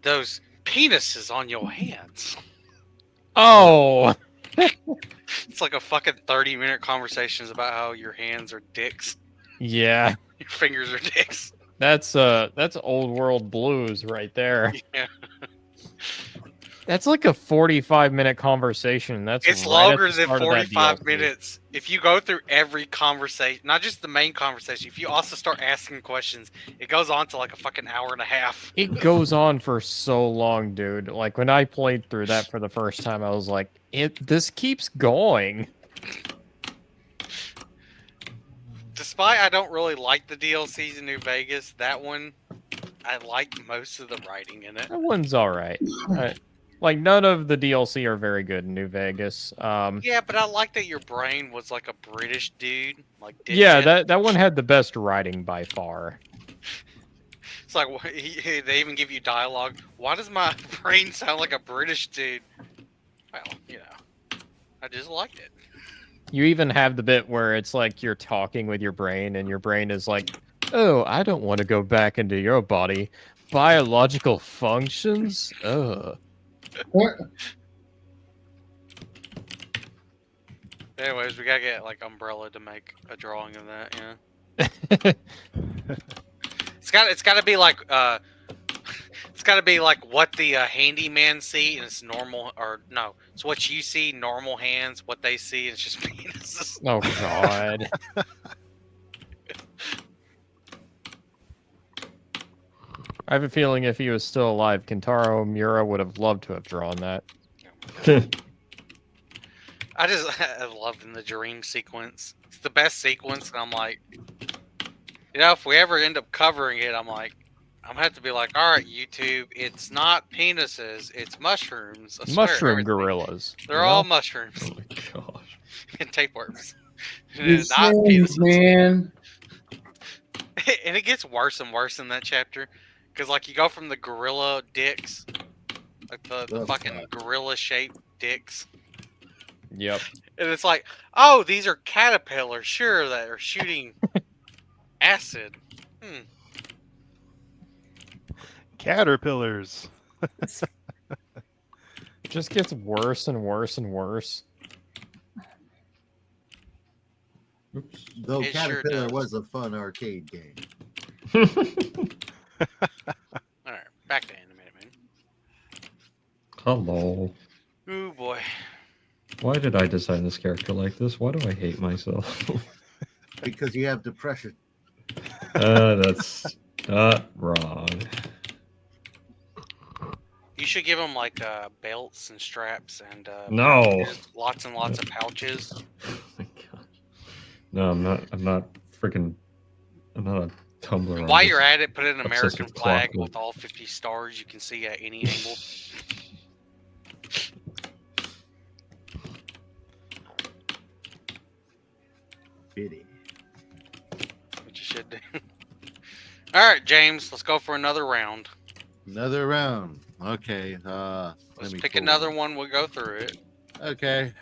those penises on your hands. Oh, It's like a fucking 30-minute conversations about how your hands are dicks. yeah. Your fingers are dicks. That's old world blues right there. Yeah. That's like a 45-minute conversation. That's It's right at longer the than start of that 45 DLC. minutes. If you go through every conversation, not just the main conversation, if you also start asking questions, it goes on to like a fucking hour and a half. It goes on for so long, dude. Like when I played through that for the first time, I was like, this keeps going. Despite I don't really like the DLCs in New Vegas, that one, I like most of the writing in it. That one's all right. Like none of the DLC are very good in New Vegas. Yeah, but I like that your brain was like a British dude. Like Yeah, dipshit. that one had the best writing by far. It's like they even give you dialogue. Why does my brain sound like a British dude? Well, you know, I just liked it. You even have the bit where it's like you're talking with your brain, and your brain is like, "Oh, I don't want to go back into your body. Biological functions? Ugh." What? Anyways, we gotta get like Umbrella to make a drawing of that. Yeah, it's gotta be like it's gotta be like what the handyman see and it's normal, or no, it's what you see, normal hands. What they see, it's just penises. Oh God. I have a feeling if he was still alive, Kentaro Miura would have loved to have drawn that. I love in the dream sequence. It's the best sequence, and I'm like, you know, if we ever end up covering it, I'm like, I'm gonna have to be like, all right, YouTube, it's not penises, it's mushrooms. I swear, Mushroom everything. gorillas. They're you all know? mushrooms Oh my gosh. and tapeworms. These Not things, penises. man. And it gets worse and worse in that chapter, because like you go from the gorilla dicks, like the fucking gorilla shaped dicks. Yep. And it's like, oh, these are caterpillars, sure, that are shooting acid. Caterpillars. It just gets worse and worse and worse. Oops. Though It sure Caterpillar does. was a fun arcade game. Alright, back to animated man. Hello. Ooh boy. Why did I design this character like this? Why do I hate myself? Because you have depression. That's not wrong. You should give them like belts and straps and No. pouches, lots and lots of pouches. Oh my gosh. No, I'm not freaking. I'm not a Tumblr. While you're at it, put an American obsessive flag clockwork. with all 50 stars you can see at any angle. Fitty. What you should do. Alright, James, let's go for another round. Another round. Okay. Let's let me pick pull another one. one. We'll go through it. Okay.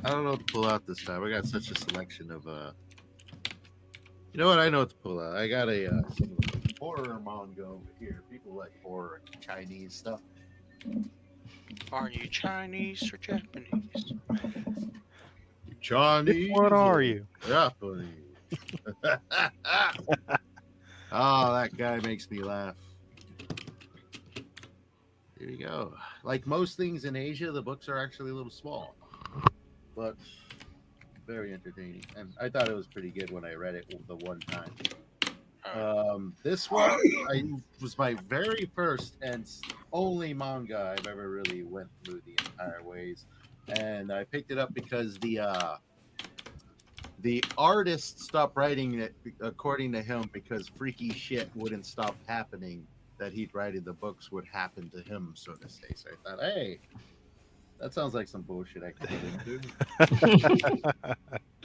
I don't know what to pull out this time. I got such a selection of You know what? I know what to pull out. I got some of the horror manga over here. People like horror Chinese stuff. Are you Chinese or Japanese? Chinese. What are or you? Japanese. Oh, that guy makes me laugh. Here you go. Like most things in Asia, the books are actually a little small, but very entertaining. And I thought it was pretty good when I read it the one time. This one was my very first and only manga I've ever really went through the entire ways, and I picked it up because the artist stopped writing it, according to him, because freaky shit wouldn't stop happening that he'd writing the books would happen to him, so to say. So I thought, hey, that sounds like some bullshit I could get into.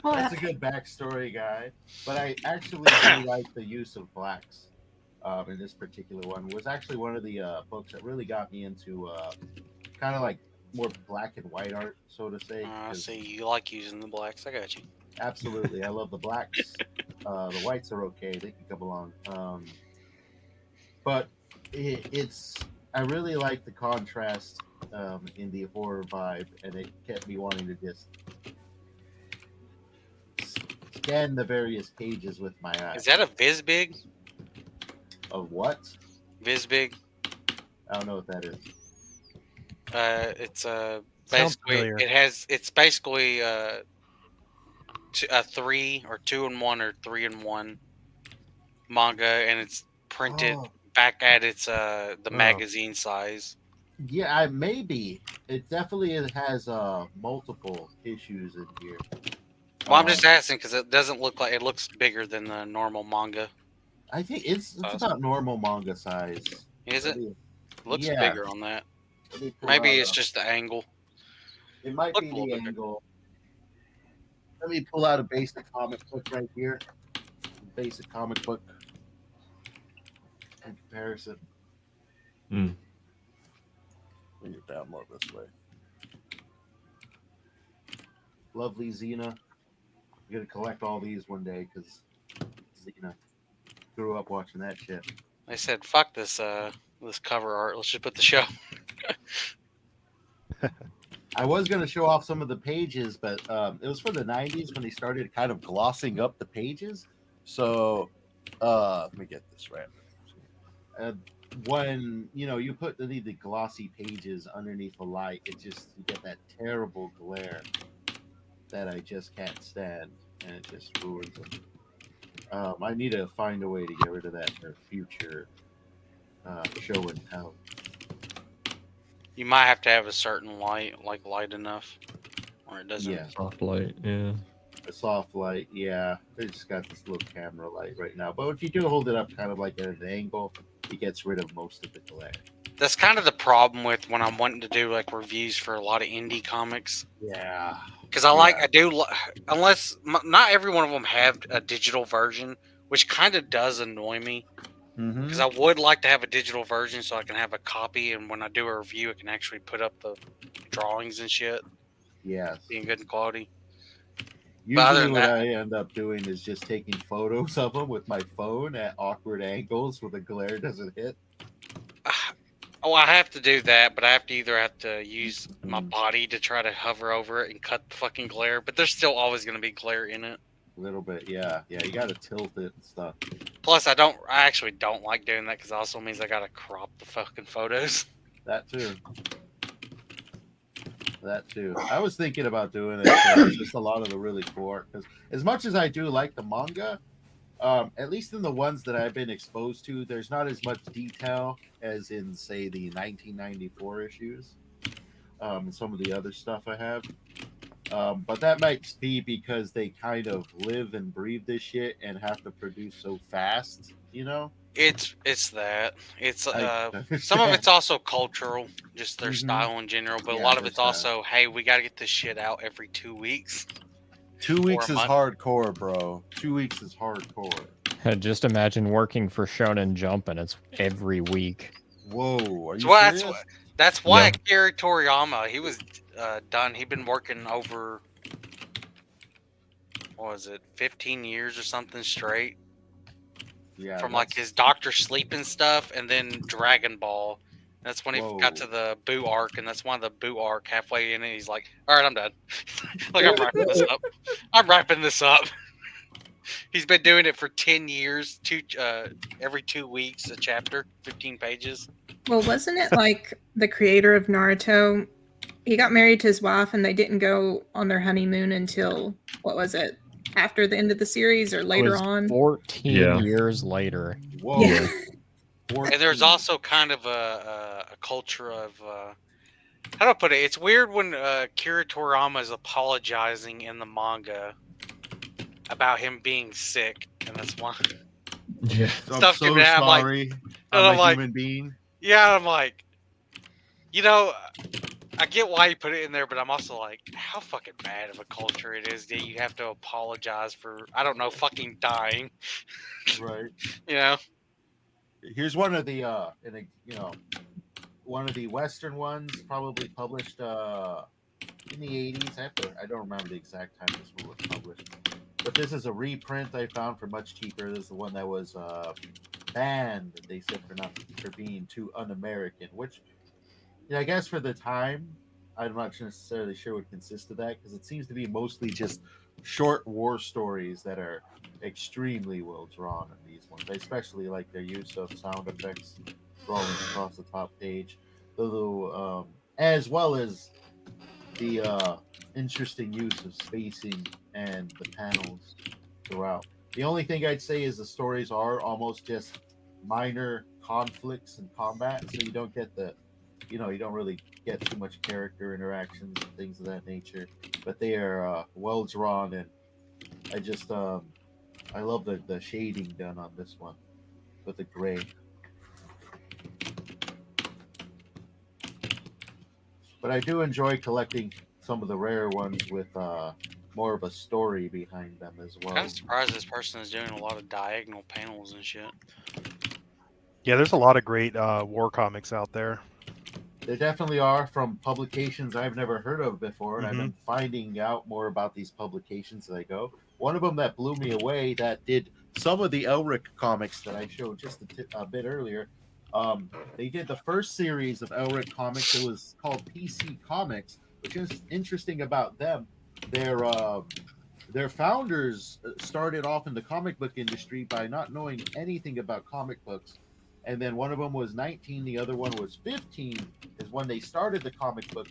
That's a good backstory, guy. But I actually do like the use of blacks in this particular one. Was actually one of the books that really got me into kind of like more black and white art, so to say. I see you like using the blacks. I got you. Absolutely, I love the blacks. The whites are okay; they can come along. But I really like the contrast in the horror vibe, and it kept me wanting to just scan the various pages with my eyes. Is that a Visbig? A what? Visbig. I don't know what that is. It's Sounds basically familiar. it's basically a 3 or 2-in-1 or 3-in-1 manga, and it's printed back at its the magazine size. Yeah, maybe it definitely has multiple issues in here. Well, I'm just asking because it doesn't look like it looks bigger than the normal manga. I think it's about normal manga size. Is it? Looks Yeah. bigger on that. Let me pull Maybe out it's just the angle. It might Look be a little the bit angle. Let me pull out a basic comic book right here. Basic comic book in comparison. Hmm. Bring it down more this way. Lovely Xena. I'm gonna collect all these one day because Xena grew up watching that shit. They said, "Fuck this this cover art. Let's just put the show." I was going to show off some of the pages, but it was for the 90s when they started kind of glossing up the pages. So let me get this right. When you put the glossy pages underneath the light, you get that terrible glare that I just can't stand, and it just ruins them. I need to find a way to get rid of that in the future show and tell. You might have to have a certain light, like light enough, or it doesn't. Yeah. Soft light, yeah. A soft light, yeah. They just got this little camera light right now. But if you do hold it up kind of like at an angle, it gets rid of most of the glare. That's kind of the problem with when I'm wanting to do like reviews for a lot of indie comics. Yeah. Because unless not every one of them have a digital version, which kind of does annoy me. Because I would like to have a digital version so I can have a copy, and when I do a review, I can actually put up the drawings and shit. Yes. Being good quality. Usually what I end up doing is just taking photos of them with my phone at awkward angles where the glare doesn't hit. Oh, I have to do that, but I have to use my body to try to hover over it and cut the fucking glare. But there's still always going to be glare in it. A little bit, yeah. Yeah, you got to tilt it and stuff. Plus, I actually don't like doing that because it also means I got to crop the fucking photos. That too. That too. I was thinking about doing it. So just a lot of the really cool art. Because as much as I do like the manga, at least in the ones that I've been exposed to, there's not as much detail as in, say, the 1994 issues. And some of the other stuff I have. But that might be because they kind of live and breathe this shit and have to produce so fast, It's that. It's some of it's also cultural, just their style in general, but a lot of it's also, hey, we got to get this shit out every 2 weeks. 2 weeks is month. hardcore, bro. 2 weeks is hardcore. Just imagine working for Shonen Jump and it's every week. Whoa, are you That's serious? that's why Yeah. Akira Toriyama, he was done. He'd been working over, what was it, 15 years or something straight, Yeah, from like that's his Doctor Sleep and stuff, and then Dragon Ball. That's when he got whoa. to the Boo arc, and that's one of the Boo arc halfway in it. He's like, "All right, I'm done. Like I'm wrapping this up. I'm wrapping this up." He's been doing it for 10 years, every 2 weeks a chapter, 15 pages. Well, wasn't it like the creator of Naruto? He got married to his wife, and they didn't go on their honeymoon until what was it? After the end of the series or It later was on? 14 Yeah. years later. Whoa. Yeah. And there's 14. also kind of a culture of how do I put it? It's weird when Akira Toriyama is apologizing in the manga about him being sick, and that's why Yeah. So I'm stuff so came out. I'm like, sorry. and I'm I'm a like, human being. yeah, I'm like, you know, I get why you put it in there, but I'm also like, how fucking bad of a culture it is that you have to apologize for, I don't know, fucking dying. Right. You know? Here's one of the one of the Western ones, probably published in the 80s. I don't remember the exact time this one was published. But this is a reprint I found for much cheaper. This is the one that was banned, they said, for being too un-American, which, yeah, I guess for the time, I'm not necessarily sure what consists of that, because it seems to be mostly just short war stories that are extremely well drawn in these ones. I especially like their use of sound effects rolling across the top page, though, as well as the interesting use of spacing and the panels throughout. The only thing I'd say is the stories are almost just minor conflicts and combat, so you don't get you don't really get too much character interactions and things of that nature. But they are well drawn, and I love the shading done on this one with the gray. But I do enjoy collecting some of the rare ones with more of a story behind them as well. Kind of surprised this person is doing a lot of diagonal panels and shit. Yeah, there's a lot of great war comics out there. There definitely are, from publications I've never heard of before, and I've Mhm. been finding out more about these publications as I go. One of them that blew me away, that did some of the Elric comics that I showed just a bit earlier. They did the first series of Elric comics. It was called PC Comics, which is interesting about them. Their founders started off in the comic book industry by not knowing anything about comic books, and then one of them was 19, the other one was 15, is when they started the comic book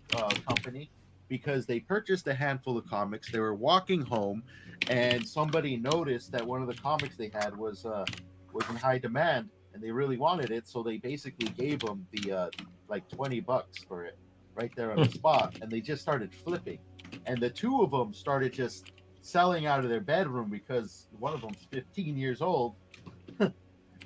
company, because they purchased a handful of comics. They were walking home, and somebody noticed that one of the comics they had was in high demand, and they really wanted it, so they basically gave them the like $20 for it right there on the spot, and they just started flipping. And the two of them started just selling out of their bedroom, because one of them's 15 years old.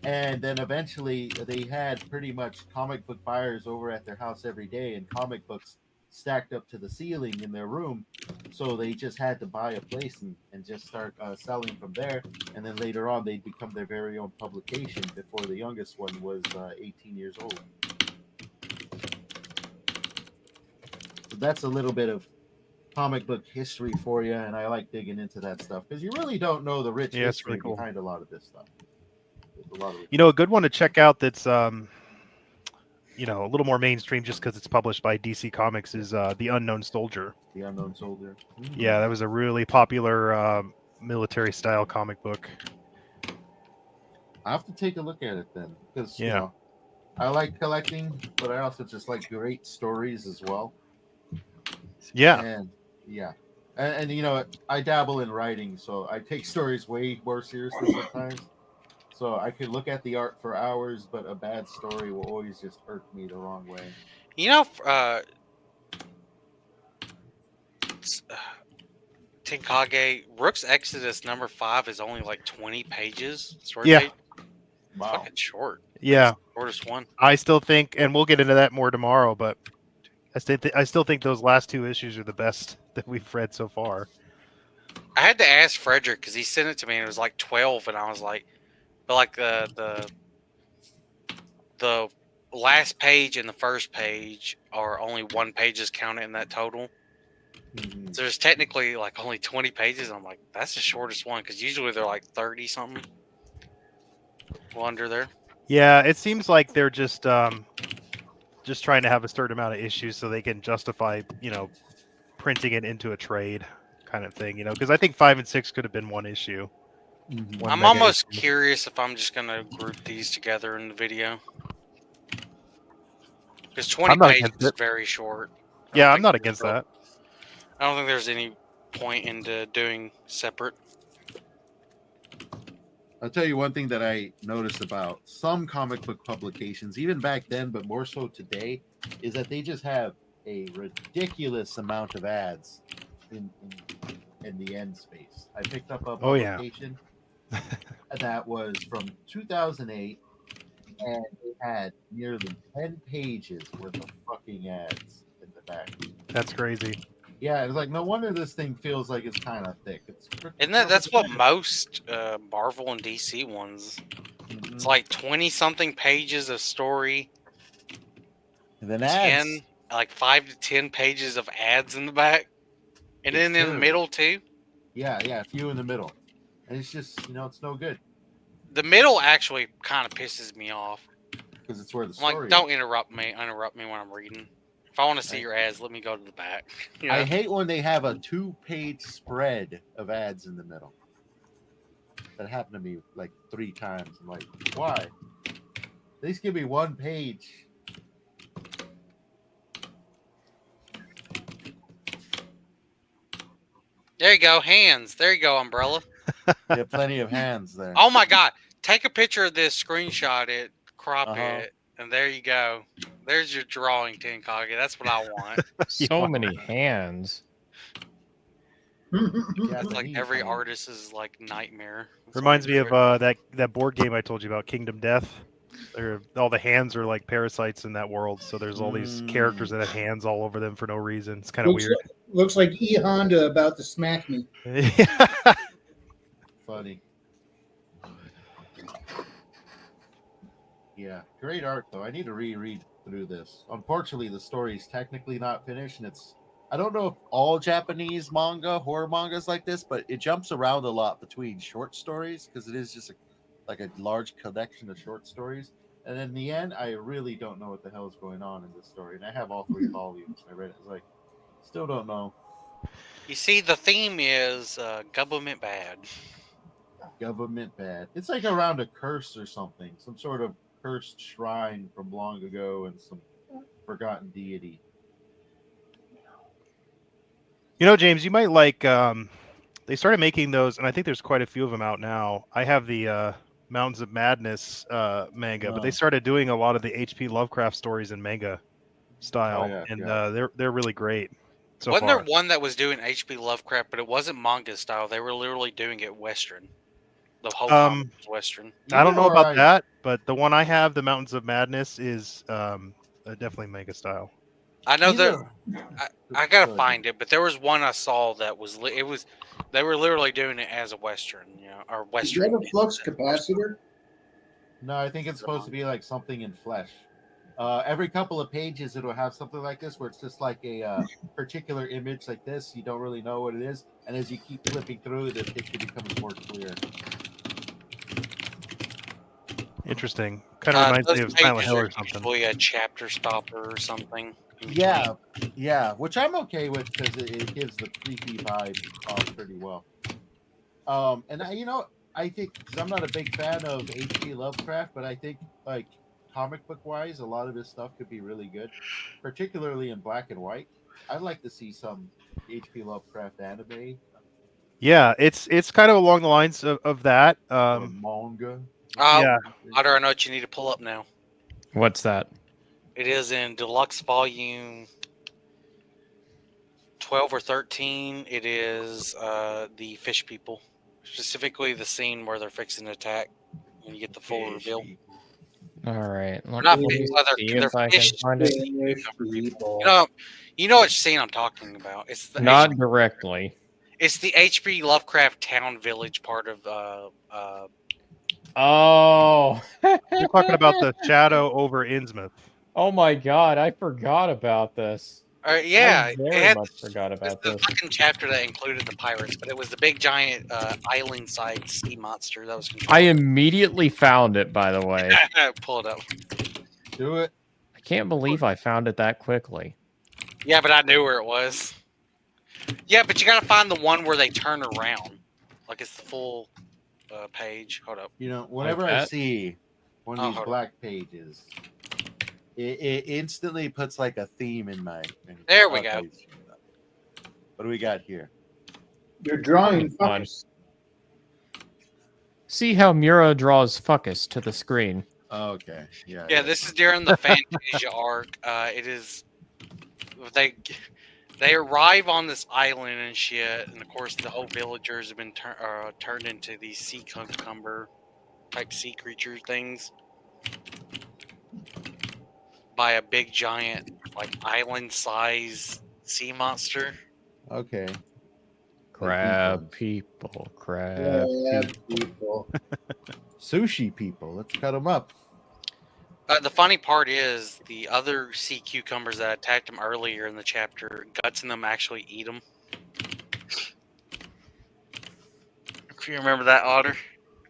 And then eventually they had pretty much comic book buyers over at their house every day, and comic books stacked up to the ceiling in their room. So they just had to buy a place and just start selling from there. And then later on, they'd become their very own publication before the youngest one was 18 years old. So that's a little bit of comic book history for you, and I like digging into that stuff, because you really don't know the rich Yeah, it's history really cool. behind a lot of this stuff. There's a lot of A good one to check out that's a little more mainstream just because it's published by DC Comics is The Unknown Soldier. The Unknown Soldier. Yeah, that was a really popular military style comic book. I have to take a look at it then, because Yeah. I like collecting, but I also just like great stories as well. Yeah. And yeah, and I dabble in writing, so I take stories way more seriously sometimes. So I could look at the art for hours, but a bad story will always just irk me the wrong way. You know, Tenkage, Rook's Exodus number 5 is only like 20 pages. Story Yeah. page. Wow. Fucking short. Yeah. Shortest one. I still think, and we'll get into that more tomorrow, but I still think those last two issues are the best that we've read so far. I had to ask Frederick because he sent it to me and it was like 12, and I was like, but like the last page and the first page are only one page is counted in that total. Mhm. So there's technically like only 20 pages. I'm like, that's the shortest one because usually they're like 30 something. Well, under there. Yeah, it seems like they're just trying to have a certain amount of issues so they can justify, printing it into a trade kind of thing, because I think 5 and 6 could have been one issue. Mhm. One I'm mega almost issue. curious if I'm just gonna group these together in the video because 20 I'm not pages against is it. very short. Yeah, I'm not against that. I don't think there's any point into doing separate. I'll tell you one thing that I noticed about some comic book publications, even back then, but more so today, is that they just have a ridiculous amount of ads in the end space. I picked up a Oh, yeah. publication that was from 2008, and it had nearly 10 pages worth of fucking ads in the back. That's crazy. Yeah, it's like no wonder this thing feels like it's kind of thick. Isn't that's what most Marvel and DC ones? It's like 20 something pages of story, and then ads. 10 like 5 to 10 pages of ads in the back, and It's then in the terrible. middle too. Yeah, a few in the middle, and it's just it's no good The middle actually kind of pisses me off because it's where the I'm like, story. don't interrupt me when I'm reading. If I want to see your ads, let me go to the back. You know? I hate when they have a 2-page spread of ads in the middle. That happened to me like 3 times. I'm like, why? At least give me 1 page. There you go, hands. There you go, umbrella. You have plenty of hands there. Oh my god. Take a picture of this, screenshot it, crop Uh-huh. it, and there you go. There's your drawing, Tenkage. That's what I want. So many hands. Yeah, it's like every artist's like nightmare. That's why Reminds me of every- that board game I told you about, Kingdom Death. All the hands are like parasites in that world, so there's all these characters that have hands all over them for no reason. It's kind of weird. Looks like E Honda about to smack me. Funny. Yeah, great art though. I need to reread through this. Unfortunately, the story is technically not finished, and I don't know if all Japanese horror manga is like this, but it jumps around a lot between short stories because it is just like a large collection of short stories. And in the end, I really don't know what the hell is going on in this story. And I have all 3 volumes. I read it. It's like, still don't know. You see, the theme is government bad. Government bad. It's like around a curse or something. Some sort of cursed shrine from long ago and some forgotten deity. James, you might like. They started making those, and I think there's quite a few of them out now. I have the Mountains of Madness manga, but they started doing a lot of the H.P. Lovecraft stories in manga style, they're really great. So Wasn't far. there one that was doing H.P. Lovecraft, but it wasn't manga style? They were literally doing it Western. The whole time was Western. I don't know about that, but the one I have, the Mountains of Madness, is definitely manga style. I know that I gotta find it, but there was one I saw that was they were literally doing it as a Western, or Is Western. that a flux capacitor? No, I think it's supposed to be like something in flesh. Every couple of pages, it'll have something like this where it's just like a particular image like this. You don't really know what it is, and as you keep flipping through, the picture becomes more clear. Interesting. Kind of reminds me of Silent Hill or something. Usually a chapter stopper or something. Yeah, which I'm okay with because it gives the creepy vibe off pretty well. And I think because I'm not a big fan of H.P. Lovecraft, but I think like comic book wise, a lot of his stuff could be really good, particularly in black and white. I'd like to see some H.P. Lovecraft anime. Yeah, it's kind of along the lines of that. Manga. Yeah. Otter, I know what you need to pull up now. What's that? It is in deluxe volume 12 or 13. It is the fish people, specifically the scene where they're fixing to attack when you get the full reveal. All right. Let Not me fish, see they're if I can fish. find it. You know which scene I'm talking about. It's the Not directly. It's the H.P. Lovecraft town village part of Oh. You're talking about the shadow over Innsmouth. Oh my god, I forgot about this. Yeah, I it very had much forgot it's about the this. fucking chapter that included the pirates, but it was the big giant island-side sea monster that was I controlling. immediately found it, by the way. Pull it up. Do it. I can't believe I found it that quickly. Yeah, but I knew where it was. Yeah, but you gotta find the one where they turn around, like it's the full page. Hold up. You know, whenever I that? see one of Oh, these hold black pages, it instantly puts like a theme in my. There we go. What do we got here? You're drawing Fun. fucks. See how Mura draws Fuckus to the screen. Oh, okay. Yeah. Yeah, this is during the Fantasia arc. It is they arrive on this island and shit, and of course the whole villagers have been turned into these sea cucumber type sea creature things by a big giant like island size sea monster. Okay. Crab people, crab people. Sushi people. Let's cut them up. The funny part is the other sea cucumbers that attacked him earlier in the chapter, Guts and them actually eat them. If you remember that, Otter.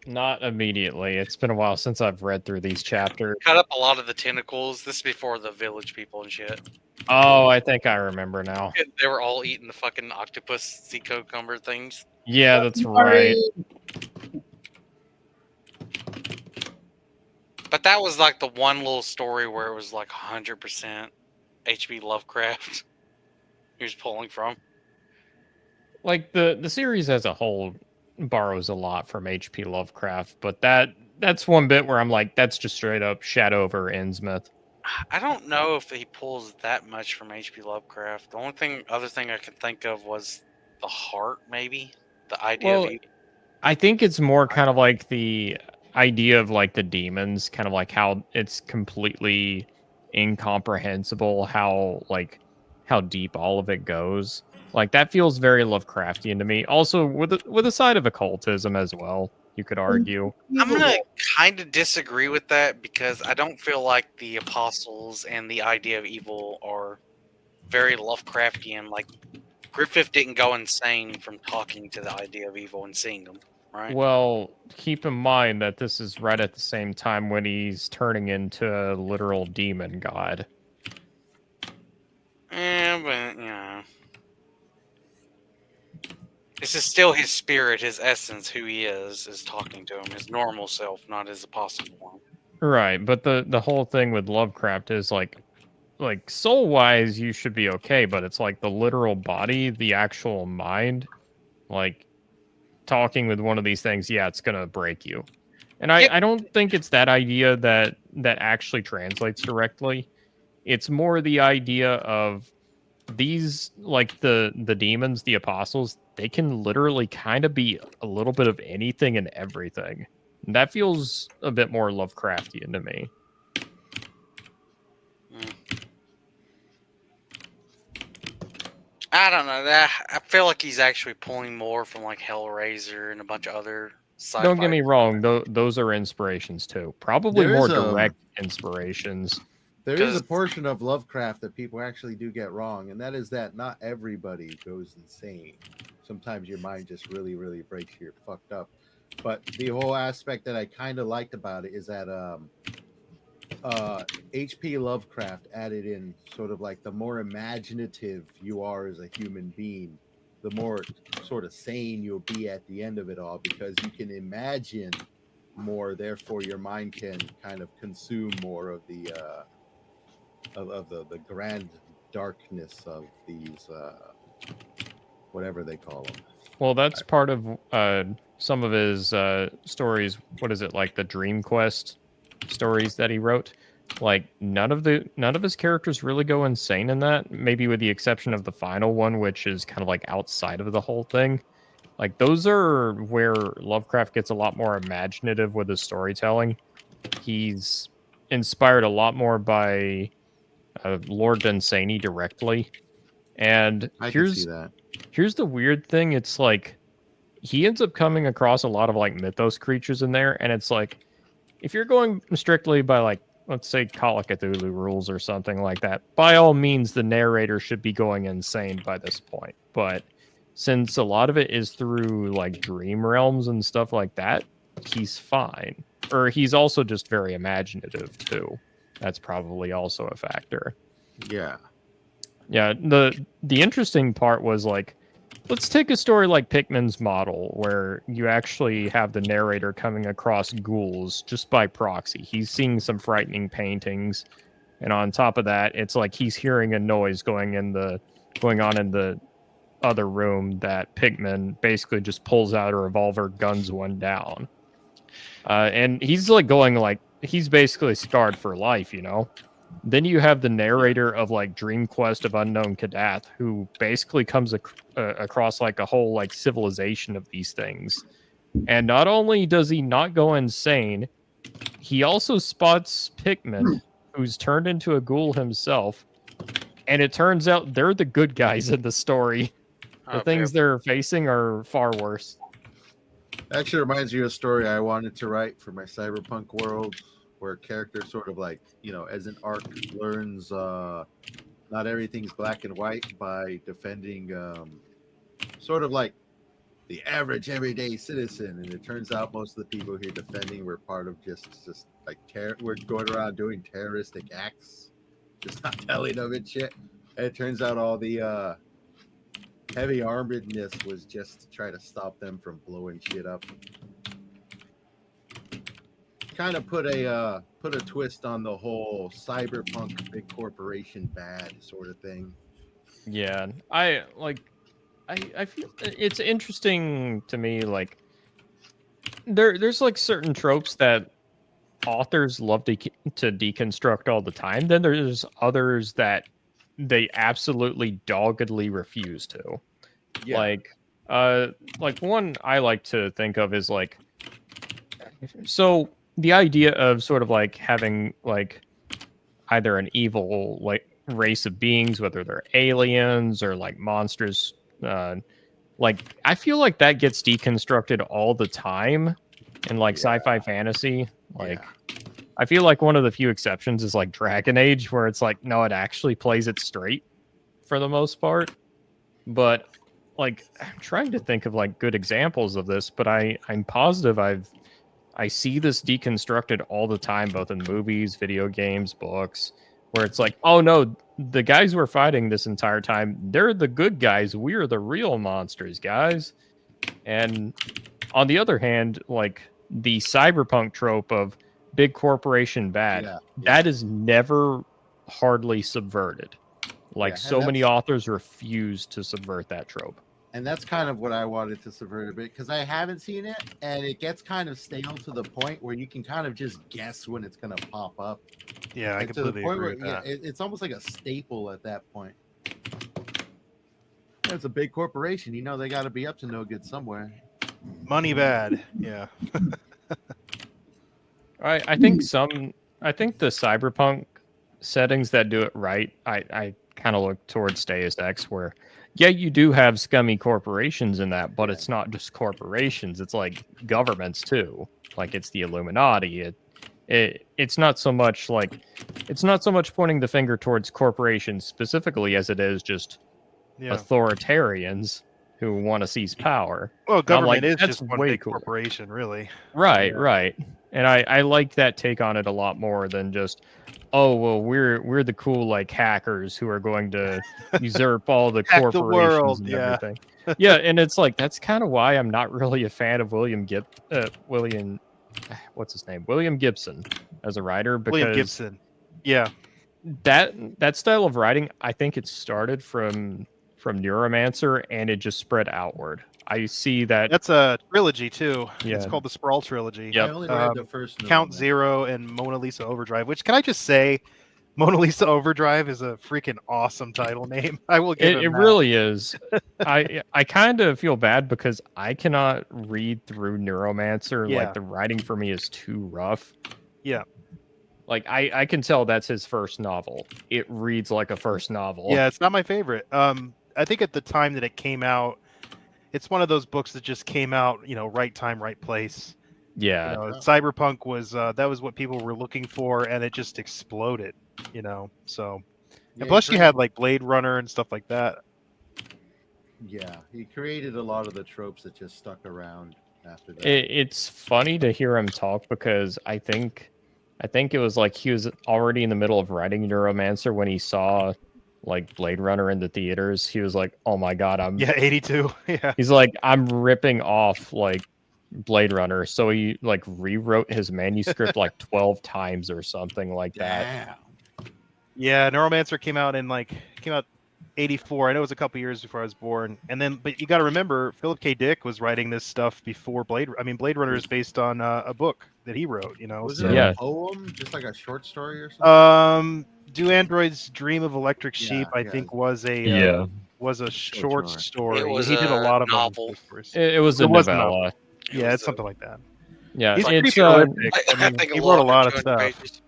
Not immediately. It's been a while since I've read through these chapters. Cut up a lot of the tentacles. This is before the village people and shit. Oh, I think I remember now. They were all eating the fucking octopus sea cucumber things. Yeah, that's right. But that was like the one little story where it was like 100% H.P. Lovecraft he was pulling from. Like the series as a whole borrows a lot from H.P. Lovecraft, but that's one bit where I'm like, that's just straight up Shadow over Innsmouth. I don't know if he pulls that much from H.P. Lovecraft. The only other thing I could think of was the heart, maybe the idea of evil. I think it's more kind of like the idea of like the demons, kind of like how it's completely incomprehensible how deep all of it goes. Like that feels very Lovecraftian to me. Also with a side of occultism as well, you could argue. I'm gonna kind of disagree with that because I don't feel like the apostles and the idea of evil are very Lovecraftian. Like Griffith didn't go insane from talking to the idea of evil and seeing them, right? Well, keep in mind that this is right at the same time when he's turning into a literal demon god. Yeah, but this is still his spirit, his essence, who he is talking to him, his normal self, not his apostle form. Right, but the whole thing with Lovecraft is like soul wise you should be okay, but it's like the literal body, the actual mind, like talking with one of these things, yeah, it's gonna break you. And I don't think it's that idea that actually translates directly. It's more the idea of these, like the demons, the apostles, they can literally kind of be a little bit of anything and everything. And that feels a bit more Lovecraftian to me. I don't know. I feel like he's actually pulling more from like Hellraiser and a bunch of other sci-fi. Don't get me wrong; those are inspirations too. Probably There more is a- direct inspirations. There is a portion of Lovecraft that people actually do get wrong, and that is that not everybody goes insane. Sometimes your mind just really, really breaks you fucked up. But the whole aspect that I kind of liked about it is that H.P. Lovecraft added in sort of like the more imaginative you are as a human being, the more sort of sane you'll be at the end of it all, because you can imagine more, therefore your mind can kind of consume more of the the grand darkness of these whatever they call them. Well, that's part of some of his stories. What is it, like the Dream Quest stories that he wrote? Like none of his characters really go insane in that, maybe with the exception of the final one, which is kind of like outside of the whole thing. Like those are where Lovecraft gets a lot more imaginative with his storytelling. He's inspired a lot more by Lord Dunsany directly. And I can see that. Here's the weird thing. It's like he ends up coming across a lot of like mythos creatures in there, and it's like if you're going strictly by like let's say Call of Cthulhu rules or something like that, by all means the narrator should be going insane by this point. But since a lot of it is through like dream realms and stuff like that, he's fine. Or he's also just very imaginative too. That's probably also a factor. Yeah. Yeah, the interesting part was like let's take a story like Pikmin's Model, where you actually have the narrator coming across ghouls just by proxy. He's seeing some frightening paintings, and on top of that, it's like he's hearing a noise going on in the other room that Pikmin basically just pulls out a revolver, guns one down, and he's like going like he's basically scarred for life, you know. Then you have the narrator of like Dream Quest of Unknown Kadath, who basically comes across like a whole like civilization of these things. And not only does he not go insane, he also spots Pikmin, who's turned into a ghoul himself. And it turns out they're the good guys in the story. The things they're facing are far worse. Actually reminds me of a story I wanted to write for my cyberpunk world, where a character sort of like, you know, as an arc learns not everything's black and white by defending sort of like the average everyday citizen. And it turns out most of the people here defending were part of just like we're going around doing terroristic acts, just not telling them and shit. And it turns out all the heavy armedness was just to try to stop them from blowing shit up. Kind of put a twist on the whole cyberpunk big corporation bad sort of thing. Yeah, I feel it's interesting to me. Like there's like certain tropes that authors love to deconstruct all the time. Then there's others that they absolutely doggedly refuse to. Yeah. Like one I like to think of is like so the idea of sort of like having like either an evil like race of beings, whether they're aliens or like monsters, like I feel like that gets deconstructed all the time in like sci-fi fantasy. Like I feel like one of the few exceptions is like Dragon Age, where it's like no, it actually plays it straight for the most part. But like I'm trying to think of like good examples of this, but I'm positive I see this deconstructed all the time, both in movies, video games, books, where it's like, oh no, the guys we're fighting this entire time, they're the good guys. We're the real monsters, guys. And on the other hand, like the cyberpunk trope of big corporation bad, that is never hardly subverted. Like so many authors refuse to subvert that trope. And that's kind of what I wanted to subvert a bit, because I haven't seen it, and it gets kind of stale to the point where you can kind of just guess when it's going to pop up. Yeah, I completely agree with that. It's almost like a staple at that point. It's a big corporation, you know they got to be up to no good somewhere. Money bad, yeah. I think the cyberpunk settings that do it right, I kind of look towards Deus Ex, where yeah, you do have scummy corporations in that, but it's not just corporations, it's like governments too. Like it's the Illuminati. It's not so much pointing the finger towards corporations specifically as it is just authoritarians who want to seize power. Well, government is that's just one way big cool. corporation, really. Right. And I like that take on it a lot more than just, oh well, we're the cool like hackers who are going to usurp all the Hack corporations the world, and yeah. everything. Yeah, and it's like that's kind of why I'm not really a fan of William Gibson as a writer, because William Gibson. Yeah. That style of writing, I think it started from Neuromancer and it just spread outward. I see that. That's a trilogy too. Yeah. It's called the Sprawl trilogy. Yep. I only read the first Count novel. Zero and Mona Lisa Overdrive, which can I just say, Mona Lisa Overdrive is a freaking awesome title name. I will give it that. really is. I kind of feel bad because I cannot read through Neuromancer. Yeah. Like the writing for me is too rough. Yeah. Like I can tell that's his first novel. It reads like a first novel. Yeah, it's not my favorite. I think at the time that it came out, it's one of those books that just came out, right time, right place. Yeah. Cyberpunk was that was what people were looking for, and it just exploded. So, Yeah, and plus he you had created- like Blade Runner and stuff like that. Yeah, he created a lot of the tropes that just stuck around after that. It's funny to hear him talk because I think it was like he was already in the middle of writing Neuromancer when he saw like Blade Runner in the theaters. He was like, "Oh my god, Yeah, 82. Yeah. He's like, "I'm ripping off like Blade Runner." So he like rewrote his manuscript like 12 times or something like that. Yeah, Neuromancer came out 84. I know it was a couple years before I was born. And then, but you got to remember, Philip K. Dick was writing this stuff before Blade. I mean, Blade Runner is based on a book that he wrote. Was so- it a poem, just like a short story or something? Do Androids Dream of Electric Sheep? I think was a short story. It was he did a a lot of novel. It was a novella. Yeah, it's something like that. Yeah, He's it's pretty prolific. I mean, think he wrote a lot of 200 stuff. pages.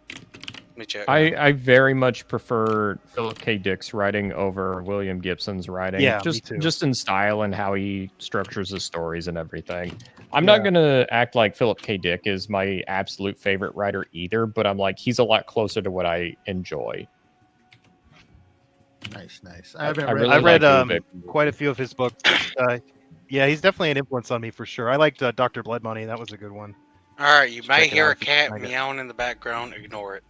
Let me check. I very much prefer Philip K. Dick's writing over William Gibson's writing. Yeah, me just too. just in style and how he structures his stories and everything. I'm not gonna act like Philip K. Dick is my absolute favorite writer either, but I'm like he's a lot closer to what I enjoy. Nice. I really read like Ubik. quite a few of his books. Yeah, he's definitely an influence on me for sure. I liked Dr. Blood Money. That was a good one. All right, you may check it hear out a if you cat find it. meowing in the background. Ignore it.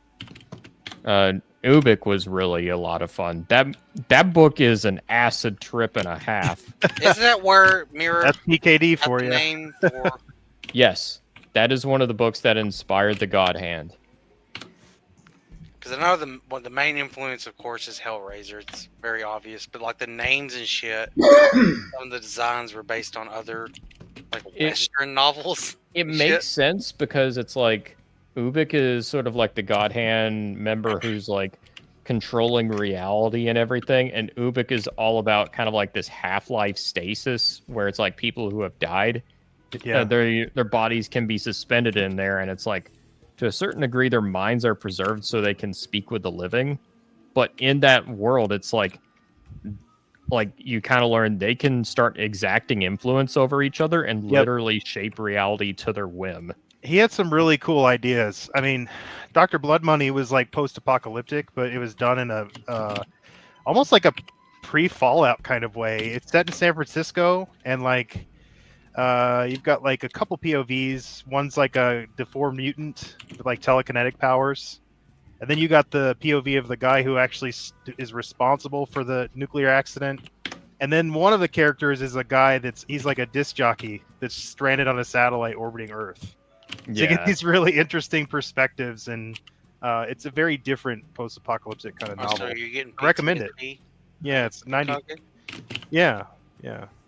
Ubik was really a lot of fun. That book is an acid trip and a half. Is that where Mirror? That's PKD got for the you. name for? Yes, that is one of the books that inspired the God Hand. Because I know the main influence, of course, is Hellraiser. It's very obvious, but like the names and shit, some of the designs were based on other like Western novels. It and makes shit. sense because it's like Ubik is sort of like the God Hand member who's like controlling reality and everything, and Ubik is all about kind of like this half-life stasis where it's like people who have died, Yeah. their bodies can be suspended in there, and it's like to a certain degree their minds are preserved so they can speak with the living, but in that world it's like you kind of learn they can start exacting influence over each other and Yep. literally shape reality to their whim. He had some really cool ideas. I mean, Dr. Blood Money was like post-apocalyptic, but it was done in a almost like a pre-Fallout kind of way. It's set in San Francisco, and like you've got like a couple POVs. One's like a deformed mutant with like telekinetic powers, and then you got the POV of the guy who actually is responsible for the nuclear accident. And then one of the characters is a guy he's like a disc jockey that's stranded on a satellite orbiting Earth. So you get these really interesting perspectives, and it's a very different post-apocalyptic kind of Oh, so novel. you're getting I recommend it. PTSD? Yeah, it's 90. Okay. Yeah.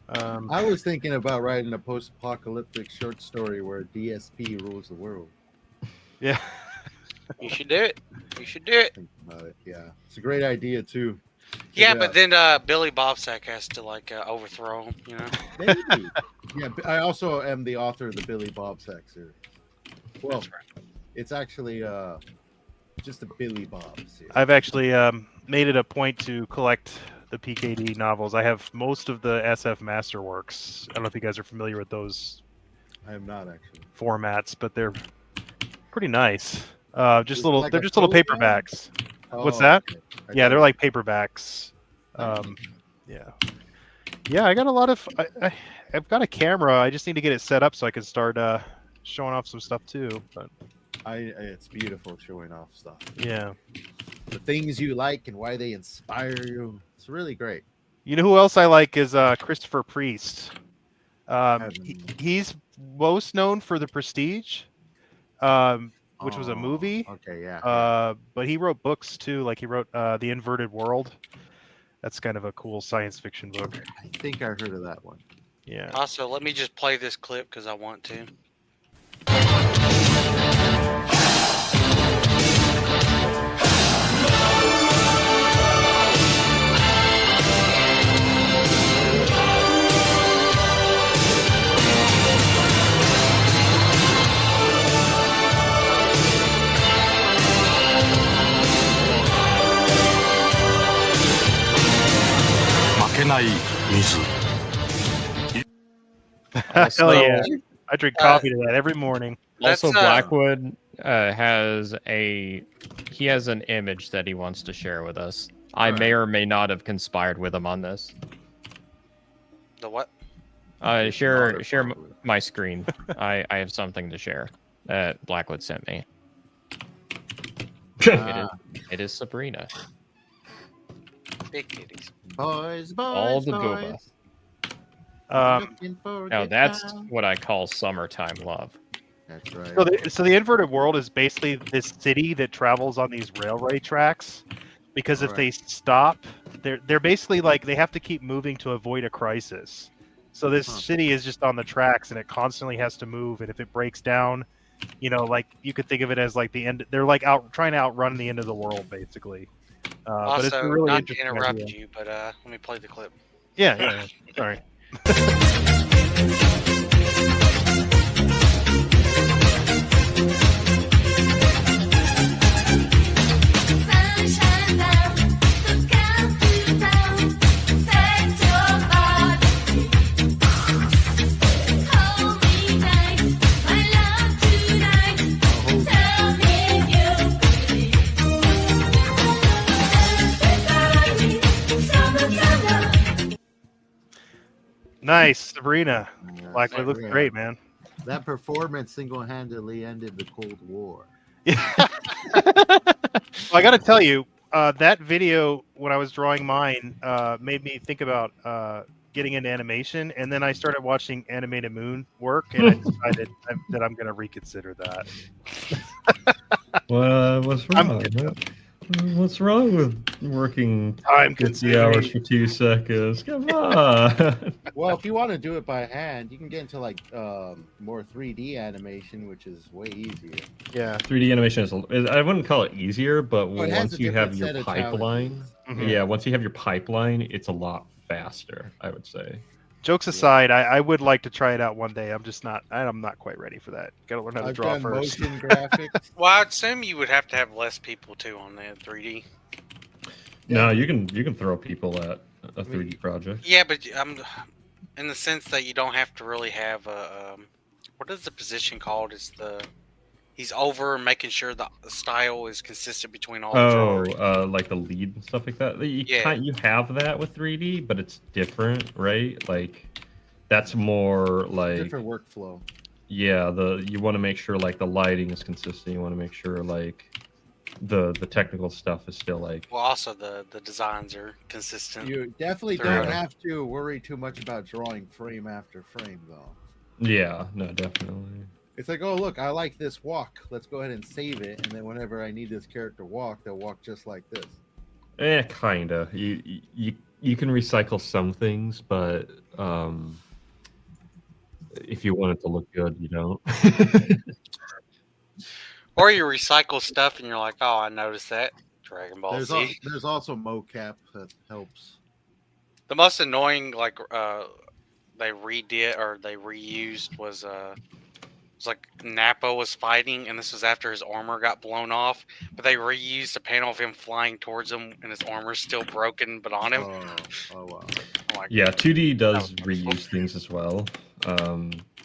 I was thinking about writing a post-apocalyptic short story where DSP rules the world. Yeah. You should do it. You should do it. Think about it. Yeah, it's a great idea too. Yeah, it but out. then Billy Bobsack has to like overthrow him. Maybe. Yeah, I also am the author of the Billy Bobsack series. Well, That's right. it's actually just a Billy Bob series. I've actually made it a point to collect the PKD novels. I have most of the SF Masterworks. I don't know if you guys are familiar with those I am not actually. formats, but they're pretty nice. Is Just it little. like they're a just little tote bag? paperbacks. What's Oh, that? okay. Yeah, they're Okay. like paperbacks. Yeah. I got a lot of. I've got a camera. I just need to get it set up so I can start showing off some stuff too. But It's beautiful showing off stuff. yeah, The things you like and why they inspire you. It's really great. you know who else I like is Christopher Priest. He's most known for The Prestige, which was a movie. Okay, yeah. But he wrote books too. Like he wrote The Inverted World. That's kind of a cool science fiction book. I think I heard of that one. Yeah. Also, let me just play this clip because I want to. Also, Hell yeah! I drink coffee to that every morning. Also, That's, Blackwood has an image that he wants to share with us. I may or may not have conspired with him on this. The what? Share my screen. I have something to share that Blackwood sent me. It is Sabrina. Big titties. Boys, All boys, the booba. boys. Now that's what I call summertime love. That's right. So the inverted world is basically this city that travels on these railway tracks, because if they stop, they're basically like they have to keep moving to avoid a crisis. So this city is just on the tracks, and it constantly has to move. And if it breaks down, like you could think of it as like the end. They're like trying to outrun the end of the world, basically. But it's a Also, really not to interesting interrupt idea. you, but let me play the clip. Yeah. Sorry. Sunshine down, look out to town, set your body free. Hold me tight, my love tonight. Tell me you believe. Summer. Nice, Sabrina. Yeah, Blackwood looks Sabrina. great, man. That performance single-handedly ended the Cold War. Well, I got to tell you, that video when I was drawing mine made me think about getting into animation, and then I started watching Animated Moon work, and I decided that I'm going to reconsider that. What's wrong? What's wrong with working Time 50 hours for 2 seconds? Come on. Well, if you want to do it by hand, you can get into like more 3D animation, which is way easier. Yeah, 3D animation I wouldn't call it easier, but Well, it has once a you have different your set of pipeline, challenges. yeah, once you have your pipeline, it's a lot faster, I would say. Jokes aside, I would like to try it out one day. I'm not quite ready for that. Got to learn how to I've draw done first. motion graphics. Well, I'd assume you would have to have less people too on the 3D. No, you can throw people at a 3D project. Yeah, but in the sense that you don't have to really have a what is the position called? He's over making sure the style is consistent between all the drawers. Like the lead and stuff like that. You Yeah. you have that with 3D, but it's different, right? Like that's more like Different workflow. yeah, you want to make sure like the lighting is consistent. You want to make sure like the technical stuff is still like Well, also the designs are consistent. You definitely throughout. don't have to worry too much about drawing frame after frame, though. yeah, no, definitely. It's like, oh look, I like this walk. Let's go ahead and save it, and then whenever I need this character walk, they'll walk just like this. Kinda. You can recycle some things, but if you want it to look good, you don't. Or you recycle stuff and you're like, oh, I noticed that. Dragon Ball Z. There's also mocap that helps. The most annoying, like, they redid or they reused was like Nappa was fighting, and this was after his armor got blown off. But they reused a panel of him flying towards him, and his armor's still broken, but on him. Oh wow. Like, Yeah, 2D does reuse things as well.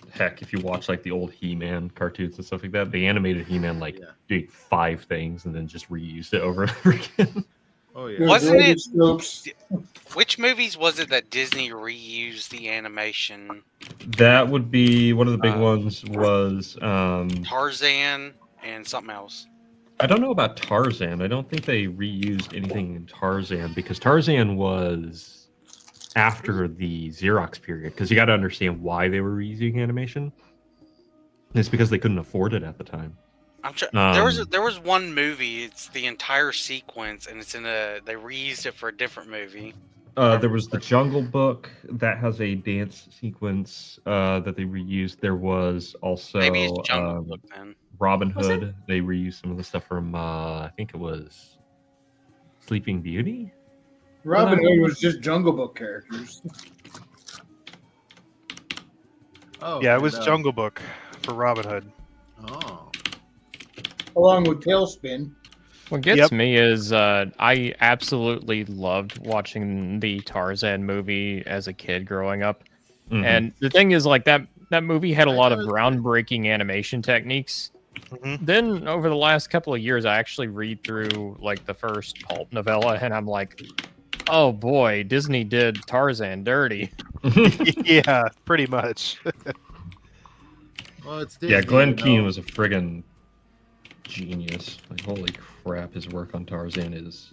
Heck, if you watch like the old He-Man cartoons and stuff like that, they animated He-Man like doing 5 things and then just reused it over and over again. Oh yeah. Wasn't it? Which movies was it that Disney reused the animation? That would be one of the big ones. Was Tarzan and something else. I don't know about Tarzan. I don't think they reused anything in Tarzan because Tarzan was after the Xerox period. Because you got to understand why they were reusing animation. It's because they couldn't afford it at the time. There was one movie. It's the entire sequence, and it's they reused it for a different movie. There was the Jungle Book that has a dance sequence that they reused. There was also Maybe it's Jungle Book then. Robin Hood. They reused some of the stuff from I think it was Sleeping Beauty. Robin Hood was just Jungle Book characters. Oh Yeah, it was Jungle Book for Robin Hood. Oh. Along with Tailspin. What gets me is I absolutely loved watching the Tarzan movie as a kid growing up. Mhm. And the thing is, like that movie had a lot of thought- groundbreaking animation techniques. Mhm. Then over the last couple of years, I actually read through like the first pulp novella, and I'm like, oh boy, Disney did Tarzan dirty. Yeah, pretty much. Well, it's Yeah, Disney, Glenn you Keane know. was a friggin' genius. Like, holy crap, his work on Tarzan is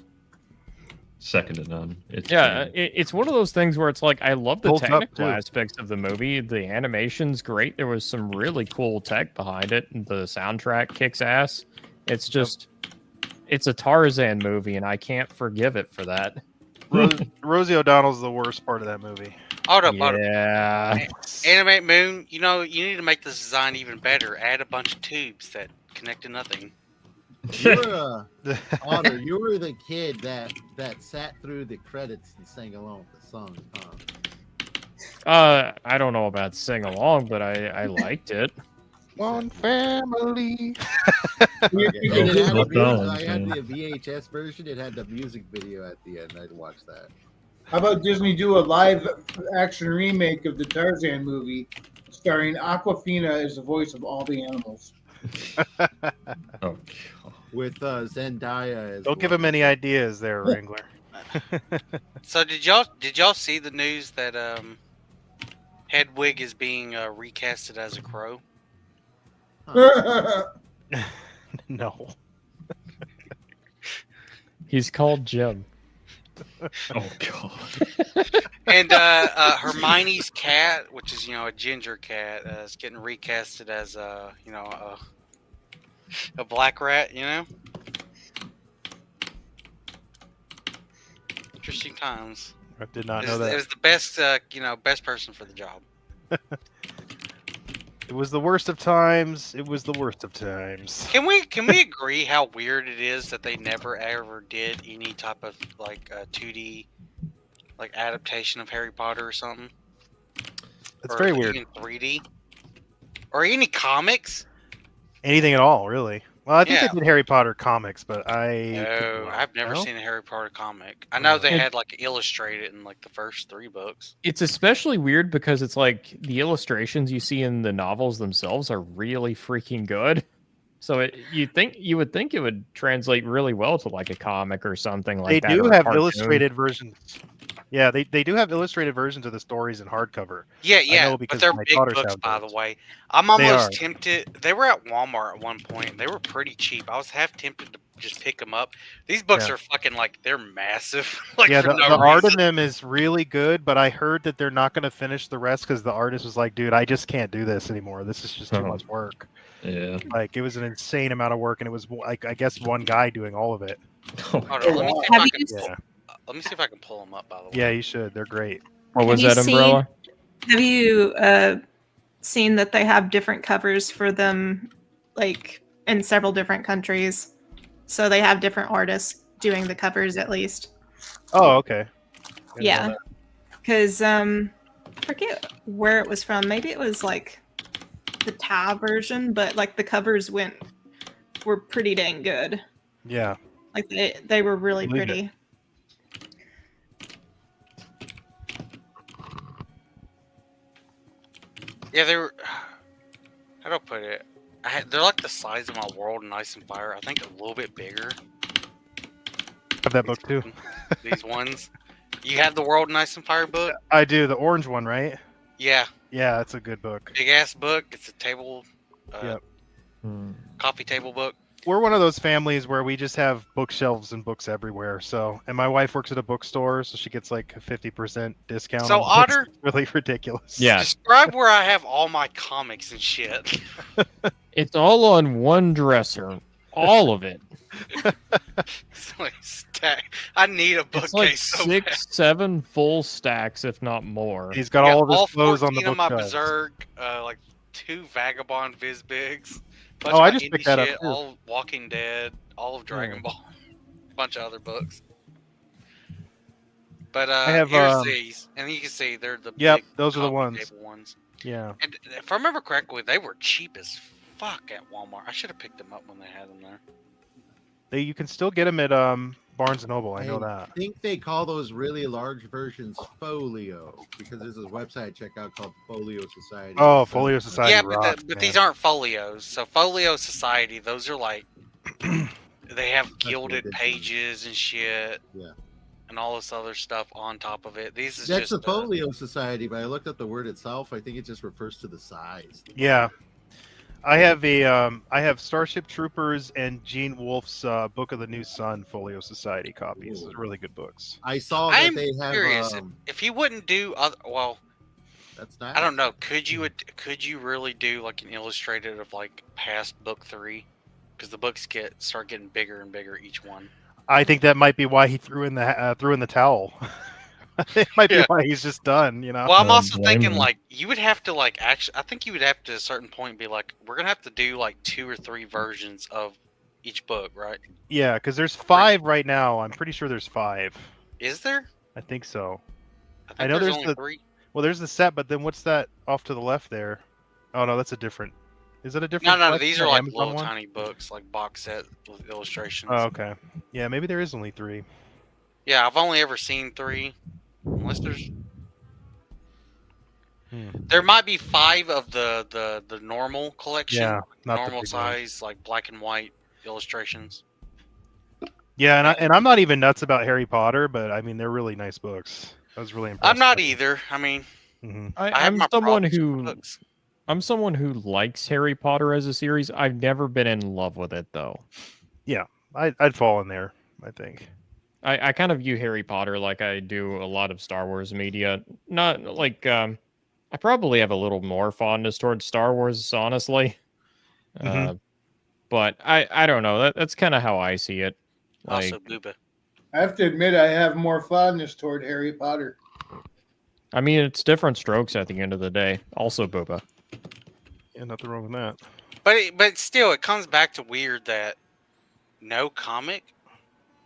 second to none. It's Yeah, brilliant. it's one of those things where it's like I love the Holds up, technical too. aspects of the movie. The animation's great. There was some really cool tech behind it. And the soundtrack kicks ass. It's just, it's a Tarzan movie, and I can't forgive it for that. Rosie O'Donnell's the worst part of that movie. Hold up. Yeah. Animate Moon, you know, you need to make this design even better. Add a bunch of tubes that connect to nothing. You were Otter. You were the kid that sat through the credits and sang along with the song. I don't know about sing along, but I liked it. One family. And it had Look on, I had man. the VHS version. It had the music video at the end. I'd watch that. How about Disney do a live action remake of the Tarzan movie starring Aquafina as the voice of all the animals? Oh, God. With Zendaya as Don't give him any ideas there, Wrangler. So did y'all see the news that Hedwig is being recasted as a crow? No. He's called Jim. Oh, God. And Hermione's cat, which is a ginger cat, is getting recasted as a black rat. Interesting times. I did not It know was, it that. was the best best person for the job. It was the worst of times. It was the worst of times. Can we agree how weird it is that they never ever did any type of 2D adaptation of Harry Potter or something? It's Or very weird. even 3D or any comics? Anything at all, really. Well, I think Yeah. they did Harry Potter comics, but No, I've never No? seen a Harry Potter comic. I know they It- had illustrated in the first 3 books. It's especially weird because it's like the illustrations you see in the novels themselves are really freaking good. So you would think it would translate really well to like a comic or something like They that. do or a have cartoon. illustrated versions. Yeah, they do have illustrated versions of the stories in hardcover. Yeah, I know but because they're my big daughters books, have by those. the way. I'm They almost are. tempted. They were at Walmart at one point. And they were pretty cheap. I was half tempted to just pick them up. These books Yeah. are fucking they're massive. Yeah, for the no art reason. in them is really good, but I heard that they're not going to finish the rest because the artist was like, "Dude, I just can't do this anymore. This is just too Oh. much work." Yeah. Like it was an insane amount of work, and it was like I guess one guy doing all of it. Oh, Hold on, let me see if Have I you can. Yeah, Let me see if I can pull them up. By the way. yeah, you should. They're great. What was Have you that umbrella? Have you seen that they have different covers for them, in several different countries? So they have different artists doing the covers, at least. Oh, okay. Didn't know Yeah, that. because forget where it was from. Maybe it was the Thai version, but the covers were pretty dang good. Yeah. They were really Believe it. pretty. Yeah, they were. How do I put it? They're like the size of my World in Ice and Fire. I think a little bit bigger. Have that book too. These ones. You have the World in Ice and Fire book? I do. The orange one, right? Yeah, Yeah, that's a good book. big ass book. It's a table, Yep. coffee table book. We're one of those families where we just have bookshelves and books everywhere. So, and my wife works at a bookstore, so she gets a 50% discount. So, on books. Otter- It's really ridiculous. Yeah, Describe where I have all my comics and shit. it's all on one dresser, all of it. It's I need a It's bookcase like so 6, 7 full stacks, if not more. He's got bad. all of his all clothes on the 14 of my bookshelves. Berserk, 2 Vagabond Vizbigs. Oh, I just picked that up, shit, too. all Walking Dead, all of Dragon Ball, a bunch of other books. But I have, here's these, and you can see they're the Yep, big those are the coffee ones. table ones. Yeah. And if I remember correctly, they were cheap as fuck at Walmart. I should have picked them up when they had them there. You can still get them at Barnes and Noble. I know I that. think they call those really large versions folio because there's a website I check out called Folio Society. Oh, So- Folio Society Yeah, rocks, but man. these aren't folios. So Folio Society, those are like they have That's gilded ridiculous. pages and shit. Yeah. And all this other stuff on top of it. These is That's just the Folio Society, but I looked up the word itself. I think it just refers to the size. Yeah. I have Starship Troopers and Gene Wolfe's Book of the New Sun Folio Society copies. Those are really good books. I saw that I'm they have. curious if you wouldn't do other. Well, that's nice. I don't know. Could you really do like an illustrated of like past book 3? Because the books start getting bigger and bigger each one. I think that might be why he threw in the towel. It might be why he's just done. You know. Well, I'm also blame thinking him. like you would have to like actually. I think you would have to at a certain point be like, we're gonna have to do like 2 or 3 versions of each book, right? Yeah, because there's 5 right now. I'm pretty sure there's 5. Is there? I think so. I think I know there's only the 3. well, there's the set, but then what's that off to the left there? Oh no, that's a different. Is it a different? No, collection, these are the like Amazon little one? tiny books, like box set with illustrations. Oh, okay. Yeah, maybe there is only 3. Yeah, I've only ever seen 3. Unless there's, there might be 5 of the normal collection, Yeah, not the normal big size, like black and white illustrations. Yeah, and I'm not even nuts about Harry Potter, but I mean they're really nice books. I was really impressed. I'm not either. I mean, I have I'm my someone problems with who books. I'm someone who likes Harry Potter as a series. I've never been in love with it though. Yeah, I'd fall in there. I think. I kind of view Harry Potter like I do a lot of Star Wars media. Not like I probably have a little more fondness towards Star Wars, honestly. Mhm. But I don't know. That's kind of how I see it. Like, Also, Booba. I have to admit, I have more fondness toward Harry Potter. I mean, it's different strokes at the end of the day. Also, Booba. Yeah, nothing wrong with that. But still, it comes back to weird that no comic,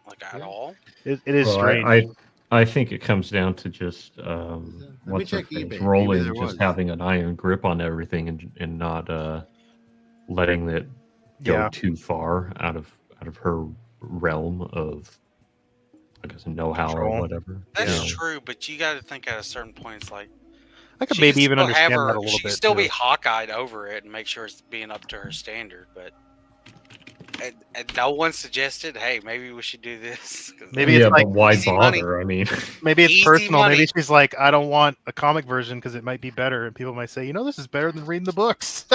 like at all. It is Well, strange. I think it comes down to just me what's her check face, eBay. Maybe Rowling there just was. having an iron grip on everything and not letting it go Yeah. too far out of her realm of, I guess, know-how or Control. whatever. That's Yeah. true, but you got to think at a certain point, it's like I could she maybe can even still understand have that a her. little She can bit. still be too. hawk-eyed over it and make sure it's being up to her standard. But and no one suggested, hey, maybe we should do this. 'Cause Maybe Yeah, it's like but why easy money. bother? I mean, maybe it's Easy personal. money. Maybe she's like, I don't want a comic version because it might be better, and people might say, you know, this is better than reading the books.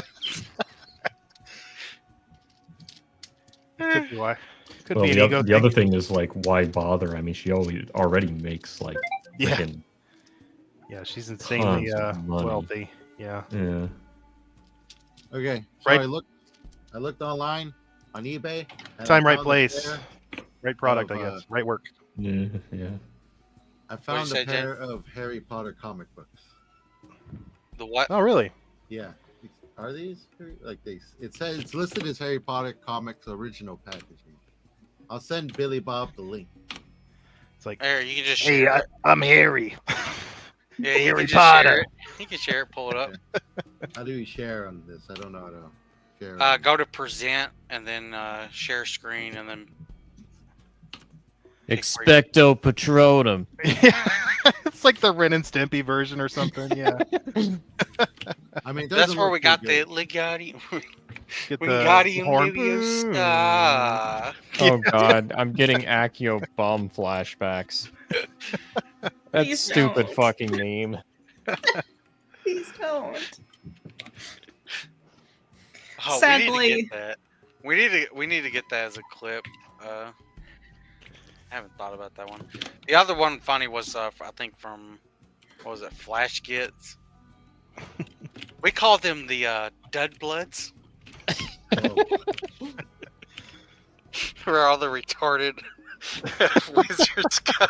Could be why. Could well, be an the, ego the thing. other thing is like, why bother? I mean, she already makes like Yeah. freaking Yeah, she's insanely tons of money. wealthy. Yeah. Yeah. Okay, so Right. I looked online on eBay. and Time, I right found a place. pair- Right product, Of, I guess. Right work. Yeah. Yeah. I found say, a pair of Harry Potter comic books. The what? Oh, really? Yeah, are these like they? It says it's listed as Harry Potter comics original packaging. I'll send Billy Bob the link. It's like, There, you can just hey, share it. I'm Harry. Yeah, you Harry can just share Potter. it. You can share it. Pull it up. How do you share on this? I don't know how to share. Go to present and then share screen and then Expecto Patronum. It's like the Ren and Stimpy version or something. Yeah. I mean, it that's doesn't where look we too got good. the Legati. Get the Wingardium horn. Leviosa. Oh God, I'm getting Accio Bum flashbacks. That Please stupid don't. fucking meme. Please don't. Oh, Sadly- we need to get that. We need to get that as a clip. I haven't thought about that one. The other one funny was I think from what was it, Flash Gets. We call them the Dud Bloods. Oh, Where all the retarded wizards go.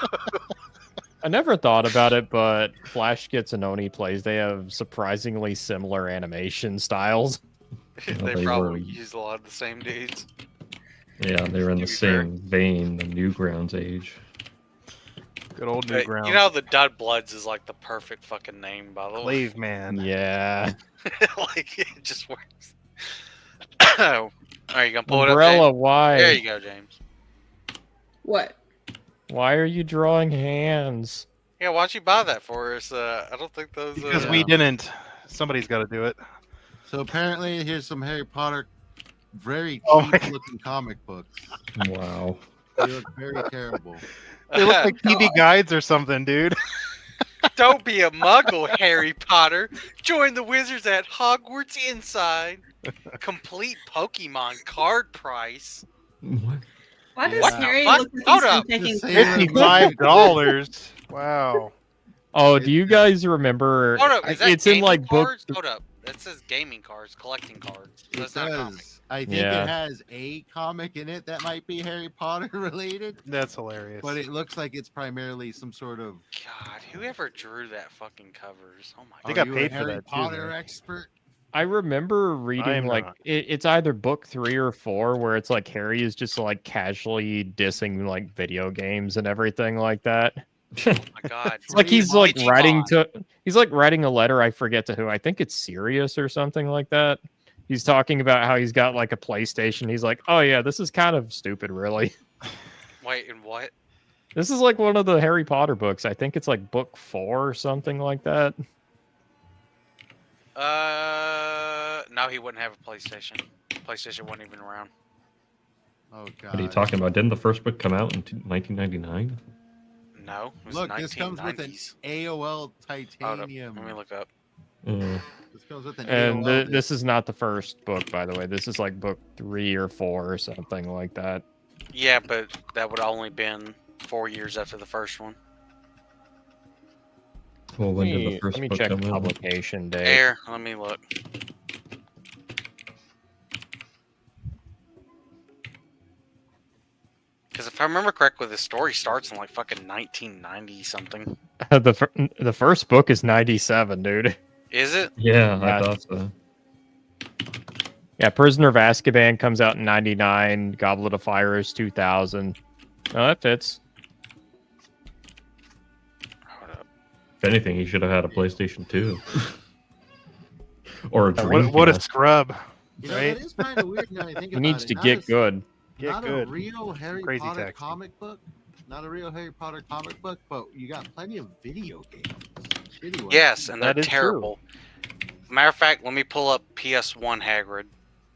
I never thought about it, but Flash Gets and Oni Plays, they have surprisingly similar animation styles. They they probably were. use a lot of the same dudes. Yeah, they're in the To be fair. same vein, the Newgrounds age. Good old But, Newgrounds. you know, the Dud Bloods is like the perfect fucking name, by the way. Slave man. Yeah. Like it just works. Are you gonna pull it Umbrella up? James? why? There you go, James. What? Why are you drawing hands? Yeah, why'd you buy that for us? I don't think those. Because we didn't. Somebody's got to do it. So apparently, here's some Harry Potter very Oh my cheap looking comic books. Wow. They look very terrible. They look like TV guides or something, dude. Don't be a muggle, Harry Potter. Join the wizards at Hogwarts Inside. Complete Pokemon card price. What? Why does What the Harry fuck? look like Hold he's up. been taking Just saying. $55. Wow. Oh, do you guys remember? Hold up. Is that It's in gaming like book. cards? Hold up. That says gaming cards, collecting cards. So It that's not a comic. does. I think Yeah. it has a comic in it that might be Harry Potter related, That's hilarious. but it looks like it's primarily some sort of. God, whoever drew that fucking covers. Oh my They god. got Are you paid a for Harry that, too, Potter man. expert? I remember I reading am like not. it's either book 3 or 4 where it's like Harry is just like casually dissing like video games and everything like that. Oh my god. It's like he's like Digimon. writing a letter, I forget to who. I think it's Sirius or something like that. He's talking about how he's got like a PlayStation. He's like, "Oh yeah, this is kind of stupid, really." Wait, and what? This is like one of the Harry Potter books. I think it's like book 4 or something like that. No, he wouldn't have a PlayStation. PlayStation wasn't even around. Oh god! What are you talking about? Didn't the first book come out in 1999? No, it was Look, this comes with an 1990s. AOL Hold up, titanium. let me look up. This comes with an And AOL. this is not the first book, by the way. This is like book 3 or 4 or something like that. Yeah, but that would only been 4 years after the first one. Well, when did the Let first me book check come out? publication date. Here, let me look. Because if I remember correctly, the story starts in like fucking 1990 something. The first book is 97, dude. Is it? Yeah, Yeah. I thought so. Yeah, Prisoner of Azkaban comes out in 99. Goblet of Fire is 2000. Oh, that fits. Hold up. If anything, he should have had a PlayStation 2. Or a What a Dreamcast. scrub, You know, right? that is kind of weird now I think He about needs it. to Not get a- good. Get Not good. a real Harry Crazy Potter taxi. comic book. Not a real Harry Potter comic book, but you got plenty of video games. Shitty ones. Yes, and they're That is true. terrible. Matter of fact, let me pull up PS1 Hagrid.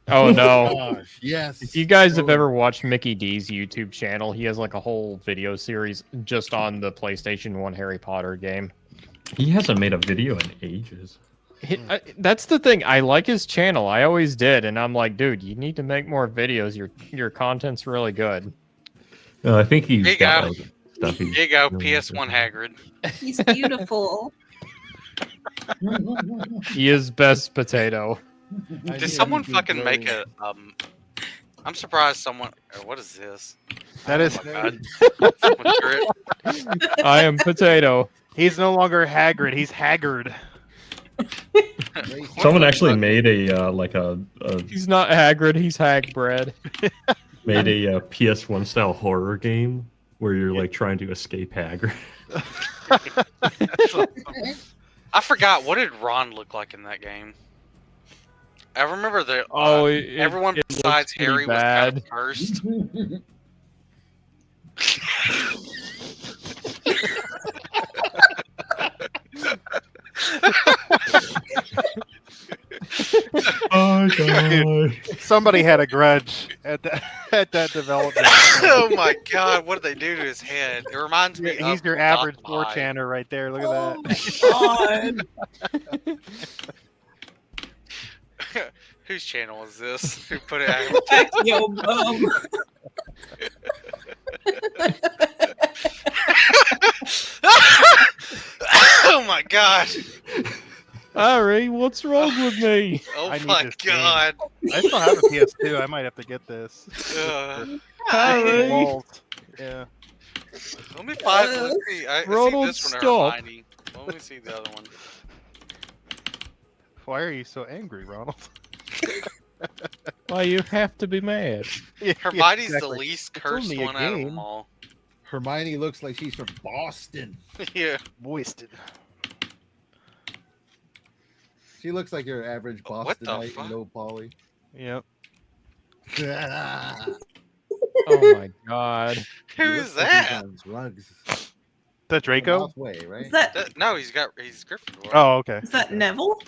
Oh, no. Gosh, yes. If you guys have Oh, ever watched Mickey D's YouTube channel, he has like a whole video series just on the PlayStation 1 Harry Potter game. He hasn't made a video in ages. That's the thing. I like his channel. I always did, and I'm like, dude, you need to make more videos. Your content's really good. I think he's Here you got go. like, stuff. Here you go, PS1 Hagrid. He's beautiful. He is best potato. Did someone fucking make a I'm surprised someone or what is this? That is. Oh my god. Someone drew it. I am potato. He's no longer Hagrid. He's Haggard. Someone actually made a like a He's not Hagrid. He's Hagbread. made a PS1 style horror game where you're like trying to escape Hagrid. I forgot, what did Ron look like in that game? I remember that everyone it looks besides pretty Harry was bad. kind of cursed. Oh god! Somebody had a grudge at that development. Oh my god, what did they do to his head? It reminds me He's of your average Gotham High. 4chaner right there. Look at that. Whose channel is this? Who put it out? Check your bum. Oh my god! Harry, what's wrong with me? Oh I need my this game. god! I still have a PS2. I might have to get this. Harry. Walls. Yeah. Let me find. Let's see. I see Ronald, this one. stop. Hermione. Let me see the other one. Why are you so angry, Ronald? Why you have to be mad? Yeah, Hermione's exactly. the least It's cursed only a one out of game. them all. Hermione looks like she's from Boston. Yeah. Wasted. She looks like your average What the Bostonite fuck? in low poly. Yep. Oh my god. He Who looks is like he's that? on drugs. That Draco? Way, right? Is that No, he's Gryffindor. Oh, okay. is that Neville?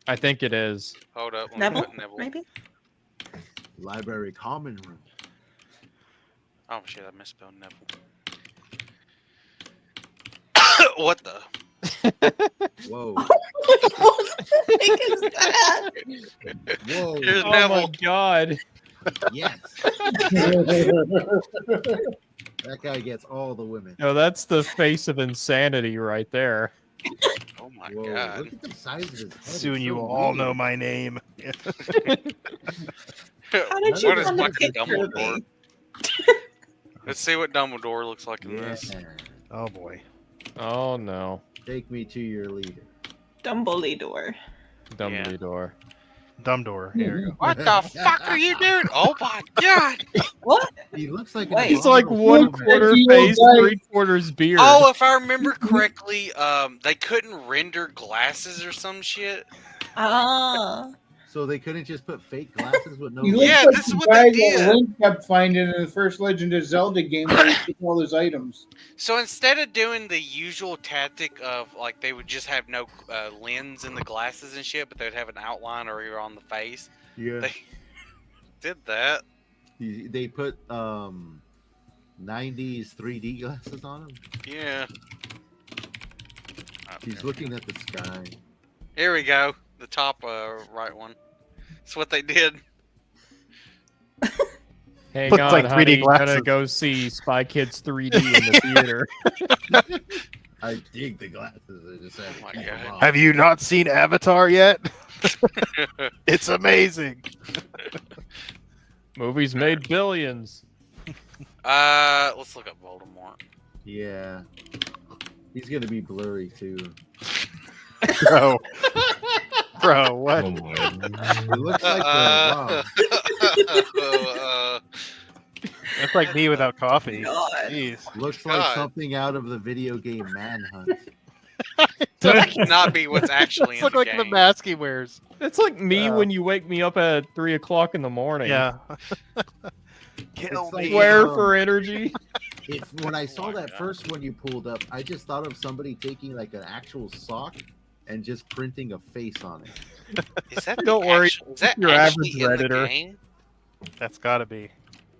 I think it is. Hold up, let me Neville, put Neville. maybe. Library common room. Oh shit, I misspelled Neville. What the? Whoa. What the heck is that? Whoa. Here's Oh my Neville. god. Yes. That guy gets all the women. No, that's the face of insanity right there. Oh my Whoa. god. Look at the size of his head. Soon It's you so will all weird. know my name. How did you What is find a fucking picture of Dumbledore? me? Let's see what Dumbledore looks like in Yeah. this. Oh boy. Oh no. Take me to your leader. Dumbledore. Dumbledore. Dumbledore. Here we go. What the fuck are you doing? Oh my god! What? He looks like Wait. He's like abominable one snowman. quarter He face, looks like- 3/4 beard. Oh, if I remember correctly, they couldn't render glasses or some shit. Ah. So they couldn't just put fake glasses with no. He looks Yeah, like this is the what they guy did. that Link kept finding in the first Legend of Zelda game where he took all his items. So instead of doing the usual tactic of like they would just have no lens in the glasses and shit, but they'd have an outline or you're on the face, Yeah. they did that. They put 90s 3D glasses on him. Yeah. He's looking at the sky. Here we go. The top right one. That's what they did. Hang Looks on, like 3D honey. Gonna glasses. go see Spy Kids 3D in the theater. I dig the glasses. I just had to Oh my keep 'em God. on. Have you not seen Avatar yet? It's amazing. Movies made billions. Let's look up Voldemort. Yeah. He's gonna be blurry too. Bro. Bro, what? Oh my. It looks like wow. That's like me without coffee. God. Jeez. Looks like God. something out of the video game Manhunt. That cannot be what's actually It's in look the like game. the mask he wears. It's like me when you wake me up at 3 o'clock in the morning. Yeah. Kill It's like- me. Swear for energy. When I saw my that God. first one you pulled up, I just thought of somebody taking like an actual sock and just printing a face on it. Is that Don't worry, Is that your actually average in the Redditor. game? That's gotta be.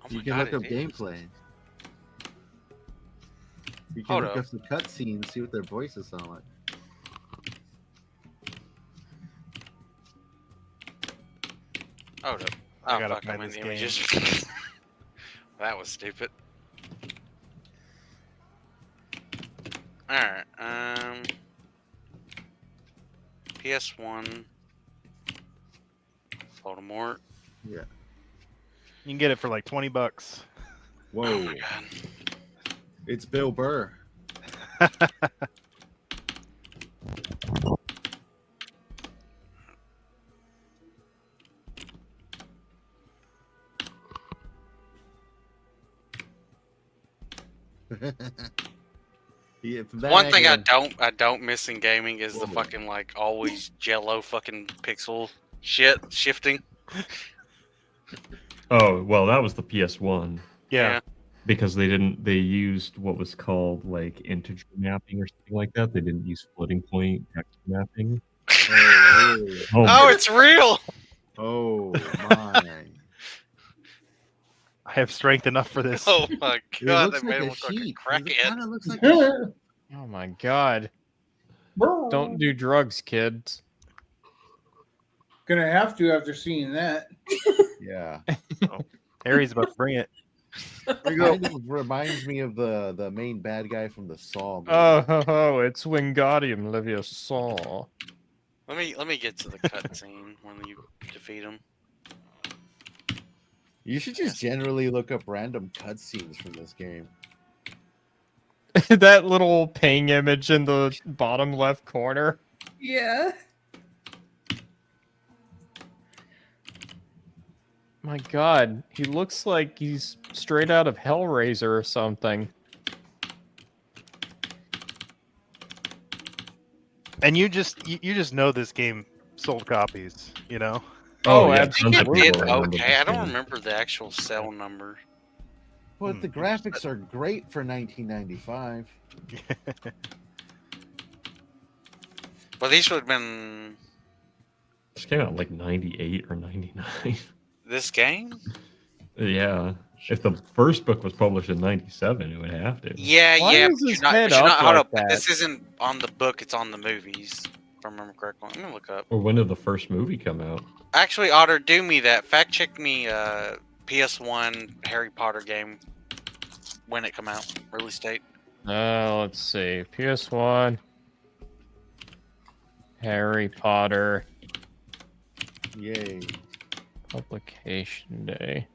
Oh You my can God, look up it is. gameplay. You can Hold look up. up some cutscenes, see what their voices sound like. Hold up. I Oh, gotta fuck, find I'm in this the game. images. That was stupid. Alright, PS1. Voldemort. Yeah. You can get it for like $20. Whoa. Oh my god. It's Bill Burr. Yeah, from that One thing angle- I don't miss in gaming is the Whoa. fucking like always jello fucking pixel shit shifting. Oh well, that was the PS1 Yeah. because they used what was called like integer mapping or something like that. They didn't use floating point text mapping. Oh, really? Oh, Oh, it's real. Oh my. I have strength enough for this. Oh my It god, looks that made him like a look like a sheep. It crackhead. kind of looks like a sheep. Oh my god. Don't do drugs, kids. Gonna have to after seeing that. Yeah. Harry's about to bring it. It kind of reminds me of the main bad guy from the Saw movie. Oh, it's Wingardium Leviosa. Let me get to the cutscene when you defeat him. You should just generally look up random cutscenes from this game. That little ping image in the bottom left corner. Yeah. My god, he looks like he's straight out of Hellraiser or something. And you just know this game sold copies, you know? Oh, yeah, I think it tons of did people remember okay. I this don't game. remember the actual cell number. But the graphics are great for 1995. Well, these would have been This came out in like 98 or 99. this game. Yeah. If the first book was published in 97, it would have to. Yeah, Why yeah. is But his you're not. head But you're up not. Hold like up. But that? this isn't on the book. It's on the movies. If I remember correctly. I'm gonna look up. Or when did the first movie come out? Actually, Otter, do me that. Fact check me. PS1 Harry Potter game. When it come out, release date. Let's see. PS1. Harry Potter Yay. publication day.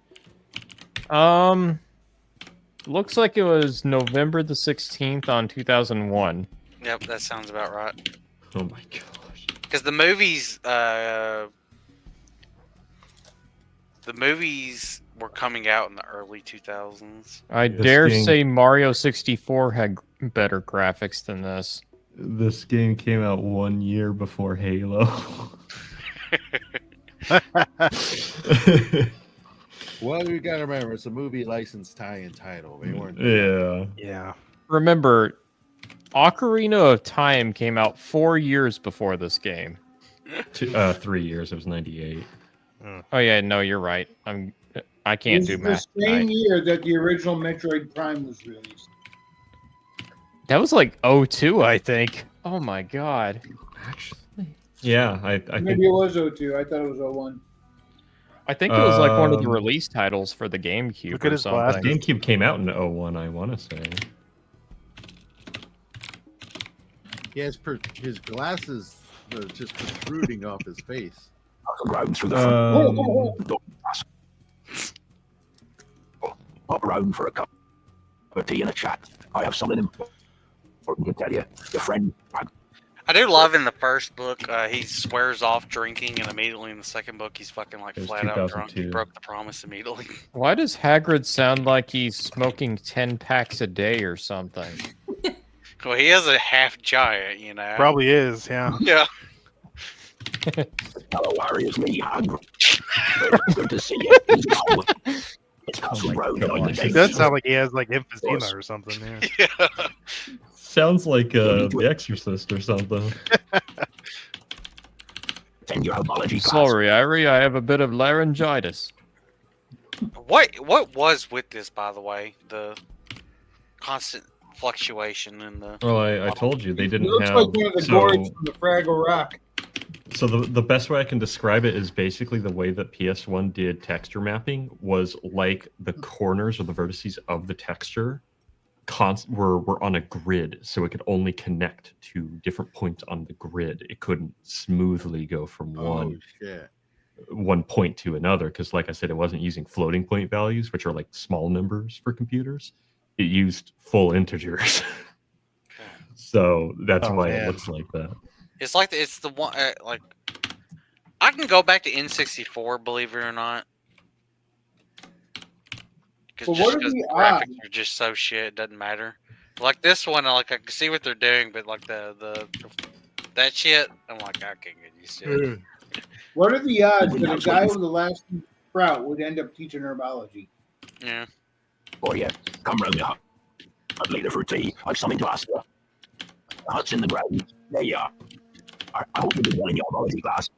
Looks like it was November the 16th on 2001. Yep, that sounds about right. Oh my gosh. Because the movies were coming out in the early 2000s. I This dare game- say Mario 64 had better graphics than this. This game came out 1 year before Halo. Well, you gotta remember, it's a movie license tie-in title. They weren't. Yeah. Yeah. Remember, Ocarina of Time came out 4 years before this game. 3 years. It was 98. Oh yeah, no, you're right. I can't This do is math. the same tonight. year that the original Metroid Prime was released. That was like 02, I think. Oh my god. Actually. Yeah, I think Maybe it was 02. I thought it was 01. I think it was like one of the Um, release titles for the GameCube Look at or his something. glasses. GameCube came out in 01, I want to say. He has his glasses just protruding off his face. Pop around for a cup of tea and a chat. I have something important to tell you. Your friend. I do love in the first book, he swears off drinking, and immediately in the second book, he's fucking like It was flat out drunk. He 2002. broke the promise immediately. Why does Hagrid sound like he's smoking 10 packs a day or something? Well, he is a half giant, you know. Probably is, yeah. Yeah. Hello, Harry, it's me, Hagrid. Good to see you. It's Castle Road. It does sound like he has like emphysema or something. Yeah. Yeah. Sounds like The Exorcist or something. Send your apology class. Sorry, Harry, I have a bit of laryngitis. What was with this, by the way? The constant fluctuation in the. Well, I told you they It didn't looks have. like one of the so, gourds from the Fraggle Rock. so the best way I can describe it is basically the way that PS1 did texture mapping was like the corners or the vertices of the texture were on a grid, so it could only connect to different points on the grid. It couldn't smoothly go from one point to another because, like I said, it wasn't using floating point values, which are like small numbers for computers. It used full integers. So that's why it looks like that. It's like it's the one like. I can go back to N64, believe it or not. Because But what are the the graphics odds? are just so shit, it doesn't matter. Like this one, like I can see what they're doing, but like the that shit, I'm like I can't get used to it. What are the odds that a guy with the last name Sprout would end up teaching herbology? Yeah. Oh, yeah. Come round the hut later for tea. I've something to ask you. The hut's in the ground. There you are. I hope you did well in your biology class.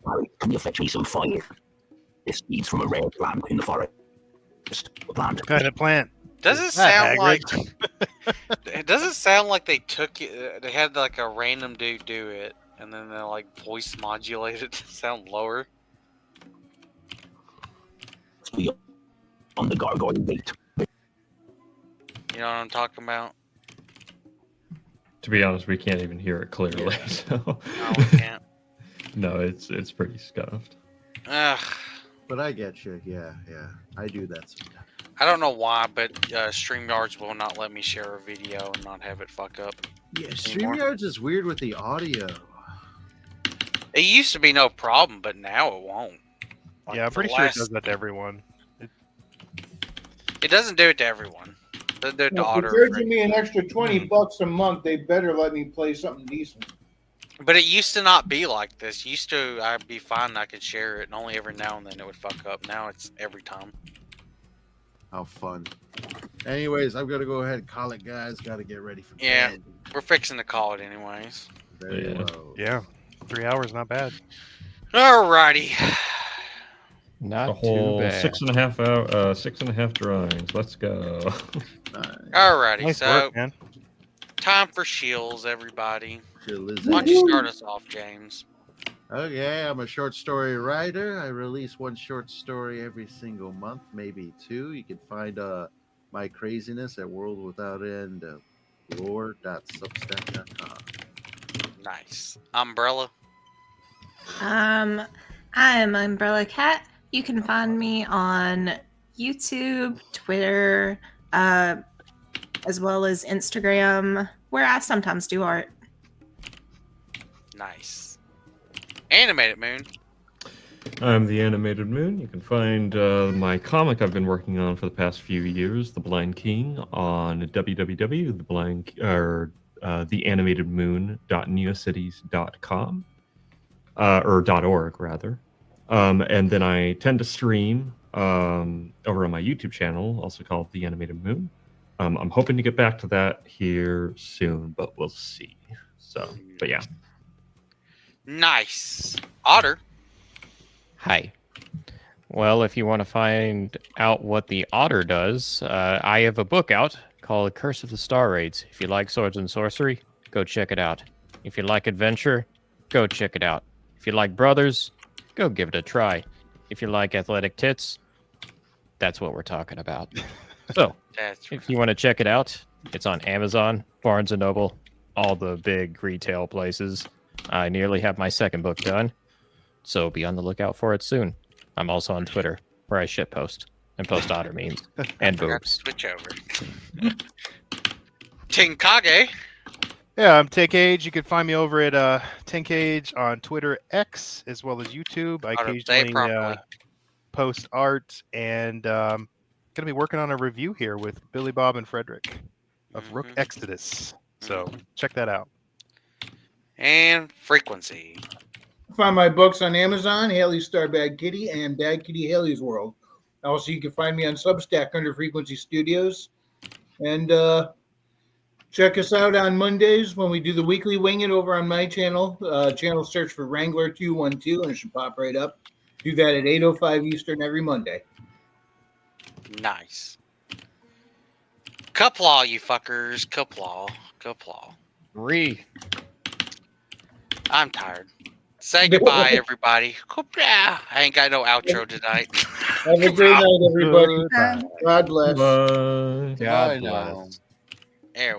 Harry, can you fetch me some fire? This seeds from a rare plant in the forest. A plant. Kind of plant. Does it Not sound like? Hagrid. It doesn't sound like they took it. They had like a random dude do it, and then they like voice modulated it to sound lower. We on the gargoyle gate. You know what I'm talking about? To be honest, we can't even hear it clearly. So No, we can't. no, it's pretty scuffed. Ugh. But I get you. Yeah, yeah. I do that sometimes. I don't know why, but StreamYards will not let me share a video and not have it fuck up. Yeah, anymore. StreamYards is weird with the audio. It used to be no problem, but now it won't. Like, Yeah, I'm the pretty sure it last- does that to everyone. It doesn't do it to everyone. Their If they're daughter. charging me an extra $20 a month, they better let me play something decent. But it used to not be like this. Used to, I'd be fine and I could share it, and only every now and then it would fuck up. Now it's every time. How fun. Anyways, I'm gonna go ahead and call it, guys. Got to get ready for Yeah, bed. we're fixing to call it anyways. Very Yeah. well. Yeah, 3 hours, not bad. Alrighty. Not A whole too bad. 6.5 hour, 6.5 drawings. Let's go. Alrighty, Nice so work, man. time for shills, everybody. Chill is Why don't you start us off, James? Okay, I'm a short story writer. I release one short story every single month, maybe two. You can find my craziness at World Without End, lore.substack.com. Nice. Umbrella. I am Umbrella Cat. You can find me on YouTube, Twitter, as well as Instagram, where I sometimes do art. Nice. Animated Moon. I'm the Animated Moon. You can find my comic I've been working on for the past few years, The Blind King, on theanimatedmoon.neocities.com, or .org rather. And then I tend to stream over on my YouTube channel, also called The Animated Moon. I'm hoping to get back to that here soon, but we'll see. So, but yeah. Nice. Otter. Hi. Well, if you want to find out what the Otter does, I have a book out called Curse of the Star Raids. If you like swords and sorcery, go check it out. If you like adventure, go check it out. If you like brothers, go give it a try. If you like athletic tits, that's what we're talking about. So, That's if you want to check it out, it's on Amazon, Barnes & Noble, all the big retail places. I nearly have my second book done, so be on the lookout for it soon. I'm also on Twitter, where I shitpost and post otter memes and Forgot to boobs. switch over. Tinkage. Yeah, I'm Tinkage. You can find me over at Tinkage on Twitter, X, as well as YouTube. I How to say it occasionally properly. post art, and going to be working on a review here with Billy Bob and Frederick of Rook Exodus. So check that out. And Frequency. Find my books on Amazon, Haley's Star Bad Kitty and Bad Kitty Haley's World. Also, you can find me on Substack under Frequency Studios. And check us out on Mondays when we do the weekly Wing It over on my channel. Channel search for Wrangler212 and it should pop right up. Do that at 8:05 Eastern every Monday. Nice. Qapla, you fuckers. Qapla. I'm tired. Say goodbye, everybody. Qapla. I ain't got no outro tonight. Have a great night, everybody. God bless. Bye. God Bye now. bless. There we